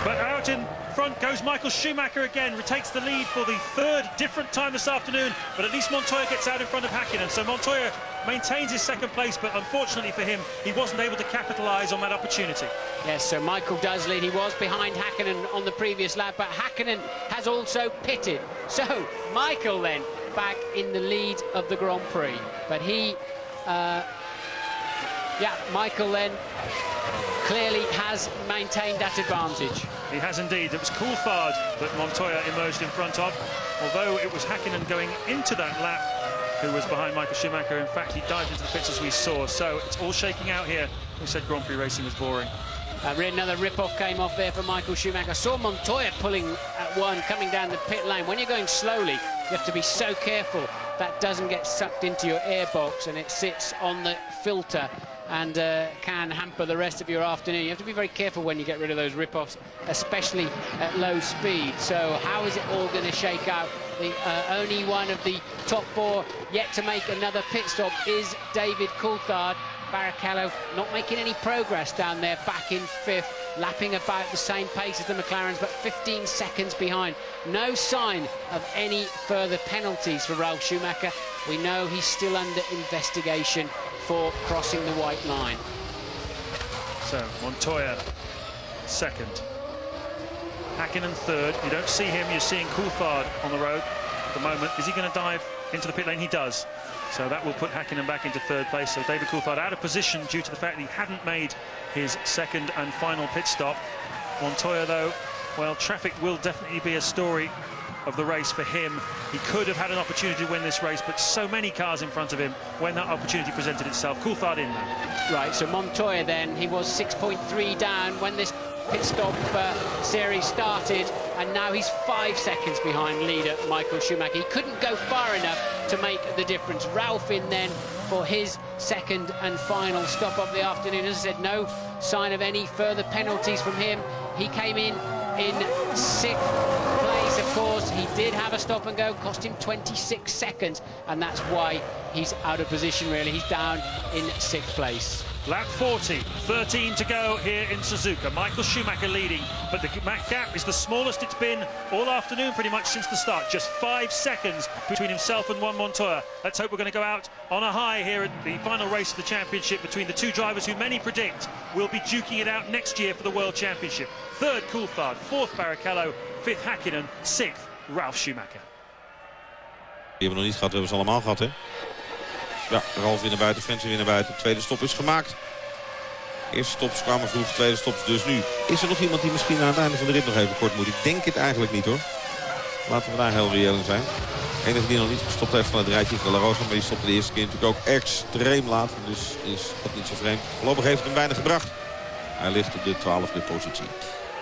But out in front goes Michael Schumacher again, retakes the lead for the 3rd different time this afternoon, but at least Montoya gets out in front of Häkkinen. So Montoya maintains his 2nd place, but unfortunately for him, he wasn't able to capitalise on that opportunity. Yes, so Michael does lead. He was behind Häkkinen on the previous lap, but Häkkinen has also pitted. So Michael then back in the lead of the Grand Prix. But Michael then clearly has maintained that advantage. He has indeed. It was Coulthard that Montoya emerged in front of, although it was Häkkinen going into that lap who was behind Michael Schumacher. In fact, he dived into the pits as we saw, so it's all shaking out here. We said Grand Prix racing was boring. Another rip-off came off there for Michael Schumacher. I saw Montoya pulling at one, coming down the pit lane. When you're going slowly, you have to be so careful that doesn't get sucked into your airbox and it sits on the filter and can hamper the rest of your afternoon. You have to be very careful when you get rid of those rip-offs, especially at low speed. So how is it all going to shake out? The only one of the top 4 yet to make another pit stop is David Coulthard. Barrichello not making any progress down there, back in 5th, lapping about the same pace as the McLarens, but 15 seconds behind. No sign of any further penalties for Ralf Schumacher. We know he's still under investigation for crossing the white line. So Montoya 2nd, Häkkinen 3rd. You don't see him, you're seeing Coulthard on the road at the moment. Is he going to dive into the pit lane? He does. So that will put Häkkinen back into 3rd place. So David Coulthard out of position due to the fact that he hadn't made his 2nd and final pit stop. Montoya, though, well, traffic will definitely be a story of the race for him. He could have had an opportunity to win this race, but so many cars in front of him when that opportunity presented itself. Coulthard in there. Right, so Montoya then, he was 6.3 down when this pit stop series started, and now he's 5 seconds behind leader Michael Schumacher. He couldn't go far enough to make the difference. Ralf in then for his 2nd and final stop of the afternoon. As I said, no sign of any further penalties from him. He came in 6th place. Yes, of course, he did have a stop and go, cost him 26 seconds, and that's why he's out of position, really. He's down in 6th place. Lap 40, 13 to go here in Suzuka. Michael Schumacher leading, but the gap is the smallest it's been all afternoon, pretty much since the start. Just 5 seconds between himself and Juan Montoya. Let's hope we're going to go out on a high here at the final race of the championship between the two drivers who many predict will be duking it out next year for the World Championship. 3rd Coulthard, 4th Barrichello, 5th Häkkinen, 6th Ralf Schumacher. Die hebben we nog niet gehad, we hebben ze allemaal gehad, hè? Ja, Ralf weer naar buiten, Frentzen weer naar buiten. De tweede stop is gemaakt. Eerste stops kwamen vroeg, tweede stops dus nu. Is er nog iemand die misschien aan het einde van de rit nog even kort moet? Ik denk het eigenlijk niet, hoor. Laten we daar heel reëel in zijn. De enige die nog niet gestopt heeft van het rijtje is de La Rosa, maar die stopte de eerste keer natuurlijk ook extreem laat. Dus is dat niet zo vreemd. Voorlopig heeft het hem weinig gebracht. Hij ligt op de 12e positie.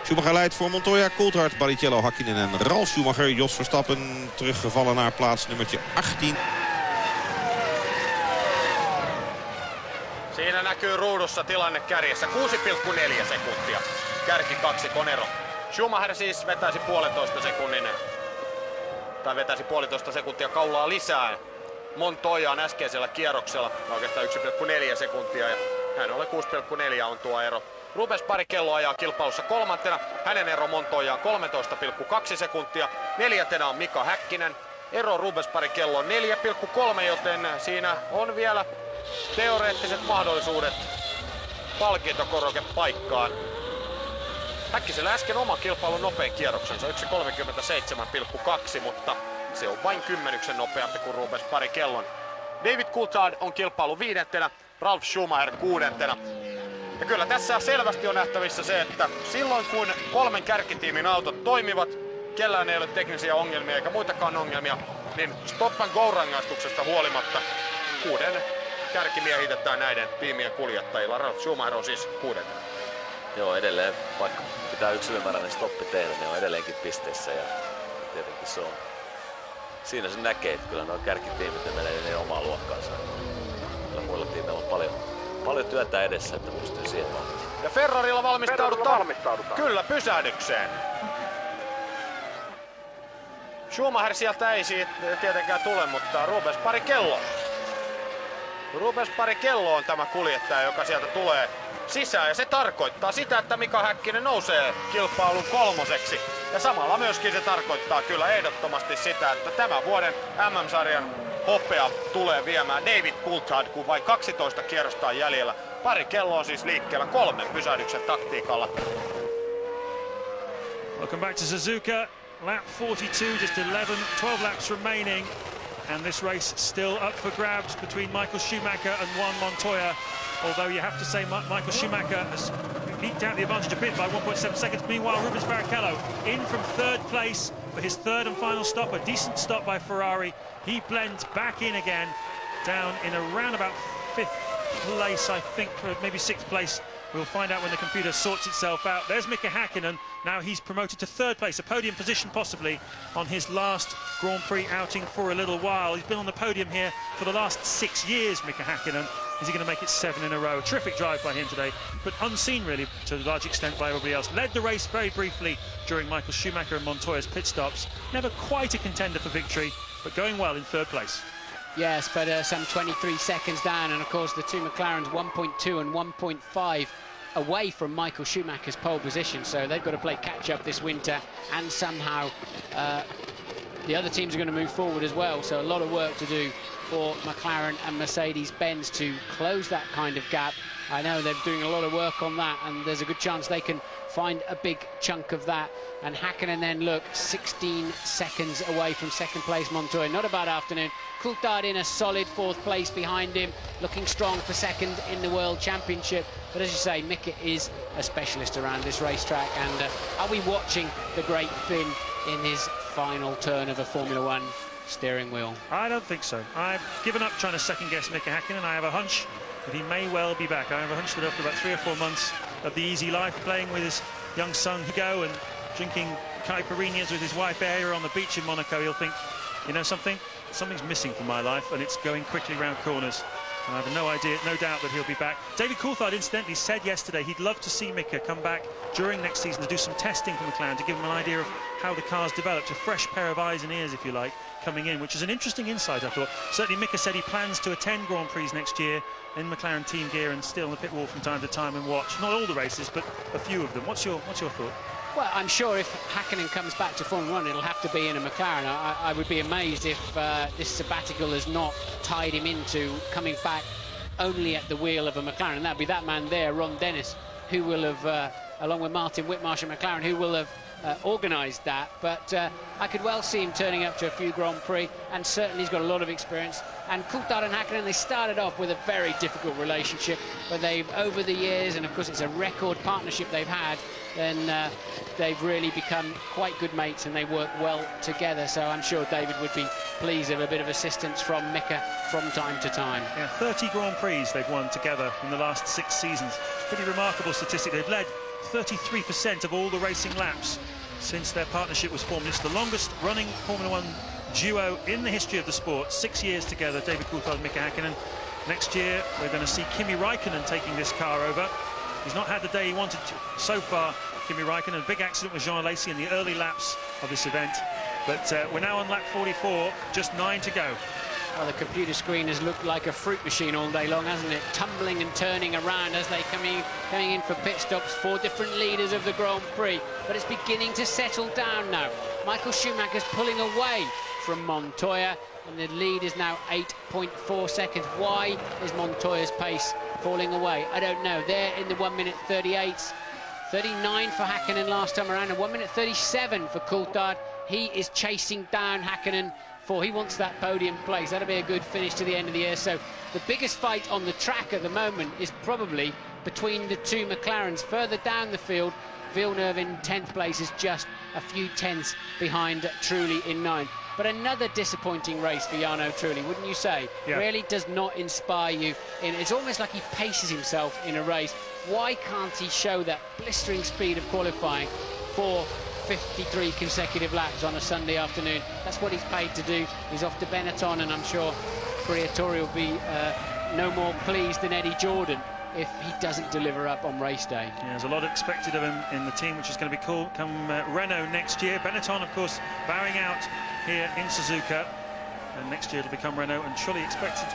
Schumacher leidt voor Montoya, Coulthard, Barrichello, Häkkinen en Ralf Schumacher. Jos Verstappen teruggevallen naar plaats nummertje 18. Siinä näkyy ruudussa tilanne kärjessä. 6,4 sekuntia. Kärkikaksikon ero. Schumacher siis vetäisi 1,5 sekunnin, tai vetäisi 1,5 sekuntia kaulaa lisää Montoyaan äskeisellä kierroksella. Oikeastaan 1,4 sekuntia ja hän ole 6,4 on tuo ero. Rubens Barrichello ajaa kilpailussa 3. Hänen ero Montoyaan 13,2 sekuntia. 4. on Mika Häkkinen. Ero Rubens Barrichello on 4,3, joten siinä on vielä teoreettiset mahdollisuudet palkintokorokepaikkaan. Häkkisellä äsken oma kilpailun nopein kierroksensa 1.37,2, mutta se on vain 10 nopeampi kuin Rubens Barrichello. David Coulthard on kilpailu 5. Ralf Schumacher 6. Ja kyllä tässä selvästi on nähtävissä se, että silloin kun 3 kärkitiimin autot toimivat, kellään ei ole teknisiä ongelmia eikä muitakaan ongelmia, niin stop and go -rangaistuksesta huolimatta 6 kärki miehitetään näiden tiimien kuljettajilla. Ralf Schumacher on siis 6. Joo, edelleen, vaikka pitää yksi ylimääräinen stoppi tehdä, niin on edelleenkin pisteissä ja tietenkin se on. Siinä se näkee, että kyllä nuo kärkitiimit ne menee ne omaa luokkaansa. Kyllä muilla tiimeillä on paljon työtä edessä, että pystyy siihen valmiin. Ja Ferrarilla valmistaudutaan. Kyllä pysähdykseen. Schumacher sieltä ei siitä tietenkään tule, mutta Rubens Barrichello. Rubens Barrichello on tämä kuljettaja, joka sieltä tulee sisään, ja se tarkoittaa sitä, että Mika Häkkinen nousee kilpailun 3. Ja samalla myöskin se tarkoittaa kyllä ehdottomasti sitä, että tämän vuoden MM-sarjan hopea tulee viemään David Coulthard, kun vain 12 kierrosta on jäljellä. Barrichello on siis liikkeellä 3 pysähdyksen taktiikalla. Welcome back to Suzuka. Lap 42, just 12 laps remaining. And this race still up for grabs between Michael Schumacher and Juan Montoya. Although you have to say Michael Schumacher has eked out the advantage a bit by 1.7 seconds. Meanwhile, Rubens Barrichello in from 3rd place for his 3rd and final stop. A decent stop by Ferrari. He blends back in again, down in around about 5th place, I think, maybe 6th place. We'll find out when the computer sorts itself out. There's Mika Häkkinen. Now he's promoted to 3rd place, a podium position possibly on his last Grand Prix outing for a little while. He's been on the podium here for the last 6 years, Mika Häkkinen. Is he going to make it 7 in a row? A terrific drive by him today, but unseen really to a large extent by everybody else. Led the race very briefly during Michael Schumacher and Montoya's pit stops. Never quite a contender for victory, but going well in 3rd place. Yes, but some 23 seconds down, and of course the two McLarens 1.2 and 1.5 away from Michael Schumacher's pole position, so they've got to play catch-up this winter, and somehow the other teams are going to move forward as well, so a lot of work to do for McLaren and Mercedes-Benz to close that kind of gap. I know they're doing a lot of work on that, and there's a good chance they can find a big chunk of that. And Häkkinen then, look, 16 seconds away from 2nd place Montoya. Not a bad afternoon. Coulthard in a solid 4th place behind him, looking strong for 2nd in the World Championship. But as you say, Mika is a specialist around this racetrack, and are we watching the great Finn in his final turn of a Formula One steering wheel? I don't think so. I've given up trying to second-guess Mika Häkkinen. I have a hunch that he may well be back. I have a hunch that after about 3 or 4 months of the easy life, playing with his young son Hugo and drinking caipirinhas with his wife Aya on the beach in Monaco, he'll think, you know something? Something's missing from my life, and it's going quickly round corners. And I have no doubt that he'll be back. David Coulthard, incidentally, said yesterday he'd love to see Mika come back during next season to do some testing for McLaren to give him an idea of how the car's developed, a fresh pair of eyes and ears, if you like, coming in, which is an interesting insight, I thought. Certainly Mika said he plans to attend Grand Prix next year in McLaren team gear and still on the pit wall from time to time and watch, not all the races, but a few of them. What's your thought? Well, I'm sure if Häkkinen comes back to Formula 1, it'll have to be in a McLaren. I would be amazed if this sabbatical has not tied him into coming back only at the wheel of a McLaren. And that'd be that man there, Ron Dennis, who will have, along with Martin Whitmarsh and McLaren, who will have organised that. But I could well see him turning up to a few Grand Prix, and certainly he's got a lot of experience. And Coulthard and Häkkinen, they started off with a very difficult relationship, but they've, over the years, and of course it's a record partnership they've had, then they've really become quite good mates and they work well together. So I'm sure David would be pleased with a bit of assistance from Mika from time to time. Yeah, 30 Grand Prix they've won together in the last 6 seasons. Pretty remarkable statistic. They've led 33% of all the racing laps since their partnership was formed. It's the longest running Formula 1 duo in the history of the sport. 6 years together, David Coulthard and Mika Häkkinen. Next year we're going to see Kimi Räikkönen taking this car over. He's not had the day he wanted to so far, Kimi Räikkönen. A big accident with Jean Alesi in the early laps of this event. But we're now on lap 44, just 9 to go. Well, the computer screen has looked like a fruit machine all day long, hasn't it? Tumbling and turning around as they coming in for pit stops. 4 different leaders of the Grand Prix, but it's beginning to settle down now. Michael Schumacher's pulling away from Montoya, and the lead is now 8.4 seconds. Why is Montoya's pace falling away? I don't know. They're in the 1:38. 39 for Häkkinen last time around, and 1:37 for Coulthard. He is chasing down Häkkinen. He wants that podium place. That'll be a good finish to the end of the year. So the biggest fight on the track at the moment is probably between the 2 McLarens. Further down the field, Villeneuve in 10th place is just a few tenths behind Trulli in 9th. But another disappointing race for Jarno Trulli, wouldn't you say? Yeah. Really does not inspire you. It's almost like he paces himself in a race. Why can't he show that blistering speed of qualifying for 53 consecutive laps on a Sunday afternoon? That's what he's paid to do. He's off to Benetton, and I'm sure Briatore will be no more pleased than Eddie Jordan if he doesn't deliver up on race day. Yeah, there's a lot expected of him in the team, which is going to be cool come Renault next year. Benetton, of course, bowing out here in Suzuka, and next year it'll become Renault, and surely expected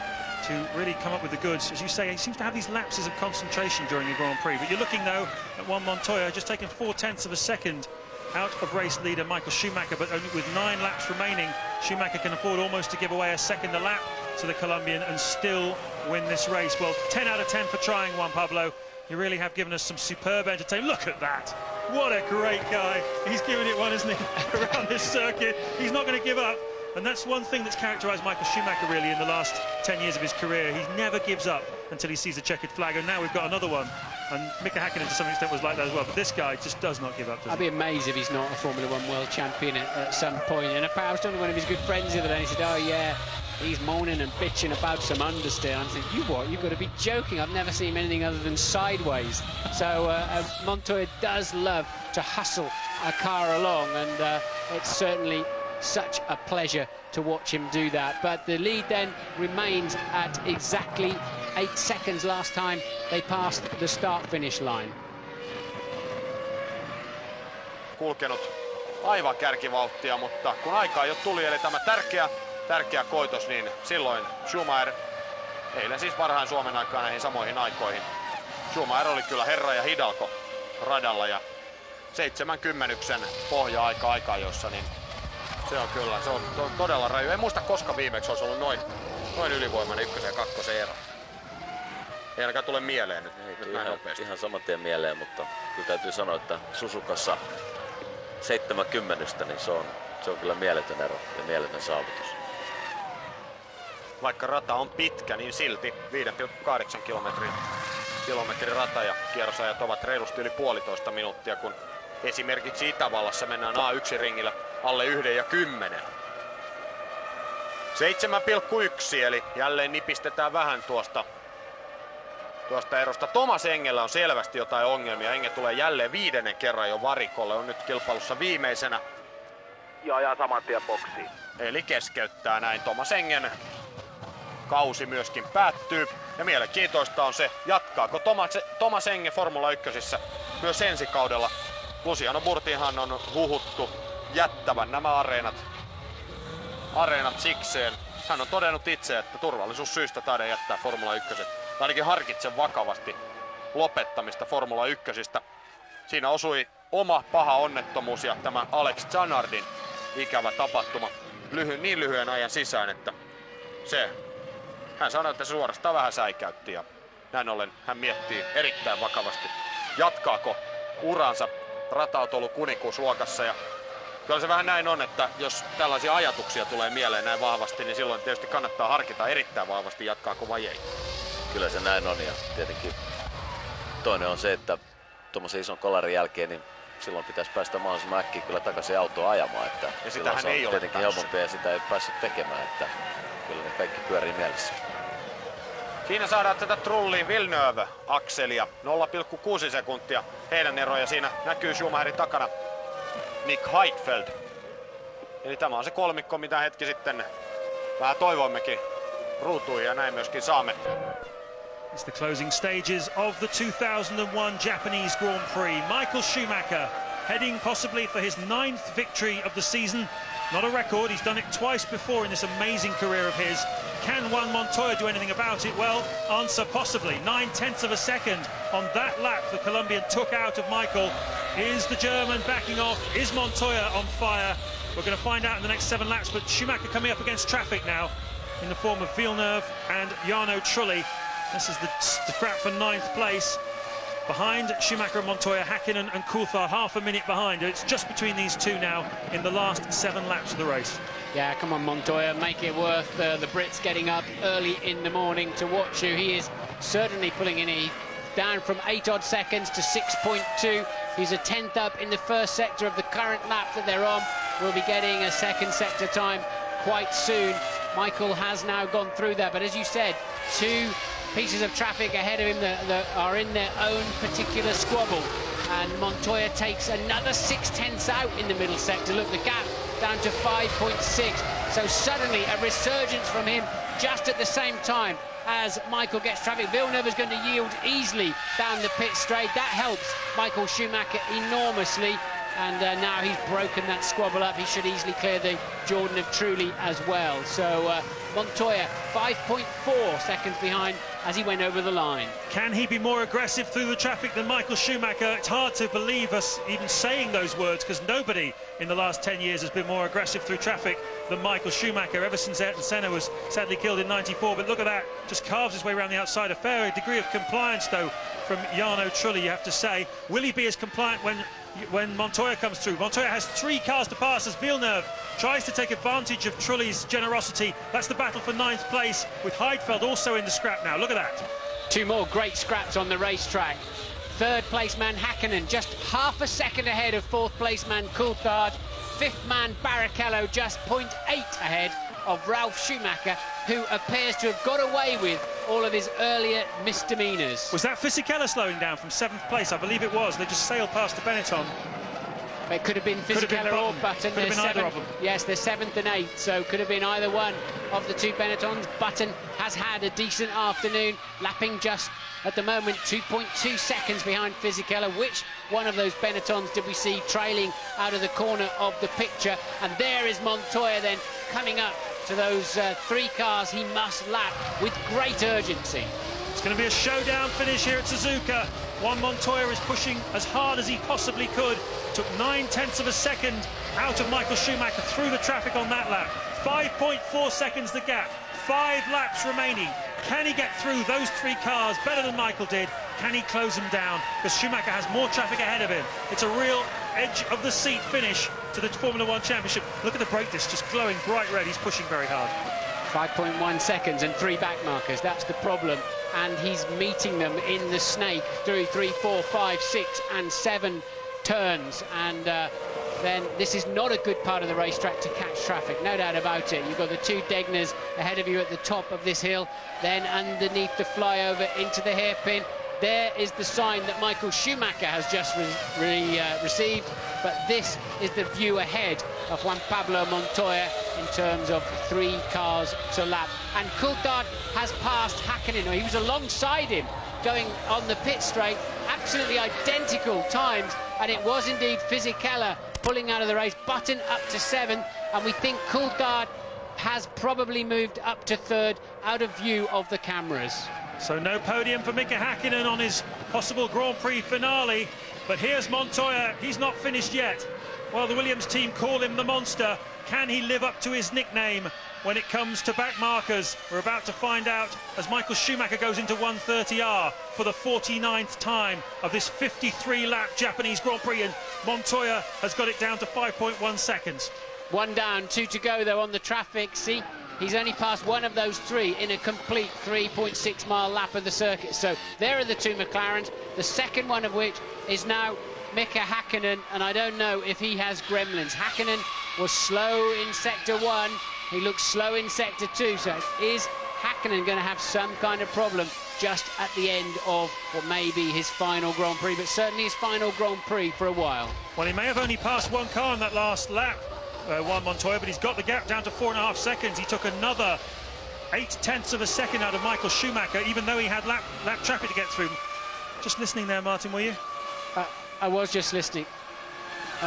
to really come up with the goods. As you say, he seems to have these lapses of concentration during the Grand Prix, but you're looking though at Juan Montoya just taking 0.4 of a second out of race leader Michael Schumacher, but only with 9 laps remaining, Schumacher can afford almost to give away a second a lap to the Colombian and still win this race. Well, 10 out of 10 for trying, Juan Pablo. You really have given us some superb entertainment. Look at that. What a great guy. He's giving it one, isn't he, around this circuit. He's not going to give up. And that's one thing that's characterised Michael Schumacher really in the last 10 years of his career. He never gives up until he sees a checkered flag, and now we've got another one. And Mika Häkkinen to some extent was like that as well, but this guy just does not give up. I'd be amazed if he's not a Formula 1 world champion at some point. And I was talking to one of his good friends the other day, and he said, oh yeah, he's moaning and bitching about some understeer. I'm thinking, you what? You've got to be joking. I've never seen him anything other than sideways. So Montoya does love to hustle a car along, and it's certainly such a pleasure to watch him do that. But the lead then remains at exactly 8 seconds last time they passed the start-finish line. Kulkenut aivan kärkivauhtia, mutta kun aikaa jo tuli, eli tämä tärkeä koitos, niin silloin Schumacher, eilen siis varhain Suomen aikaan näihin samoihin aikoihin, Schumacher oli kyllä herra ja hidalko radalla, ja 70 pohja-aika jossa, niin se on kyllä, se on todella raju. En muista koska viimeksi olisi ollut noin ylivoimainen 1. ja 2. ero. Ei ainakaan tule mieleen nyt näin nopeasti. Ihan saman tien mieleen, mutta kyllä täytyy sanoa, että Suzukassa 70, niin se on kyllä mieletön ero ja mieletön saavutus. Vaikka rata on pitkä, niin silti 5,8 kilometrin rata ja kierrosajat ovat reilusti yli 1,5 minuuttia, kun esimerkiksi Itävallassa mennään A1-ringillä alle 1 ja 10. 7,1, eli jälleen nipistetään vähän tuosta erosta. Thomas Engellä on selvästi jotain ongelmia. Enge tulee jälleen 5. kerran jo varikolle. On nyt kilpailussa viimeisenä. Ja ajaa saman tien boksiin. Eli keskeyttää näin Thomas Engen kausi myöskin päättyy. Ja mielenkiintoista on se, jatkaako Thomas Enge Formula 1 myös ensi kaudella. Luciano Burtinhan on huhuttu jättävän nämä areenat sikseen. Hän on todennut itse, että turvallisuussyistä taida jättää Formula 1. Ainakin harkitsen vakavasti lopettamista Formula 1. Siinä osui oma paha onnettomuus ja tämä Alex Zanardin ikävä tapahtuma niin lyhyen ajan sisään, että hän sanoi, että se suorastaan vähän säikäytti ja näin ollen hän miettii erittäin vakavasti, jatkaako uransa rata-autoilu kuninkuusluokassa. Ja kyllä se vähän näin on, että jos tällaisia ajatuksia tulee mieleen näin vahvasti, niin silloin tietysti kannattaa harkita erittäin vahvasti, jatkaako vai ei. Kyllä se näin on, ja tietenkin toinen on se, että tuommoisen ison kolarin jälkeen niin silloin pitäisi päästä mahdollisimman äkkiä kyllä takaisin autoon ajamaan. Että ja sitähän ei ole tietenkin helpompia ja sitä ei päässyt tekemään, että kyllä ne kaikki pyörii mielessä. Siinä saadaan tätä Trulli Villeneuve-akselia, 0,6 sekuntia heidän eroja. Siinä näkyy Schumacherin takana Nick Heidfeld. Eli tämä on se kolmikko, mitä hetki sitten vähän toivoimmekin ruutuihin ja näin myöskin saamme. It's the closing stages of the 2001 Japanese Grand Prix. Michael Schumacher heading possibly for his 9th victory of the season. Not a record, he's done it twice before in this amazing career of his. Can Juan Montoya do anything about it? Well, answer possibly. 9/10 of a second on that lap the Colombian took out of Michael. Is the German backing off? Is Montoya on fire? We're going to find out in the next 7 laps, but Schumacher coming up against traffic now in the form of Villeneuve and Jarno Trulli. This is the scrap for 9th place. Behind Schumacher and Montoya, Häkkinen and Coulthard half a minute behind. It's just between these two now in the last 7 laps of the race. Yeah, come on Montoya, make it worth the Brits getting up early in the morning to watch you. He is certainly pulling in. Down from 8 odd seconds to 6.2. He's a 10th up in the first sector of the current lap that they're on. We'll be getting a second sector time quite soon. Michael has now gone through that, but as you said, 2 pieces of traffic ahead of him that are in their own particular squabble, and Montoya takes another 6/10 out in the middle sector. Look, the gap down to 5.6, so suddenly a resurgence from him just at the same time as Michael gets traffic. Villeneuve is going to yield easily down the pit straight. That helps Michael Schumacher enormously, and now he's broken that squabble up. He should easily clear the Jordan of Trulli as well. So Montoya 5.4 seconds behind as he went over the line. Can he be more aggressive through the traffic than Michael Schumacher? It's hard to believe us even saying those words, because nobody in the last 10 years has been more aggressive through traffic than Michael Schumacher, ever since Ayrton Senna was sadly killed in '94. But look at that, just carves his way around the outside. A fair degree of compliance though from Jarno Trulli, you have to say. Will he be as compliant when Montoya comes through? Montoya has 3 cars to pass as Villeneuve tries to take advantage of Trulli's generosity. That's the battle for 9th place, with Heidfeld also in the scrap now. Look at that. 2 more great scraps on the racetrack. 3rd place man Häkkinen just half a second ahead of 4th place man Coulthard. 5th man Barrichello just 0.8 ahead of Ralf Schumacher, who appears to have got away with all of his earlier misdemeanors. Was that Fisichella slowing down from 7th place? I believe it was. They just sailed past the Benetton. It could have been Fisichella or Button. Could have been either of them. Yes, they're 7th and 8th, so could have been either one of the 2 Benettons. Button has had a decent afternoon, lapping just at the moment 2.2 seconds behind Fisichella. Which one of those Benettons did we see trailing out of the corner of the picture? And there is Montoya then coming up to those 3 cars he must lap with great urgency. It's going to be a showdown finish here at Suzuka. Juan Montoya is pushing as hard as he possibly could. Took 9/10 of a second out of Michael Schumacher through the traffic on that lap. 5.4 seconds the gap. 5 laps remaining. Can he get through those 3 cars better than Michael did? Can he close them down? Because Schumacher has more traffic ahead of him. It's a real edge of the seat finish to the Formula 1 Championship. Look at the brake disc just glowing bright red. He's pushing very hard. 5.1 seconds and 3 back markers. That's the problem. And he's meeting them in the snake through 3, 4, 5, 6 and 7 turns. And then this is not a good part of the racetrack to catch traffic, no doubt about it. You've got the 2 Degners ahead of you at the top of this hill, then underneath the flyover into the hairpin. There is the sign that Michael Schumacher has just received, but this is the view ahead of Juan Pablo Montoya in terms of 3 cars to lap. And Coulthard has passed Häkkinen. He was alongside him going on the pit straight, absolutely identical times, and it was indeed Fisichella pulling out of the race. Button up to 7th, and we think Coulthard has probably moved up to 3rd, out of view of the cameras. So no podium for Mika Häkkinen on his possible Grand Prix finale. But here's Montoya. He's not finished yet. Well, the Williams team call him the Monster. Can he live up to his nickname when it comes to back markers? We're about to find out as Michael Schumacher goes into 130R for the 49th time of this 53-lap Japanese Grand Prix, and Montoya has got it down to 5.1 seconds. 1 down, 2 to go though on the traffic. See, he's only passed one of those 3 in a complete 3.6-mile lap of the circuit. So there are the 2 McLarens, the second one of which is now Mika Häkkinen, and I don't know if he has gremlins. Häkkinen was slow in sector 1, he looks slow in sector 2, so is Häkkinen going to have some kind of problem just at the end of what may be his final Grand Prix, but certainly his final Grand Prix for a while? Well, he may have only passed 1 car in that last lap, Juan Montoya, but he's got the gap down to 4.5 seconds. He took another 0.8 of a second out of Michael Schumacher, even though he had lap traffic to get through. Just listening there, Martin, were you? I was just listening.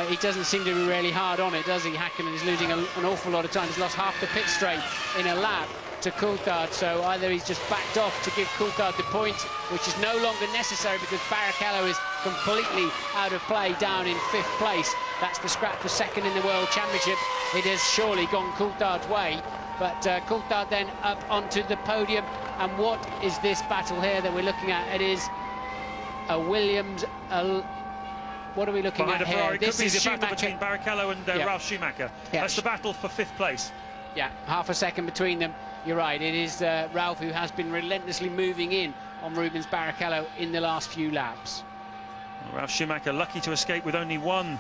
He doesn't seem to be really hard on it, does he? Häkkinen is losing an awful lot of time. He's lost half the pit straight in a lap to Coulthard, so either he's just backed off to give Coulthard the point, which is no longer necessary because Barrichello is completely out of play down in 5th place. That's the scrap for 2nd in the World Championship. It has surely gone Coulthard's way, but Coulthard then up onto the podium. And what is this battle here that we're looking at? It is a Williams... what are we looking Behind at a Ferrari. here? This could be is the Schumacher. battle between Barrichello and Ralf Schumacher. Yeah. That's the battle for 5th place. Yeah, half a second between them. You're right, it is Ralf who has been relentlessly moving in on Rubens Barrichello in the last few laps. Well, Ralf Schumacher lucky to escape with only 1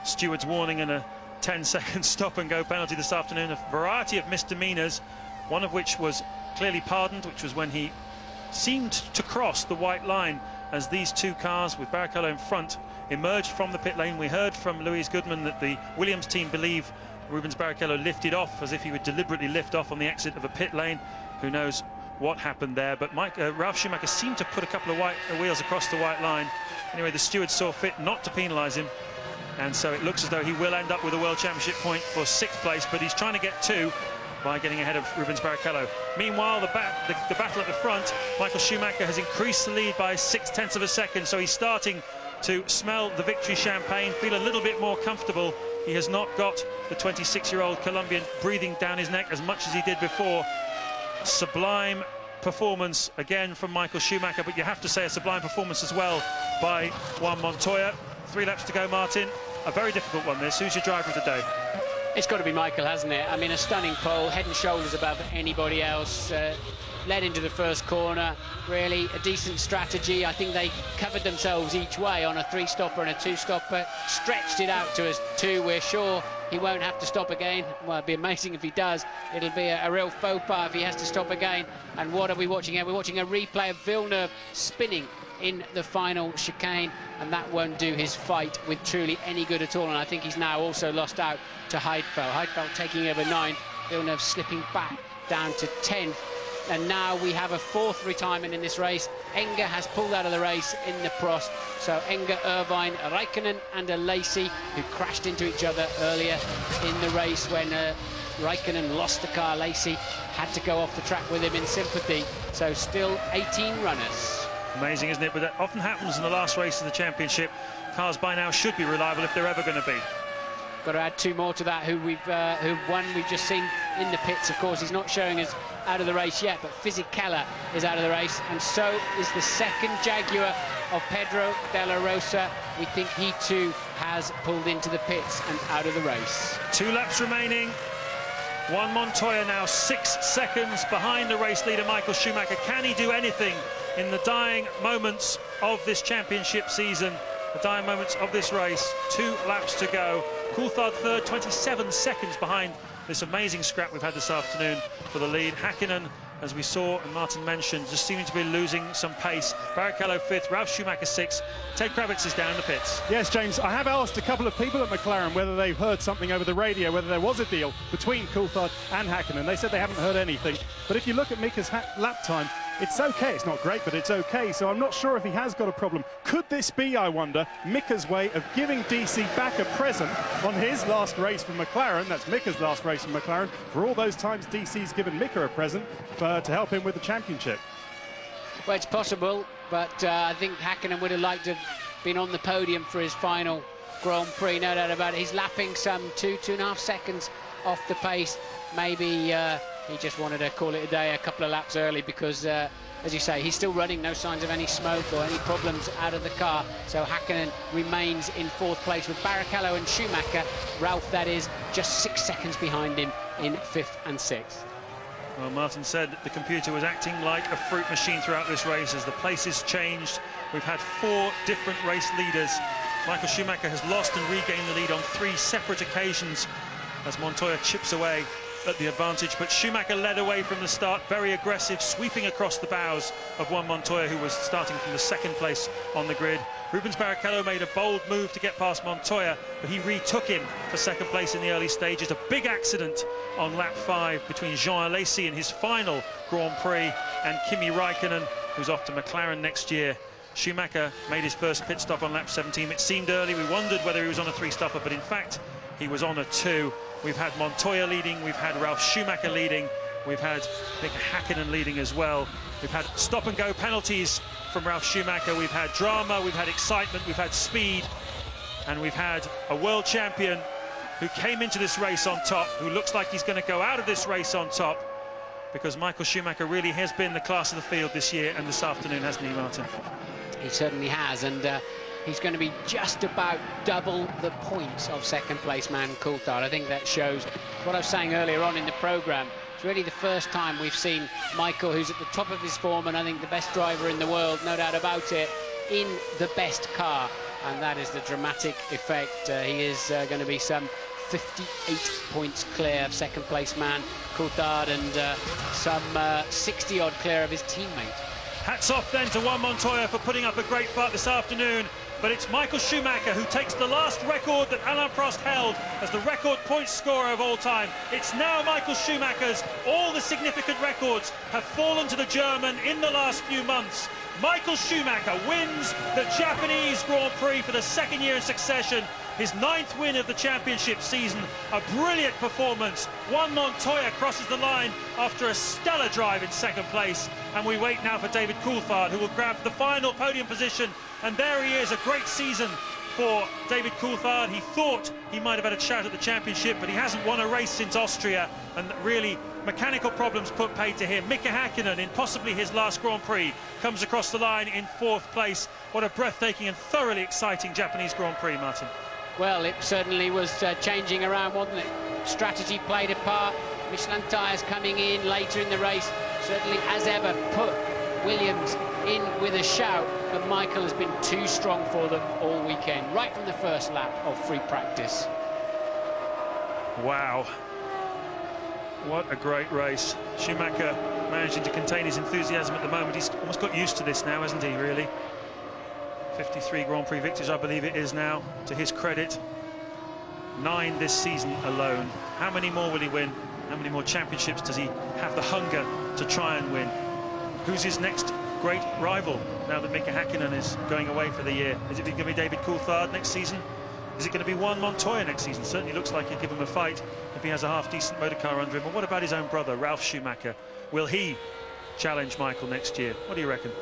steward's warning and a 10-second stop-and-go penalty this afternoon. A variety of misdemeanours, one of which was clearly pardoned, which was when he seemed to cross the white line as these 2 cars with Barrichello in front emerged from the pit lane. We heard from Louise Goodman that the Williams team believe Rubens Barrichello lifted off as if he would deliberately lift off on the exit of a pit lane. Who knows what happened there, but Ralf Schumacher seemed to put a couple of wheels across the white line. Anyway, the stewards saw fit not to penalise him, and so it looks as though he will end up with a World Championship point for 6th place, but he's trying to get 2 by getting ahead of Rubens Barrichello. Meanwhile, the battle at the front, Michael Schumacher has increased the lead by 0.6 of a second, so he's starting to smell the victory champagne, feel a little bit more comfortable. He has not got the 26-year-old Colombian breathing down his neck as much as he did before. Sublime performance again from Michael Schumacher, but you have to say a sublime performance as well by Juan Montoya. 3 laps to go, Martin. A very difficult one, this. Who's your driver of the day? It's got to be Michael, hasn't it? I mean, a stunning pole, head and shoulders above anybody else. Led into the first corner, really a decent strategy. I think they covered themselves each way on a 3-stopper and a 2-stopper, stretched it out to us 2. We're sure he won't have to stop again. Well, it'd be amazing if he does. It'll be a real faux pas if he has to stop again. And what are we watching here? We're watching a replay of Villeneuve spinning in the final chicane, and that won't do his fight with truly any good at all. And I think he's now also lost out to Heidfeld. Heidfeld taking over 9, Villeneuve slipping back down to 10th. And now we have a 4th retirement in this race. Enger has pulled out of the race in the Prost. So Enger, Irvine, Raikkonen and Lacey, who crashed into each other earlier in the race when Raikkonen lost the car. Lacey had to go off the track with him in sympathy. So still 18 runners. Amazing, isn't it? But that often happens in the last race of the championship. Cars by now should be reliable if they're ever going to be. Got to add 2 more to that. Who one we've just seen in the pits. Of course, he's not showing us out of the race yet, but Fisichella is out of the race, and so is the 2nd Jaguar of Pedro de la Rosa. We think he too has pulled into the pits and out of the race. 2 laps remaining. Juan Montoya now 6 seconds behind the race leader Michael Schumacher. Can he do anything in the dying moments of this championship season, the dying moments of this race? 2 laps to go. Coulthard 3rd, 27 seconds behind this amazing scrap we've had this afternoon for the lead. Häkkinen as we saw and Martin mentioned, just seeming to be losing some pace. Barrichello 5th, Ralf Schumacher 6th. Ted Kravitz is down the pits. Yes, James, I have asked a couple of people at McLaren whether they've heard something over the radio, whether there was a deal between Coulthard and Häkkinen. They said they haven't heard anything. But if you look at Mika's lap time, it's okay. It's not great, but it's okay. So I'm not sure if he has got a problem. Could this be, I wonder, Mika's way of giving DC back a present on his last race for McLaren? That's Mika's last race for McLaren. For all those times DC's given Mika a present to help him with the championship. Well, it's possible, but I think Häkkinen would have liked to have been on the podium for his final Grand Prix, no doubt about it. He's lapping some 2.5 seconds off the pace. Maybe he just wanted to call it a day a couple of laps early because, as you say, he's still running, no signs of any smoke or any problems out of the car. So Häkkinen remains in 4th place with Barrichello and Schumacher. Ralf, that is, just 6 seconds behind him in 5th and 6th. Well, Martin said that the computer was acting like a fruit machine throughout this race as the places changed. We've had 4 different race leaders. Michael Schumacher has lost and regained the lead on 3 separate occasions as Montoya chips away at the advantage, but Schumacher led away from the start, very aggressive, sweeping across the bows of Juan Montoya, who was starting from the 2nd place on the grid. Rubens Barrichello made a bold move to get past Montoya, but he retook him for 2nd place in the early stages. A big accident on lap 5 between Jean Alesi in his final Grand Prix and Kimi Raikkonen, who's off to McLaren next year. Schumacher made his first pit stop on lap 17. It seemed early, we wondered whether he was on a 3-stopper, but in fact he was on a 2. We've had Montoya leading, we've had Ralf Schumacher leading, we've had Mika Häkkinen leading as well. We've had stop-and-go penalties from Ralf Schumacher, we've had drama, we've had excitement, we've had speed, and we've had a world champion who came into this race on top, who looks like he's going to go out of this race on top, because Michael Schumacher really has been the class of the field this year and this afternoon, hasn't he, Martin? He certainly has, and he's going to be just about double the points of 2nd place man Coulthard. I think that shows what I was saying earlier on in the programme. It's really the first time we've seen Michael, who's at the top of his form and I think the best driver in the world, no doubt about it, in the best car, and that is the dramatic effect. He is going to be some 58 points clear of 2nd place man Coulthard and some 60-odd clear of his teammate. Hats off then to Juan Montoya for putting up a great fight this afternoon. But it's Michael Schumacher who takes the last record that Alain Prost held as the record points scorer of all time. It's now Michael Schumacher's. All the significant records have fallen to the German in the last few months. Michael Schumacher wins the Japanese Grand Prix for the 2nd year in succession. His 9th win of the championship season. A brilliant performance. Juan Montoya crosses the line after a stellar drive in 2nd place. And we wait now for David Coulthard, who will grab the final podium position. And there he is, a great season for David Coulthard. He thought he might have had a shout at the championship, but he hasn't won a race since Austria, and really mechanical problems put paid to him. Mika Häkkinen, in possibly his last Grand Prix, comes across the line in 4th place. What a breathtaking and thoroughly exciting Japanese Grand Prix, Martin. Well, it certainly was changing around, wasn't it? Strategy played a part. Michelin tyres coming in later in the race certainly, as ever, put Williams in with a shout, but Michael has been too strong for them all weekend, right from the first lap of free practice. Wow. What a great race. Schumacher managing to contain his enthusiasm at the moment. He's almost got used to this now, hasn't he, really? 53 Grand Prix victories, I believe it is now, to his credit. 9 this season alone. How many more will he win? How many more championships does he have the hunger to try and win? Who's his next great rival now that Mika Häkkinen is going away for the year? Is it going to be David Coulthard next season? Is it going to be Juan Montoya next season? Certainly looks like he'd give him a fight if he has a half-decent motor car under him. But what about his own brother, Ralf Schumacher? Will he challenge Michael next year? What do you reckon?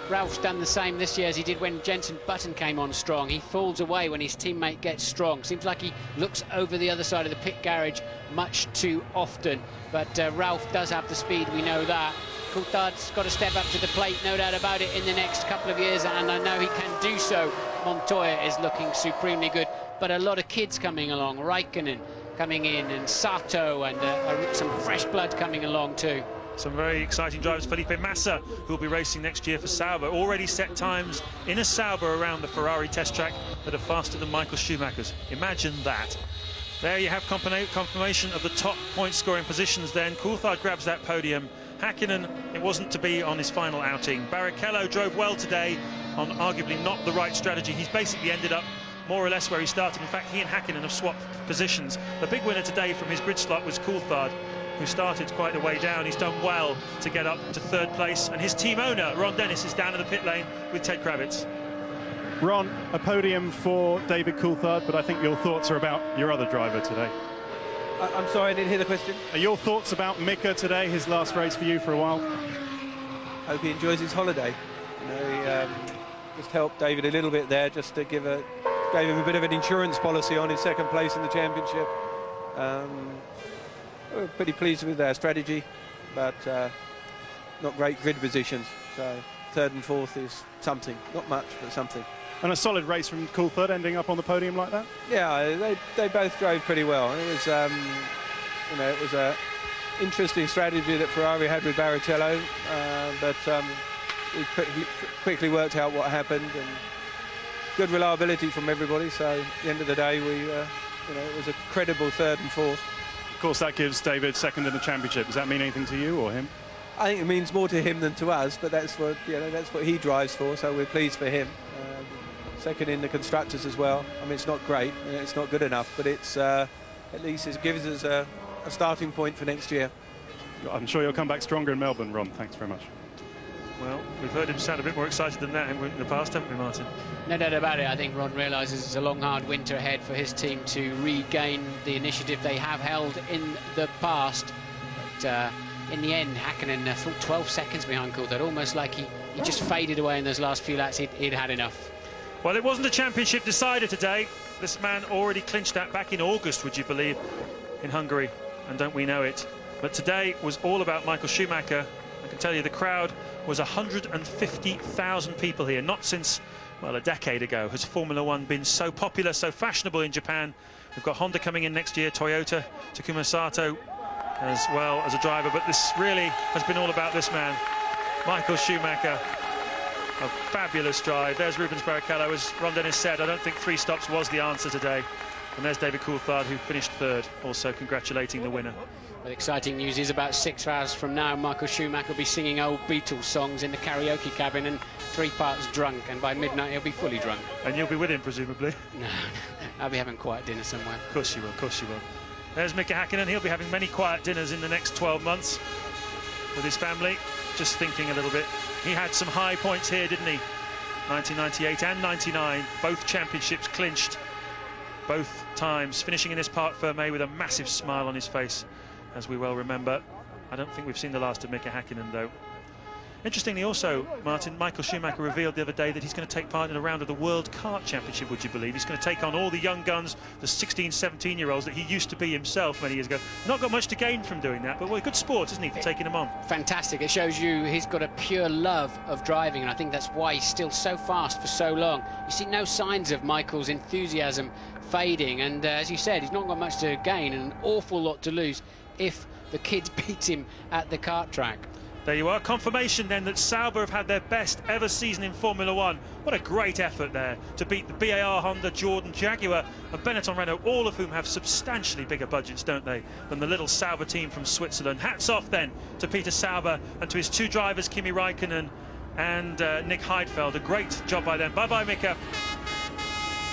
Ralph's done the same this year as he did when Jenson Button came on strong. He falls away when his teammate gets strong. Seems like he looks over the other side of the pit garage much too often. But Ralf does have the speed, we know that. Coulthard's got to step up to the plate, no doubt about it, in the next couple of years, and I know he can do so. Montoya is looking supremely good, but a lot of kids coming along. Raikkonen coming in, and Sato, and some fresh blood coming along too. Some very exciting drivers. Felipe Massa, who will be racing next year for Sauber, already set times in a Sauber around the Ferrari test track that are faster than Michael Schumacher's. Imagine that. There you have confirmation of the top point scoring positions then. Coulthard grabs that podium. Hakkinen, it wasn't to be on his final outing. Barrichello drove well today on arguably not the right strategy. He's basically ended up more or less where he started. In fact, he and Hakkinen have swapped positions. The big winner today from his grid slot was Coulthard, who started quite a way down. He's done well to get up to third place, and his team owner, Ron Dennis, is down in the pit lane with Ted Kravitz. Ron, a podium for David Coulthard, but I think your thoughts are about your other driver today. I'm sorry, I didn't hear the question. Are your thoughts about Mika today, his last race for you for a while? Hope he enjoys his holiday. You know, he just helped David a little bit there, just to gave him a bit of an insurance policy on his second place in the championship. We're pretty pleased with their strategy, but not great grid positions. So third and fourth is something, not much, but something. And a solid race from Coulthard, ending up on the podium like that? Yeah, they both drove pretty well. It was, you know, it was a interesting strategy that Ferrari had with Barrichello, but we quickly worked out what happened, and good reliability from everybody. So at the end of the day, we, you know, it was a credible third and fourth. Of course, that gives David second in the championship. Does that mean anything to you or him? I think it means more to him than to us, but that's what, you know, that's what he drives for. So we're pleased for him. Second in the constructors as well. I mean, it's not great, it's not good enough, but it's at least it gives us a starting point for next year. I'm sure you'll come back stronger in Melbourne, Ron. Thanks very much. Well, we've heard him sound a bit more excited than that in the past, haven't we, Martin? No doubt about it. I think Ron realises it's a long, hard winter ahead for his team to regain the initiative they have held in the past. But in the end, Hakkinen, I thought 12 seconds behind Coulthard, almost like he just faded away in those last few laps. He'd had enough. Well, it wasn't a championship decider today. This man already clinched that back in August, would you believe, in Hungary, and don't we know it. But today was all about Michael Schumacher. I can tell you the crowd was 150,000 people here. Not since, well, a decade ago has Formula One been so popular, so fashionable in Japan. We've got Honda coming in next year, Toyota, Takuma Sato as well as a driver, but this really has been all about this man, Michael Schumacher. A fabulous drive. There's Rubens Barrichello. As Ron Dennis said, I don't think 3 stops was the answer today. And there's David Coulthard, who finished third, also congratulating the winner. Well, exciting news is about 6 hours from now, Michael Schumacher will be singing old Beatles songs in the karaoke cabin and 3 parts drunk, and by midnight he'll be fully drunk. And you'll be with him, presumably? No, I'll be having quiet dinner somewhere. Of course you will, of course you will. There's Mika Hakkinen. He'll be having many quiet dinners in the next 12 months with his family. Just thinking a little bit. He had some high points here, didn't he? 1998 and 99, both championships clinched, both times, finishing in this Parc Fermé with a massive smile on his face, as we well remember. I don't think we've seen the last of Mika Hakkinen, though. Interestingly also, Martin, Michael Schumacher revealed the other day that he's going to take part in a round of the World Kart Championship, would you believe? He's going to take on all the young guns, the 16, 17-year-olds that he used to be himself many years ago. Not got much to gain from doing that, but well, good sport, isn't he, for taking them on? Fantastic. It shows you he's got a pure love of driving, and I think that's why he's still so fast for so long. You see no signs of Michael's enthusiasm fading, and as you said, he's not got much to gain and an awful lot to lose if the kids beat him at the kart track. There you are, confirmation then that Sauber have had their best ever season in Formula One. What a great effort there to beat the BAR, Honda, Jordan, Jaguar and Benetton Renault, all of whom have substantially bigger budgets, don't they, than the little Sauber team from Switzerland. Hats off then to Peter Sauber and to his 2 drivers, Kimi Räikkönen and Nick Heidfeld. A great job by them. Bye-bye, Mika.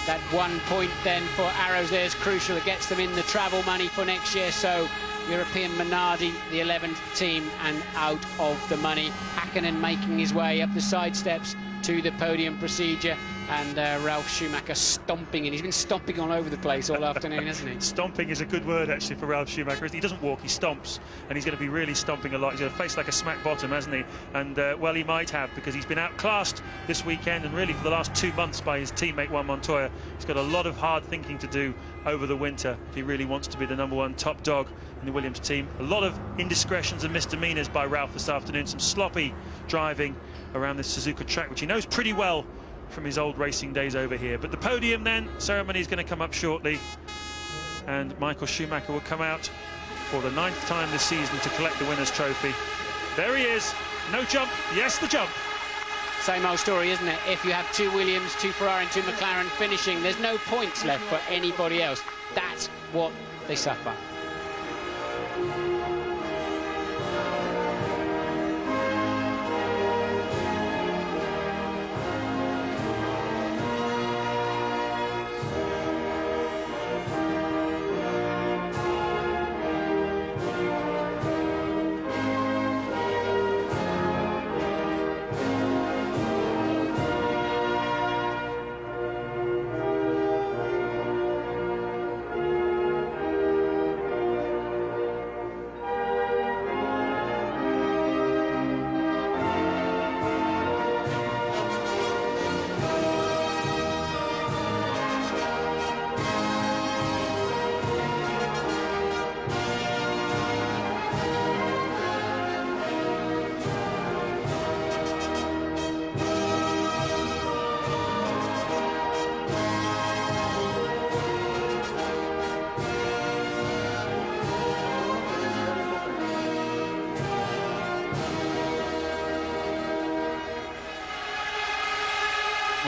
That 1 point then for Arrows there is crucial. It gets them in the travel money for next year, so European Minardi, the 11th team, and out of the money. Hakkinen making his way up the side steps to the podium procedure, and Ralf Schumacher stomping, and he's been stomping all over the place all afternoon, hasn't he? Stomping is a good word, actually, for Ralf Schumacher. He doesn't walk, he stomps, and he's going to be really stomping a lot. He's going to face like a smack bottom, hasn't he? And, well, he might have, because he's been outclassed this weekend, and really for the last 2 months by his teammate Juan Montoya. He's got a lot of hard thinking to do over the winter if he really wants to be the #1 top dog in the Williams team. A lot of indiscretions and misdemeanors by Ralf this afternoon, some sloppy driving around this Suzuka track, which he knows pretty well from his old racing days over here. But the podium then, ceremony is going to come up shortly, and Michael Schumacher will come out for the 9th time this season to collect the winner's trophy. There he is, no jump, yes the jump. Same old story, isn't it? If you have 2 Williams, 2 Ferrari and 2 McLaren finishing, there's no points left for anybody else. That's what they suffer.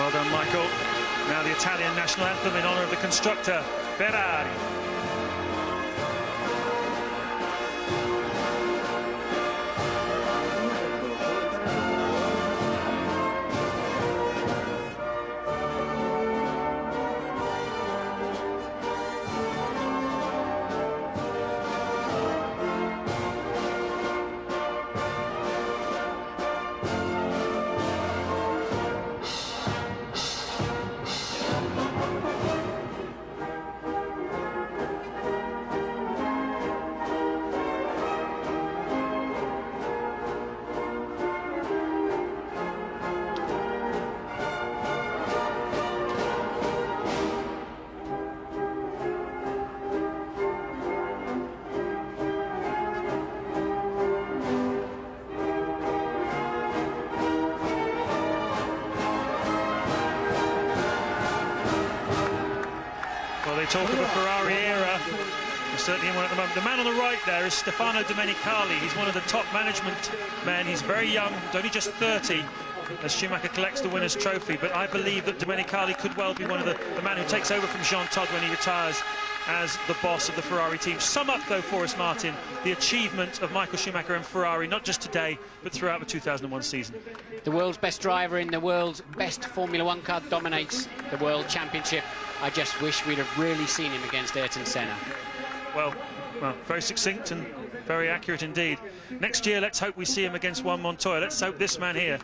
Well done, Michael. Now the Italian national anthem in honour of the constructor, Ferrari. Well, they talk of a Ferrari era. We're certainly in one at the moment. The man on the right there is Stefano Domenicali. He's one of the top management men. He's very young, he's only just 30, as Schumacher collects the winner's trophy. But I believe that Domenicali could well be one of the man who takes over from Jean Todt when he retires as the boss of the Ferrari team. Sum up, though, for us, Martin, the achievement of Michael Schumacher and Ferrari, not just today, but throughout the 2001 season. The world's best driver in the world's best Formula One car dominates the World Championship. I just wish we'd have really seen him against Ayrton Senna. Well, very succinct and very accurate indeed. Next year, let's hope we see him against Juan Montoya. Let's hope this man here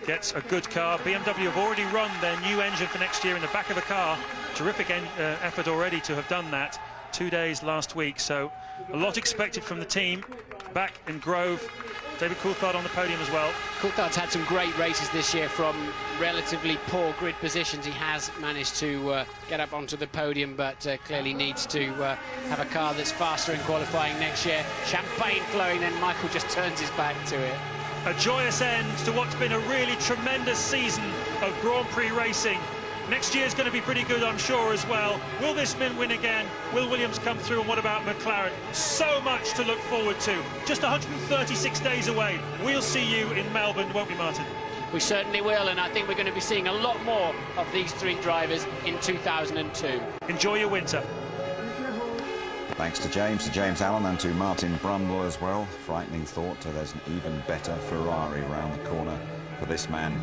gets a good car. BMW have already run their new engine for next year in the back of the car. Terrific effort already to have done that. 2 days last week, so a lot expected from the team. Back in Grove, David Coulthard on the podium as well. Coulthard's had some great races this year from relatively poor grid positions. He has managed to get up onto the podium, but clearly needs to have a car that's faster in qualifying next year. Champagne flowing, and Michael just turns his back to it. A joyous end to what's been a really tremendous season of Grand Prix racing. Next year's going to be pretty good, I'm sure, as well. Will this man win again? Will Williams come through? And what about McLaren? So much to look forward to. Just 136 days away. We'll see you in Melbourne, won't we, Martin? We certainly will, and I think we're going to be seeing a lot more of these three drivers in 2002. Enjoy your winter. Thanks to James Allen, and to Martin Brundle as well. Frightening thought, there's an even better Ferrari around the corner for this man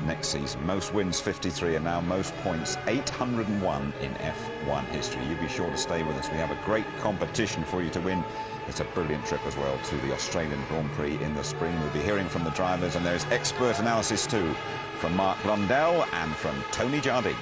next season. Most wins 53, and now most points 801 in F1 history. You be sure to stay with us. We have a great competition for you to win. It's a brilliant trip as well to the Australian Grand Prix in the spring. We'll be hearing from the drivers, and there's expert analysis too from Mark Blundell and from Tony Jardine.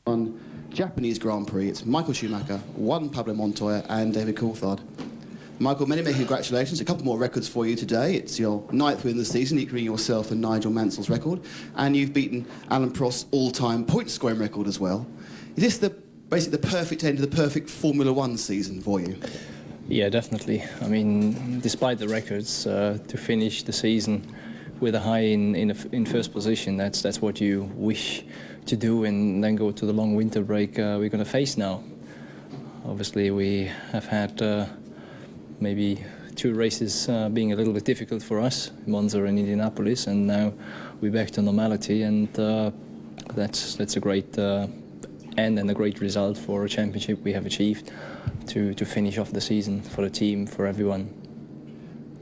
On Japanese Grand Prix, it's Michael Schumacher, Juan Pablo Montoya and David Coulthard. Michael, many congratulations. A couple more records for you today. It's your 9th win of the season, equaling yourself and Nigel Mansell's record, and you've beaten Alan Prost's all-time point scoring record as well. Is this basically the perfect end to the perfect Formula One season for you? Yeah, definitely. I mean, despite the records, to finish the season with a high in first position, that's what you wish to do, and then go to the long winter break we're going to face now. Obviously, we have had maybe 2 races being a little bit difficult for us, Monza and Indianapolis, and now we're back to normality, and that's a great end and a great result for a championship we have achieved to finish off the season for the team, for everyone.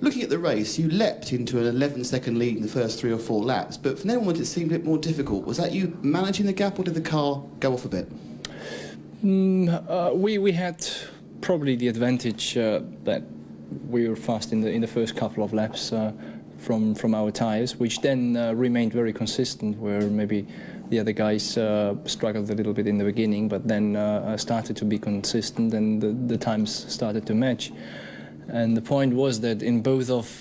Looking at the race, you leapt into an 11-second lead in the first 3 or 4 laps, but for anyone it seemed a bit more difficult. Was that you managing the gap, or did the car go off a bit? We had probably the advantage that we were fast in the first couple of laps from our tyres, which then remained very consistent, where maybe the other guys struggled a little bit in the beginning, but then started to be consistent, and the times started to match. And the point was that in both of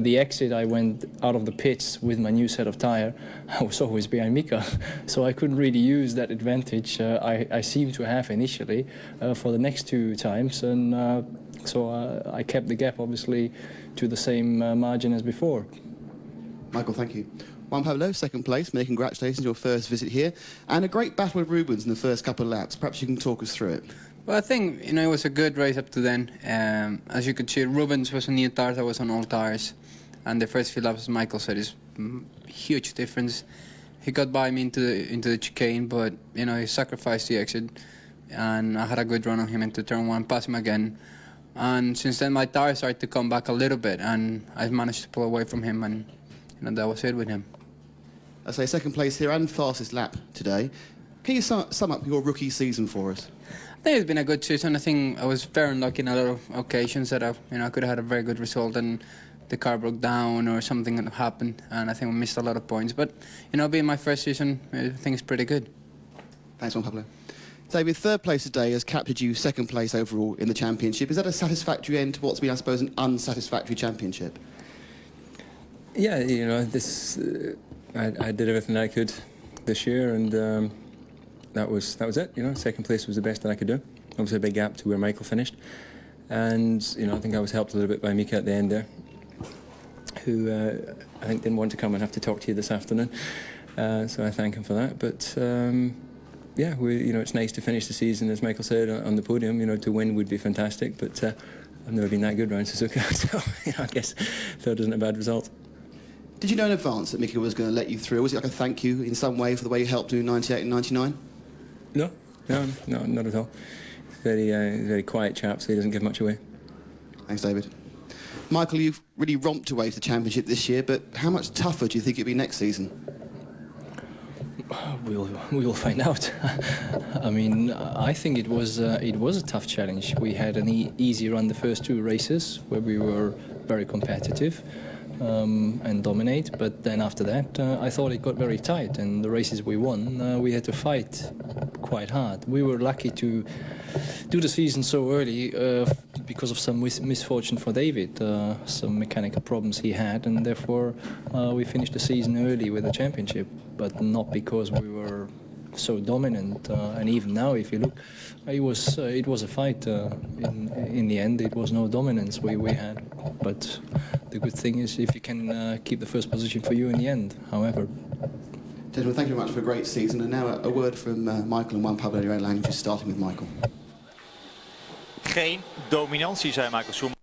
the exit, I went out of the pits with my new set of tyre. I was always behind Mika, so I couldn't really use that advantage I seemed to have initially for the next 2 times. And so I kept the gap, obviously, to the same margin as before. Michael, thank you. Juan Pablo, second place. Many congratulations, your first visit here. And a great battle with Rubens in the first couple of laps. Perhaps you can talk us through it. Well, I think, it was a good race up to then. As you could see, Rubens was on new tyres, I was on old tyres. And the first few laps, as Michael said, is huge difference. He got by me into the chicane, but, he sacrificed the exit. And I had a good run on him into turn 1, passed him again. And since then, my tyres started to come back a little bit, and I managed to pull away from him, and that was it with him. I say second place here and fastest lap today. Can you sum up your rookie season for us? I think it's been a good season. I think I was very unlucky in a lot of occasions that I could have had a very good result and the car broke down or something happened, and I think we missed a lot of points. But, being my first season, I think it's pretty good. Thanks, Juan Pablo. David, third place today has captured you second place overall in the championship. Is that a satisfactory end to what's been, I suppose, an unsatisfactory championship? Yeah, I did everything I could this year, and that was it. Second place was the best that I could do. Obviously a big gap to where Michael finished, and I think I was helped a little bit by Mika at the end there, who I think didn't want to come and have to talk to you this afternoon. So I thank him for that. But yeah, it's nice to finish the season, as Michael said, on the podium. To win would be fantastic, but I've never been that good around Suzuka, so I guess third isn't a bad result. Did you know in advance that Mika was going to let you through? Was it like a thank you in some way for the way you helped do 98 and 99? No, not at all. He's very quiet chap, so he doesn't give much away. Thanks, David. Michael, you've really romped away to the championship this year, but how much tougher do you think it'll be next season? We will find out. I mean, I think it was a tough challenge. We had an easy run the first 2 races where we were very competitive and dominate, but then after that I thought it got very tight, and the races we won we had to fight quite hard. We were lucky to do the season so early because of some misfortune for David, some mechanical problems he had, and therefore we finished the season early with the championship, but not because we were so dominant. And even now, if you look, it was a fight. In the end, it was no dominance we had. But the good thing is if you can keep the first position for you in the end. However. Gentlemen, thank you very much for a great season. And now a word from Michael and Juan Pablo in your own languages, starting with Michael. Geen dominantie, zei Michael Schumacher.